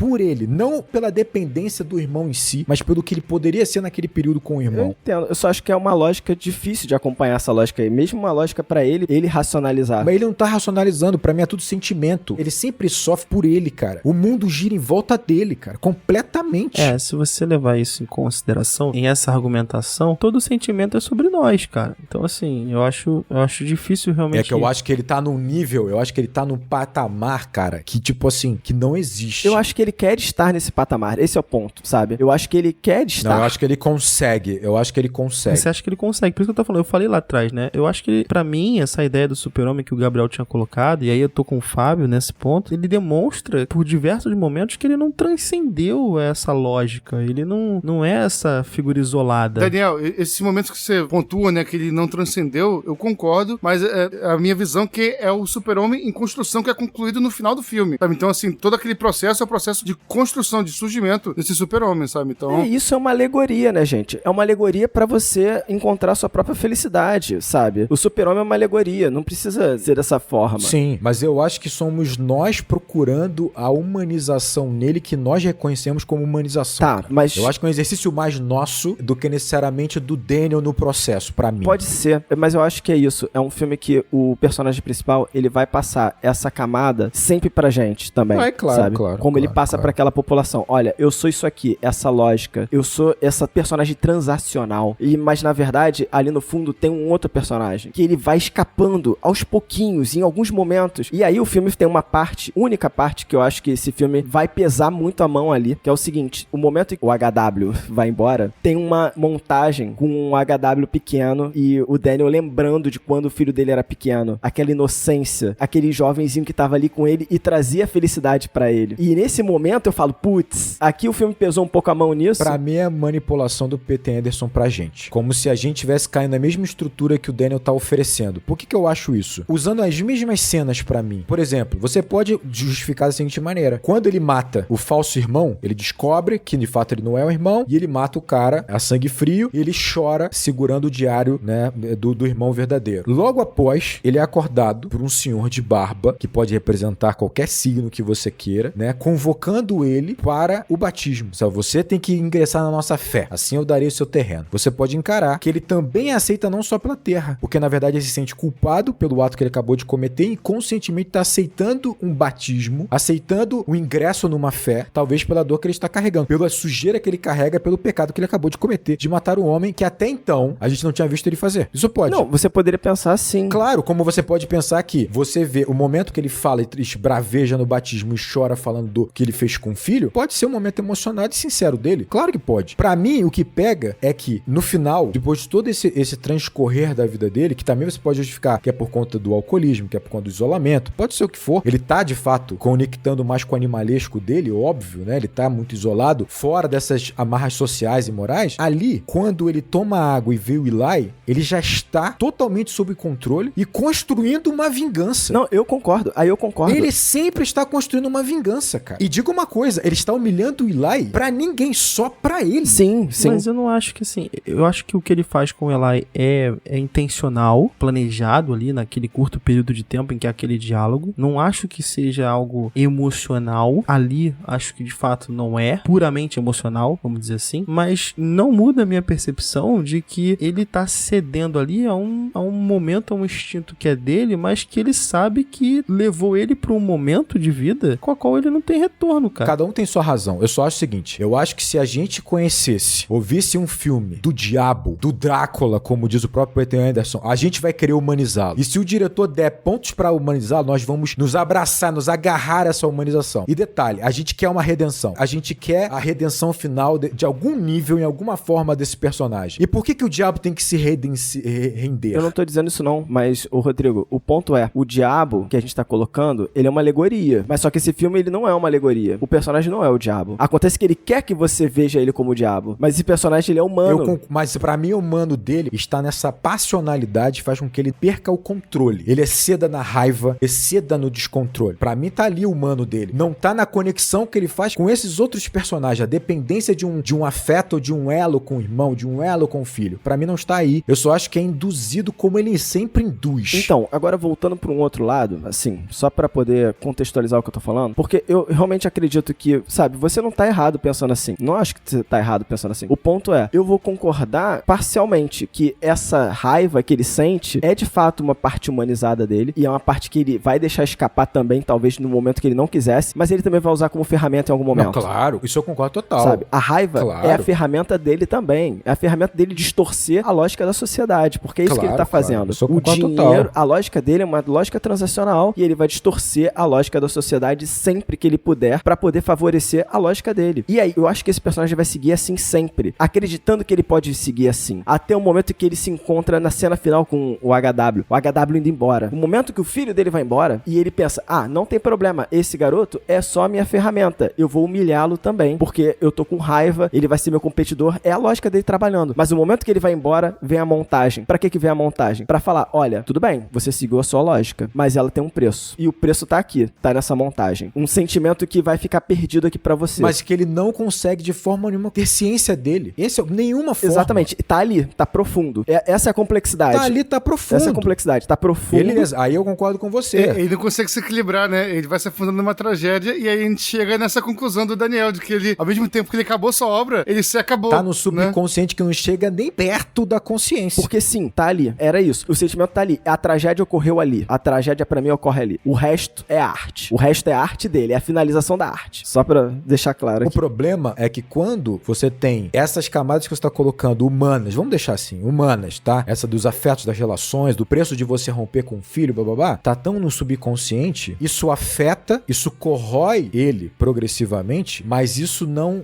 não pela dependência do irmão em si, mas pelo que ele poderia ser naquele período com o Eu irmão. entendo. Eu só acho que é uma lógica difícil de acompanhar essa lógica aí. Mesmo uma lógica pra ele racionalizar. Mas ele não tá racionalizando, pra mim é tudo sentimento. Ele sempre sofre por ele, cara. O mundo gira em volta dele, cara, completamente. Se você levar isso em consideração, em essa argumentação, todo sentimento é sobre nós, cara. Então, assim, eu acho difícil realmente... É que eu acho que ele tá num nível, eu acho que ele tá num patamar, cara, que tipo assim, que não existe. Eu acho que ele quer estar nesse patamar. Esse é o ponto, sabe? Eu acho que ele quer estar. Não, eu acho que ele consegue. Você acha que ele consegue? Por isso que eu tô falando, eu falei lá atrás, né? Eu acho que, pra mim, essa ideia do super-homem que o Gabriel tinha colocado, e aí eu tô com o Fábio nesse ponto, ele demonstra, por diversos momentos, que ele não transcendeu essa lógica. Ele não é essa figura isolada. Daniel, esses momentos que você pontua, né, que ele não transcendeu, eu concordo, mas a minha visão que é o super-homem em construção que é concluído no final do filme, sabe? Então, assim, todo aquele processo é o processo de construção, de surgimento desse super-homem, sabe? Então... Isso é uma alegoria, né, gente? É uma alegoria pra você encontrar sua própria felicidade, sabe? O super-homem é uma alegoria, não precisa ser dessa forma. Sim, mas eu acho que somos nós procurando a humanização nele que nós reconhecemos como humanização. Tá, cara. mas... Eu acho que é um exercício mais nosso do que necessariamente do Daniel no processo, pra mim. Pode ser, mas eu acho que é isso. É um filme que o personagem principal, ele vai passar essa camada sempre pra gente também, claro, sabe? claro. Como ele passa pra aquela população. Olha, eu sou isso aqui, essa lógica. Eu sou essa personagem transacional. Mas, na verdade, ali no fundo tem um outro personagem que ele vai escapando aos pouquinhos, em alguns momentos. E aí o filme tem uma parte, única parte, que eu acho que esse filme vai pesar muito a mão ali, que é o seguinte: o momento em que o HW vai embora, tem uma montagem com um HW pequeno e o Daniel lembrando de quando o filho dele era pequeno, aquela inocência, aquele jovenzinho que tava ali com ele e trazia felicidade pra ele. E nesse momento eu falo, putz, aqui o filme pesou um pouco a mão nisso. Pra mim é a manipulação do Peter Anderson pra gente. Como se a gente tivesse caindo na mesma estrutura que o Daniel tá oferecendo. Por que eu acho isso? Usando as mesmas cenas pra mim. Por exemplo, você pode justificar da seguinte maneira. Quando ele mata o falso irmão, ele descobre que de fato ele não é o irmão e ele mata o cara a sangue frio e ele chora segurando o diário, né, do irmão verdadeiro. Logo após, ele é acordado por um senhor de barba, que pode representar qualquer signo que você queira, né, convocando ele para o batismo. Então, você tem que ingressar na nossa fé, assim eu darei o seu terreno. Você pode encarar que ele também aceita não só pela terra, porque na verdade ele se sente culpado pelo ato que ele acabou de cometer e conscientemente está aceitando um batismo, aceitando o ingresso numa fé, talvez pela dor que ele está carregando, pela sujeira que ele carrega, pelo pecado que ele acabou de cometer, de matar um homem que até então a gente não tinha visto ele fazer. Isso pode. Não, você poderia pensar assim. Claro, como você pode pensar que você vê o momento que ele fala e esbraveja no batismo e chora falando do que ele fez com o filho, pode ser um momento emocionado e sincero dele. Claro que pode. Pra mim, o que pega é que, no final, depois de todo esse transcorrer da vida dele, que também você pode justificar que é por conta do alcoolismo, que é por conta do isolamento, pode ser o que for, ele tá, de fato, conectando mais com o animalesco dele, óbvio, né? Ele tá muito isolado, fora dessas amarras sociais e morais. Ali, quando ele toma água e vê o Eli, ele já está totalmente sob controle e construindo uma vingança. Não, eu concordo. Aí eu concordo. Ele sempre está construindo uma vingança, cara. E diga uma coisa, ele está humilhando o Eli pra ninguém, só pra ele. Sim, sim. Mas eu não acho que assim, eu acho que o que ele faz com o Eli é intencional, planejado ali naquele curto período de tempo em que é aquele diálogo. Não acho que seja algo emocional. Ali, acho que de fato não é puramente emocional, vamos dizer assim. Mas não muda a minha percepção de que ele tá cedendo ali a um momento, a um instinto que é dele, mas que ele sabe que levou ele pra um momento de vida com a qual ele não tem retorno, cara. Cada um tem sua razão. Eu só acho o seguinte, eu acho que se a gente conhecesse, ouvisse um filme do diabo, do Drácula, como diz o próprio Peter Anderson, a gente vai querer humanizá-lo. E se o diretor der pontos pra humanizá-lo, nós vamos nos abraçar, nos agarrar a essa humanização. E detalhe, a gente quer uma redenção. A gente quer a redenção final de algum nível, em alguma forma desse personagem. E por que o diabo tem que se render? Eu não tô dizendo isso não, mas, Rodrigo, o ponto é, o diabo que a gente tá colocando, ele é uma alegoria. Mas só que esse filme, ele não é uma alegoria. O personagem não é o diabo. Acontece que ele quer que você veja ele como o diabo. Mas esse personagem, ele é humano. Mas pra mim, o humano dele está nessa passionalidade, faz com que ele perca o controle. Ele exceda na raiva, exceda no descontrole. Pra mim, tá ali o humano dele. Não tá na conexão que ele faz com esses outros personagens. dependência de um afeto, de um elo com o irmão, de um elo com o filho. Pra mim não está aí. Eu só acho que é induzido como ele sempre induz. Então, agora voltando para um outro lado, assim, só pra poder contextualizar o que eu tô falando, porque eu realmente acredito que, sabe, você não tá errado pensando assim. Não acho que você tá errado pensando assim. O ponto é, eu vou concordar parcialmente que essa raiva que ele sente é de fato uma parte humanizada dele e é uma parte que ele vai deixar escapar também, talvez no momento que ele não quisesse, mas ele também vai usar como ferramenta em algum momento. Não, claro, isso eu concordo total. Sabe, a raiva Claro. é a ferramenta dele também. É a ferramenta dele distorcer a lógica da sociedade, porque é isso que ele tá fazendo. Isso eu O concordo dinheiro, total. a lógica dele é uma lógica transacional e ele vai distorcer a lógica da sociedade sempre que ele puder pra poder favorecer a lógica dele. E aí, eu acho que esse personagem vai seguir assim sempre, acreditando que ele pode seguir assim, até o momento que ele se encontra na cena final com o HW indo embora. O momento que o filho dele vai embora e ele pensa, não tem problema, esse garoto é só minha ferramenta, eu vou humilhá-lo também, porque eu tô com raiva, ele vai ser meu competidor, é a lógica dele trabalhando. Mas o momento que ele vai embora, vem a montagem. Pra que vem a montagem? Pra falar, olha, tudo bem, você seguiu a sua lógica, mas ela tem um preço. E o preço tá aqui, tá nessa montagem. Um sentimento que vai ficar perdido aqui pra você. Mas que ele não consegue de forma nenhuma ter ciência dele. Nenhuma forma. Exatamente, tá ali, tá profundo. Essa é a complexidade. Tá ali, tá profundo. Essa é a complexidade, tá profundo. Beleza, aí eu concordo com você. Ele não consegue se equilibrar, né? Ele vai se afundando numa tragédia e aí a gente chega nessa conclusão do Daniel, de que ele, ao mesmo tempo que ele acabou sua obra, ele se acabou. Tá no subconsciente que não chega nem perto da consciência. Porque sim, tá ali. Era isso. O sentimento tá ali. A tragédia ocorreu ali. A tragédia pra mim ocorre ali. O resto é arte. O resto é a arte dele. É a finalização da arte. Só pra deixar claro O aqui. problema é que quando você tem essas camadas que você tá colocando humanas, vamos deixar assim, humanas, tá? Essa dos afetos, das relações, do preço de você romper com o filho, bababá, tá tão no subconsciente, isso afeta, isso corrói ele progressivamente, mas isso não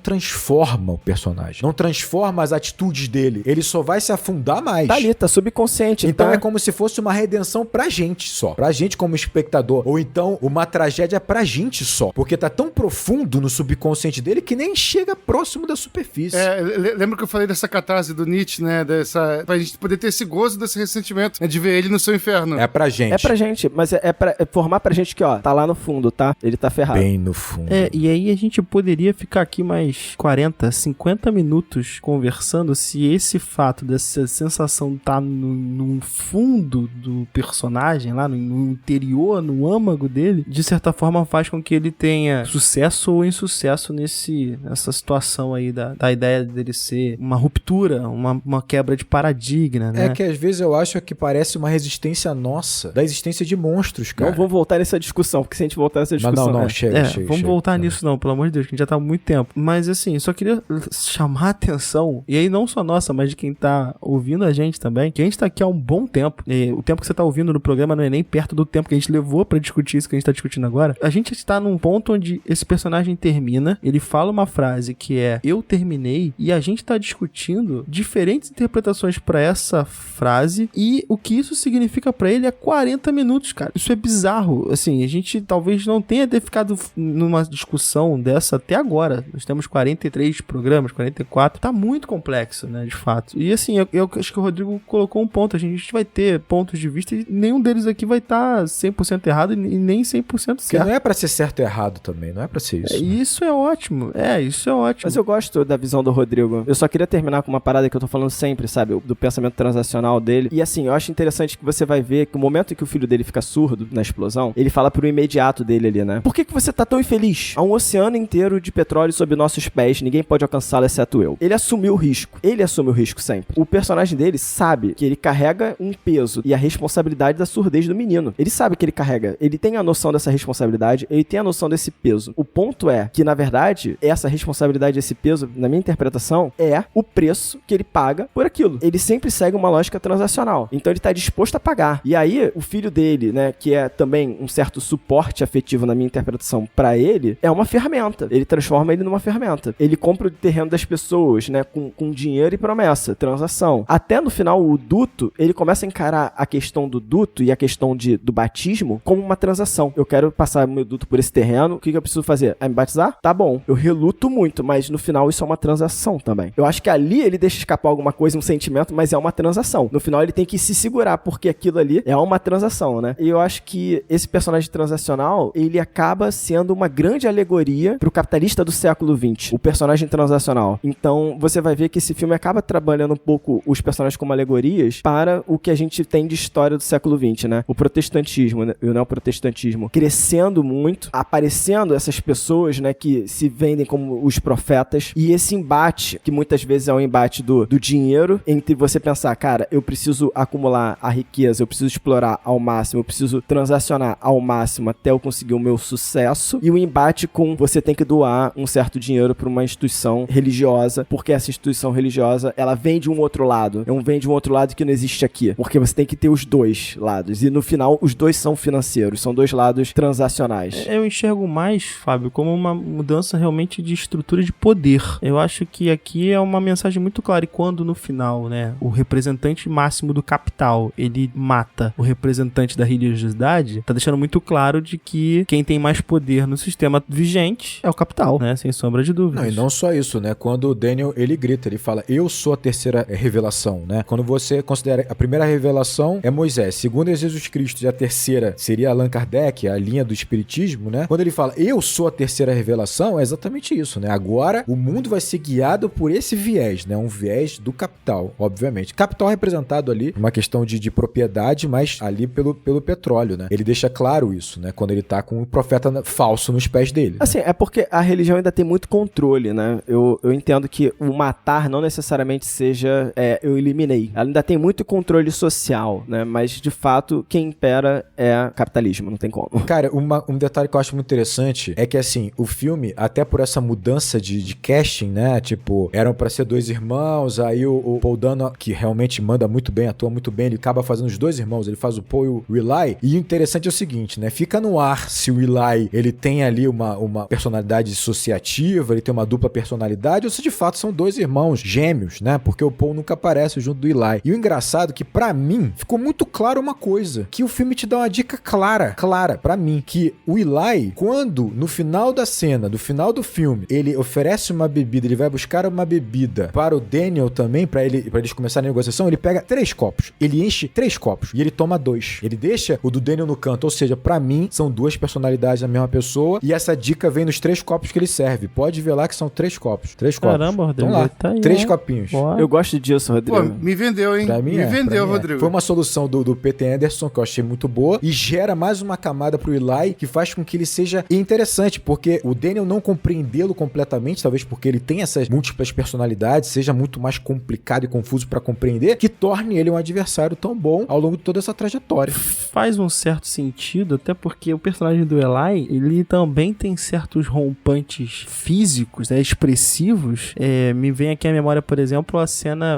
transforma o personagem. Não transforma as atitudes dele. Ele só vai se afundar mais. Tá ali, tá subconsciente. Então tá... é como se fosse uma redenção pra gente só. Pra gente como espectador. Ou então uma tragédia pra gente só. Porque tá tão profundo no subconsciente dele que nem chega próximo da superfície. Lembra que eu falei dessa catarse do Nietzsche, né? Pra gente poder ter esse gozo desse ressentimento, né? De ver ele no seu inferno. É pra gente. É pra gente, mas é pra formar pra gente que, ó, tá lá no fundo, tá? Ele tá ferrado. Bem no fundo. E aí a gente poderia ficar aqui mais 40, 50 minutos conversando se esse fato dessa sensação tá no fundo do personagem, lá no interior, no âmago dele, de certa forma faz com que ele tenha sucesso ou insucesso nessa situação aí da ideia dele ser uma ruptura, uma quebra de paradigma, né? É que às vezes eu acho que parece uma resistência nossa, da existência de monstros, cara. Não vamos voltar nessa discussão, porque se a gente voltar nessa discussão... Mas não, chega. Vamos voltar nisso não, pelo amor de Deus, que a gente já tá há muito tempo. Mas assim, só queria chamar a atenção, e aí não só nossa, mas de quem tá ouvindo a gente também, que a gente tá aqui há um bom tempo, e o tempo que você tá ouvindo no programa não é nem perto do tempo que a gente levou pra discutir isso que a gente tá discutindo agora. A gente está num ponto onde esse personagem termina, ele fala uma frase que é, eu terminei, e a gente tá discutindo diferentes interpretações pra essa frase, e o que isso significa pra ele é 40 minutos, cara. Isso é bizarro. Assim, a gente talvez não tenha ficado numa discussão dessa até agora. Nós temos 43 programas, 44. Tá muito complexo, né, de fato. E assim, eu acho que o Rodrigo colocou um ponto. A gente vai ter pontos de vista e nenhum deles aqui vai estar 100% errado e nem 100% certo. Porque não é pra ser certo ou errado também, não é pra ser isso. Isso é ótimo. Isso é ótimo. Mas eu gosto da visão do Rodrigo. Eu só queria terminar com uma parada que eu tô falando sempre, sabe? Do pensamento transacional dele. E assim, eu acho interessante que você vai ver que o momento em que o filho dele fica surdo na explosão, ele fala pro imediato dele ali, né? Por que você tá tão infeliz? Há um oceano inteiro de petróleo sob nossos pés, ninguém pode alcançá-lo exceto eu. Ele assumiu o risco. Ele assume o risco sempre. O personagem dele sabe que ele carrega um peso e a responsabilidade da surdez do menino. Ele sabe que ele carrega. Ele tem a noção dessa responsabilidade, ele tem a noção desse peso. O ponto é que, na verdade, essa responsabilidade, esse peso, na minha interpretação, é o preço que ele paga por aquilo. Ele sempre segue uma lógica transacional. Então ele tá disposto a pagar. E aí, o filho dele, né, que é também um certo suporte afetivo na minha interpretação pra ele, é uma ferramenta. Ele transforma ele numa ferramenta. Ele compra o terreno das pessoas, né, com dinheiro e promessa, transação. Até no final, o duto, ele começa a encarar a questão do duto e a questão do batismo como uma transação. Eu quero passar meu duto por esse terreno, o que eu preciso fazer? É me batizar? Tá bom. Eu reluto muito, mas no final isso é uma transação também. Eu acho que ali ele deixa escapar alguma coisa, um sentimento, mas é uma transação. No final ele tem que se segurar, porque aquilo ali é uma transação, né? E eu acho que esse personagem transacional, ele acaba sendo uma grande alegoria pro capitalista do do século XX, o personagem transacional. Então, você vai ver que esse filme acaba trabalhando um pouco os personagens como alegorias para o que a gente tem de história do século XX, né? O protestantismo, né? E o neoprotestantismo crescendo muito, aparecendo essas pessoas, né, que se vendem como os profetas, e esse embate, que muitas vezes é um embate do dinheiro, entre você pensar, cara, eu preciso acumular a riqueza, eu preciso explorar ao máximo, eu preciso transacionar ao máximo até eu conseguir o meu sucesso, e o embate com você tem que doar um certo dinheiro para uma instituição religiosa, porque essa instituição religiosa, ela vem de um outro lado, vem de um outro lado que não existe aqui, porque você tem que ter os dois lados, e no final os dois são financeiros, são dois lados transacionais. Eu enxergo mais, Fábio, como uma mudança realmente de estrutura de poder. Eu acho que aqui é uma mensagem muito clara, e quando no final, né, o representante máximo do capital, ele mata o representante da religiosidade, tá deixando muito claro de que quem tem mais poder no sistema vigente é o capital, né, sem sombra de dúvidas. Não, e não só isso, né, quando o Daniel, ele grita, ele fala, eu sou a terceira revelação, né, quando você considera a primeira revelação é Moisés, segunda é Jesus Cristo, e a terceira seria Allan Kardec, a linha do espiritismo, né, quando ele fala, eu sou a terceira revelação, é exatamente isso, né, agora o mundo vai ser guiado por esse viés, né, um viés do capital, obviamente. Capital representado ali, uma questão de propriedade, mas ali pelo petróleo, né, ele deixa claro isso, né, quando ele tá com o profeta falso nos pés dele. Assim, né? é porque a religião ainda tem muito controle, né, eu entendo que o matar não necessariamente seja eu eliminei, ela ainda tem muito controle social, né, mas de fato quem impera é capitalismo, não tem como. Cara, um detalhe que eu acho muito interessante é que, assim, o filme, até por essa mudança de casting, né, tipo, eram pra ser dois irmãos, aí o Paul Dano, que realmente manda muito bem, atua muito bem, ele acaba fazendo os dois irmãos, ele faz o Paul e o Eli, e o interessante é o seguinte, né, fica no ar se o Eli, ele tem ali uma personalidade dissociativa, ele tem uma dupla personalidade, ou se de fato são dois irmãos gêmeos, né, porque o Paul nunca aparece junto do Eli. E o engraçado é que, pra mim, ficou muito claro uma coisa, que o filme te dá uma dica clara, pra mim, que o Eli, quando, no final da cena, do final do filme, ele oferece uma bebida, ele vai buscar uma bebida para o Daniel também, pra eles começarem a negociação, ele pega 3 copos, ele enche 3 copos, e ele toma 2. Ele deixa o do Daniel no canto, ou seja, pra mim, são 2 personalidades da mesma pessoa, e essa dica vem nos 3 copos que ele serve. Pode ver lá que são 3 copos. 3 copos. Caramba, Rodrigo. Então lá, tá aí, 3 né? copinhos. Boa. Eu gosto disso, Rodrigo. Pô, me vendeu, hein? Pra mim me vendeu, pra mim Rodrigo. Foi uma solução do Peter Anderson que eu achei muito boa e gera mais uma camada pro Eli que faz com que ele seja interessante, porque o Daniel não compreendê-lo completamente, talvez porque ele tem essas múltiplas personalidades, seja muito mais complicado e confuso pra compreender, que torne ele um adversário tão bom ao longo de toda essa trajetória. Faz um certo sentido, até porque o personagem do Eli, ele também tem certos rompantes físicos, né, expressivos. Me vem aqui à memória, por exemplo, a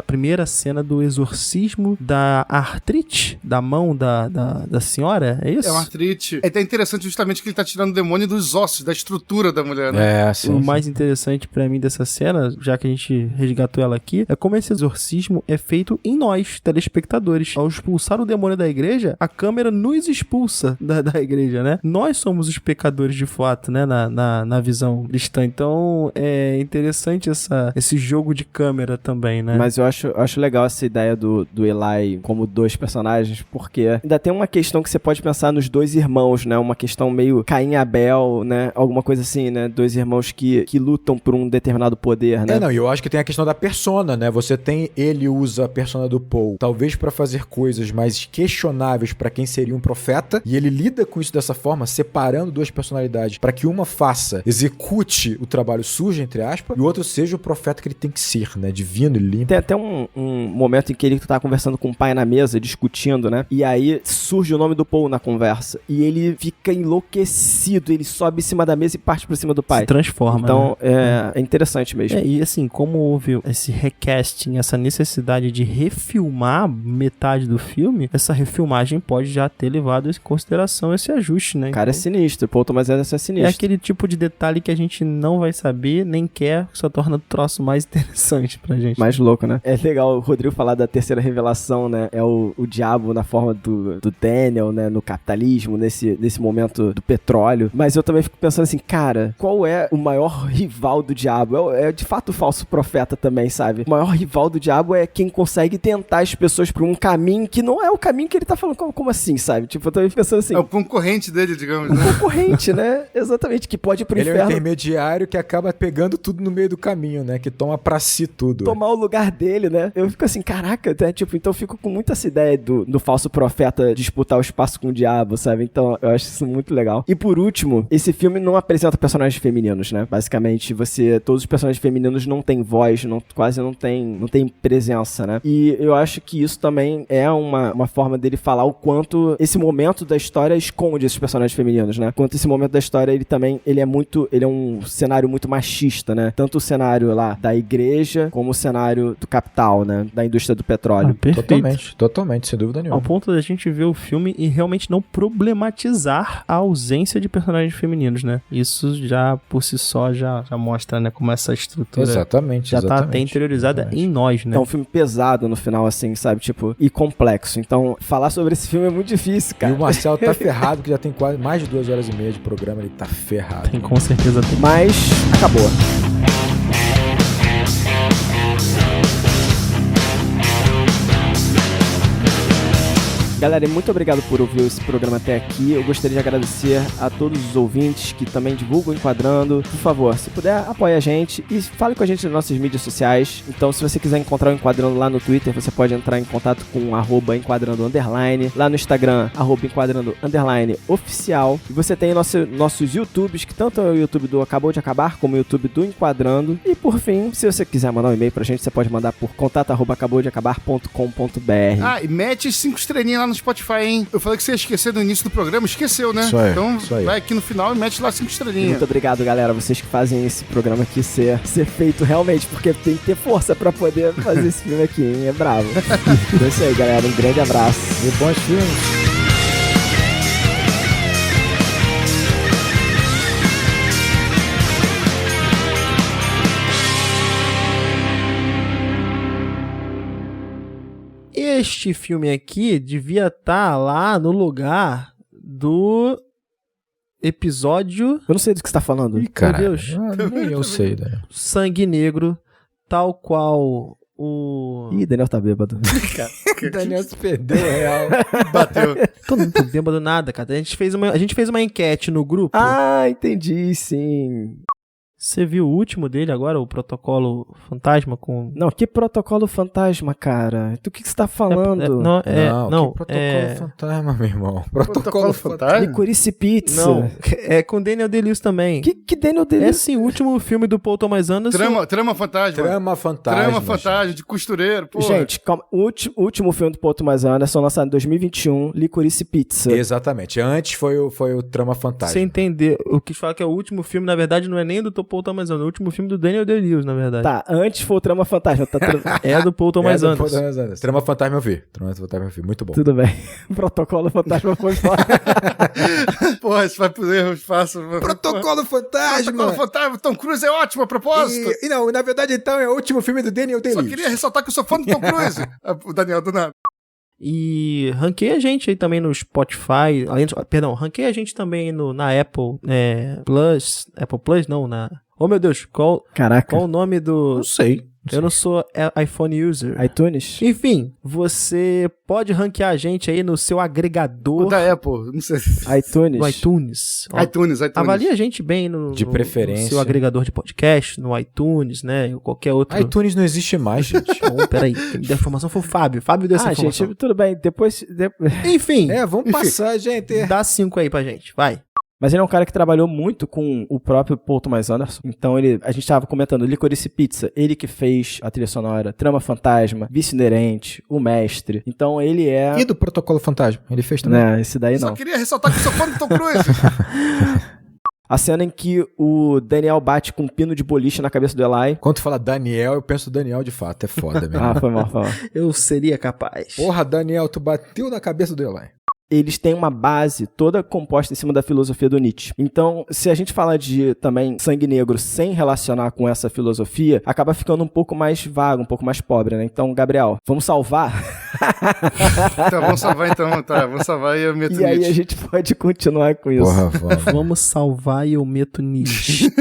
primeira cena do exorcismo da artrite da mão da senhora, é isso? É uma artrite. É até interessante justamente que ele tá tirando o demônio dos ossos, da estrutura da mulher, né? É, sim. O mais interessante pra mim dessa cena, já que a gente resgatou ela aqui, é como esse exorcismo é feito em nós, telespectadores. Ao expulsar o demônio da igreja, a câmera nos expulsa da igreja, né? Nós somos os pecadores de fato, né? Na visão cristã. Então, é interessante esse jogo de câmera também, né? Mas eu acho legal essa ideia do Eli como 2 personagens, porque ainda tem uma questão que você pode pensar nos 2 irmãos, né? Uma questão meio Caim e Abel, né? Alguma coisa assim, né? 2 irmãos que lutam por um determinado poder, né? E eu acho que tem a questão da persona, né? Ele usa a persona do Paul, talvez pra fazer coisas mais questionáveis pra quem seria um profeta, e ele lida com isso dessa forma, separando 2 personalidades, pra que uma execute o trabalho sujo, entre aspas, e o outro seja o profeta que ele tem que ser, né? Divino e limpo. Tem até um momento em que ele tá conversando com o pai na mesa, discutindo, né? E aí surge o nome do Paul na conversa. E ele fica enlouquecido, ele sobe em cima da mesa e parte pra cima do pai. Se transforma, então, né? é interessante mesmo. E assim, como houve esse recasting, essa necessidade de refilmar metade do filme, essa refilmagem pode já ter levado em consideração esse ajuste, né? O cara é sinistro, Paul Thomas Anderson é sinistro. É aquele tipo de detalhe que a gente não vai saber, nem quer, que só torna o troço mais interessante pra gente. Mais louco, né? É legal o Rodrigo falar da terceira revelação, né? É o diabo na forma do Daniel, né? No capitalismo, nesse momento do petróleo. Mas eu também fico pensando assim, cara, qual é o maior rival do diabo? É de fato o falso profeta também, sabe? O maior rival do diabo é quem consegue tentar as pessoas por um caminho que não é o caminho que ele tá falando. Como assim, sabe? Tipo, eu também pensando assim... É o concorrente dele, digamos, né? O concorrente, né? Exatamente, que pode ir pro Ele inferno. é o presidiário que acaba pegando tudo no meio do caminho, né? Que toma pra si tudo. Tomar o lugar dele, né? Eu fico assim, caraca, né? Tipo, então eu fico com muita essa ideia do falso profeta disputar o espaço com o diabo, sabe? Então eu acho isso muito legal. E por último, esse filme não apresenta personagens femininos, né? Basicamente, todos os personagens femininos não têm voz, quase não tem presença, né? E eu acho que isso também é uma forma dele falar o quanto esse momento da história esconde esses personagens femininos, né? Quanto esse momento da história, ele é um cenário muito machista, né? Tanto o cenário lá da igreja, como o cenário do capital, né? Da indústria do petróleo. Perfeito. Totalmente, sem dúvida nenhuma. Ao ponto da gente ver o filme e realmente não problematizar a ausência de personagens femininos, né? Isso já, por si só, já mostra, né? Como essa estrutura Exatamente. tá até interiorizada em nós, né? É um filme pesado no final, assim, sabe? Tipo, e complexo. Então, falar sobre esse filme é muito difícil, cara. E o Marcel tá ferrado, que já tem quase mais de 2 horas e meia de programa, ele tá ferrado. Com certeza tem. Mas acabou. Galera, muito obrigado por ouvir esse programa até aqui. Eu gostaria de agradecer a todos os ouvintes que também divulgam o Enquadrando. Por favor, se puder, apoie a gente e fale com a gente nas nossas mídias sociais. Então, se você quiser encontrar o Enquadrando lá no Twitter, você pode entrar em contato com @enquadrando_. Lá no Instagram, @enquadrando_oficial. E você tem nossos YouTubes, que tanto é o YouTube do Acabou de Acabar, como o YouTube do Enquadrando. E por fim, se você quiser mandar um e-mail pra gente, você pode mandar por contato@acaboudeacabar.com.br. Ah, e mete 5 estrelinhas lá no Spotify, hein? Eu falei que você ia esquecer no início do programa, esqueceu, né? Isso aí, então isso aí. vai aqui no final e mete lá 5 estrelinhas. Muito obrigado, galera, vocês que fazem esse programa aqui ser feito realmente, porque tem que ter força pra poder fazer esse filme aqui, hein? É bravo. Então é isso aí, galera, um grande abraço. E bons filmes. Este filme aqui devia estar lá no lugar do episódio... Eu não sei do que você tá falando. Ih, cara, Meu Deus. nem eu sei, né? Sangue Negro, tal qual o... Ih, Daniel tá bêbado. O Daniel se perdeu, real. Bateu. Tô não tô bêbado nada, cara. A gente fez uma enquete no grupo. Ah, entendi, sim. Você viu o último dele agora, o Protocolo Fantasma com... Não, que protocolo fantasma, cara? Do que você tá falando? Não, que protocolo fantasma, meu irmão. Protocolo fantasma? Licorice Pizza. Não, é com Daniel Day-Lewis também. Que Daniel É Day-Lewis? sim, o último filme do Paul Thomas Anderson. Trama fantasma. Trama fantasma. De costureiro, pô. Gente, calma. O último filme do Paul Thomas Anderson, lançado em 2021, Licorice Pizza. Exatamente. Antes foi o Trama Fantasma. Você entender, o que fala que é o último filme, na verdade, não é nem do Paul Thomas Anderson, é o último filme do Daniel Day-Lewis, na verdade. Tá, antes foi o Trama Fantasma. É do Paul Thomas do Anderson. Paul Thomas Anderson. Trama Fantasma eu vi. Trama Fantasma eu vi. Muito bom. Tudo bem. O protocolo fantasma foi fora. Porra, isso vai pros erros fáceis. Protocolo Fantasma! Protocolo fantasma. Tom Cruise é ótimo a propósito. E não, na verdade, então, é o último filme do Daniel Só Day-Lewis. queria ressaltar que eu sou fã do Tom Cruise. O Daniel, do nada. E ranqueia a gente aí também no Spotify, ranqueia a gente também na Apple Plus. Apple Plus não, Oh meu Deus, qual o nome do... Não sei. Eu não sou iPhone user. iTunes? Enfim, você pode ranquear a gente aí no seu agregador. O da Apple, não sei. iTunes. No iTunes. iTunes. Avalie a gente bem De preferência. no seu agregador de podcast, no iTunes, né? Ou qualquer outro. iTunes não existe mais, gente. Peraí, quem me deu a informação foi o Fábio. Fábio deu essa informação. Gente, tudo bem. Depois... Enfim. Vamos passar, gente. Dá 5 aí pra gente, vai. Mas ele é um cara que trabalhou muito com o próprio Paul Thomas Anderson. Então a gente tava comentando Licorice Pizza, ele que fez a trilha sonora, Trama Fantasma, Vício Inerente, O Mestre. Então ele é... E do Protocolo Fantasma? Ele fez também? Não, esse daí não. Só queria ressaltar que eu sou fã do Tom Cruise. A cena em que o Daniel bate com um pino de boliche na cabeça do Eli. Quando tu fala Daniel, eu penso Daniel de fato. É foda mesmo. Foi mal. Eu seria capaz. Porra, Daniel, tu bateu na cabeça do Eli. Eles têm uma base toda composta em cima da filosofia do Nietzsche. Então, se a gente fala de também sangue negro sem relacionar com essa filosofia, acaba ficando um pouco mais vago, um pouco mais pobre, né? Então, Gabriel, vamos salvar? Tá, vamos salvar então. Tá, vamos salvar e eu meto E aí Nietzsche. a gente pode continuar com isso. Porra, vamos. Vamos salvar e eu meto Nietzsche.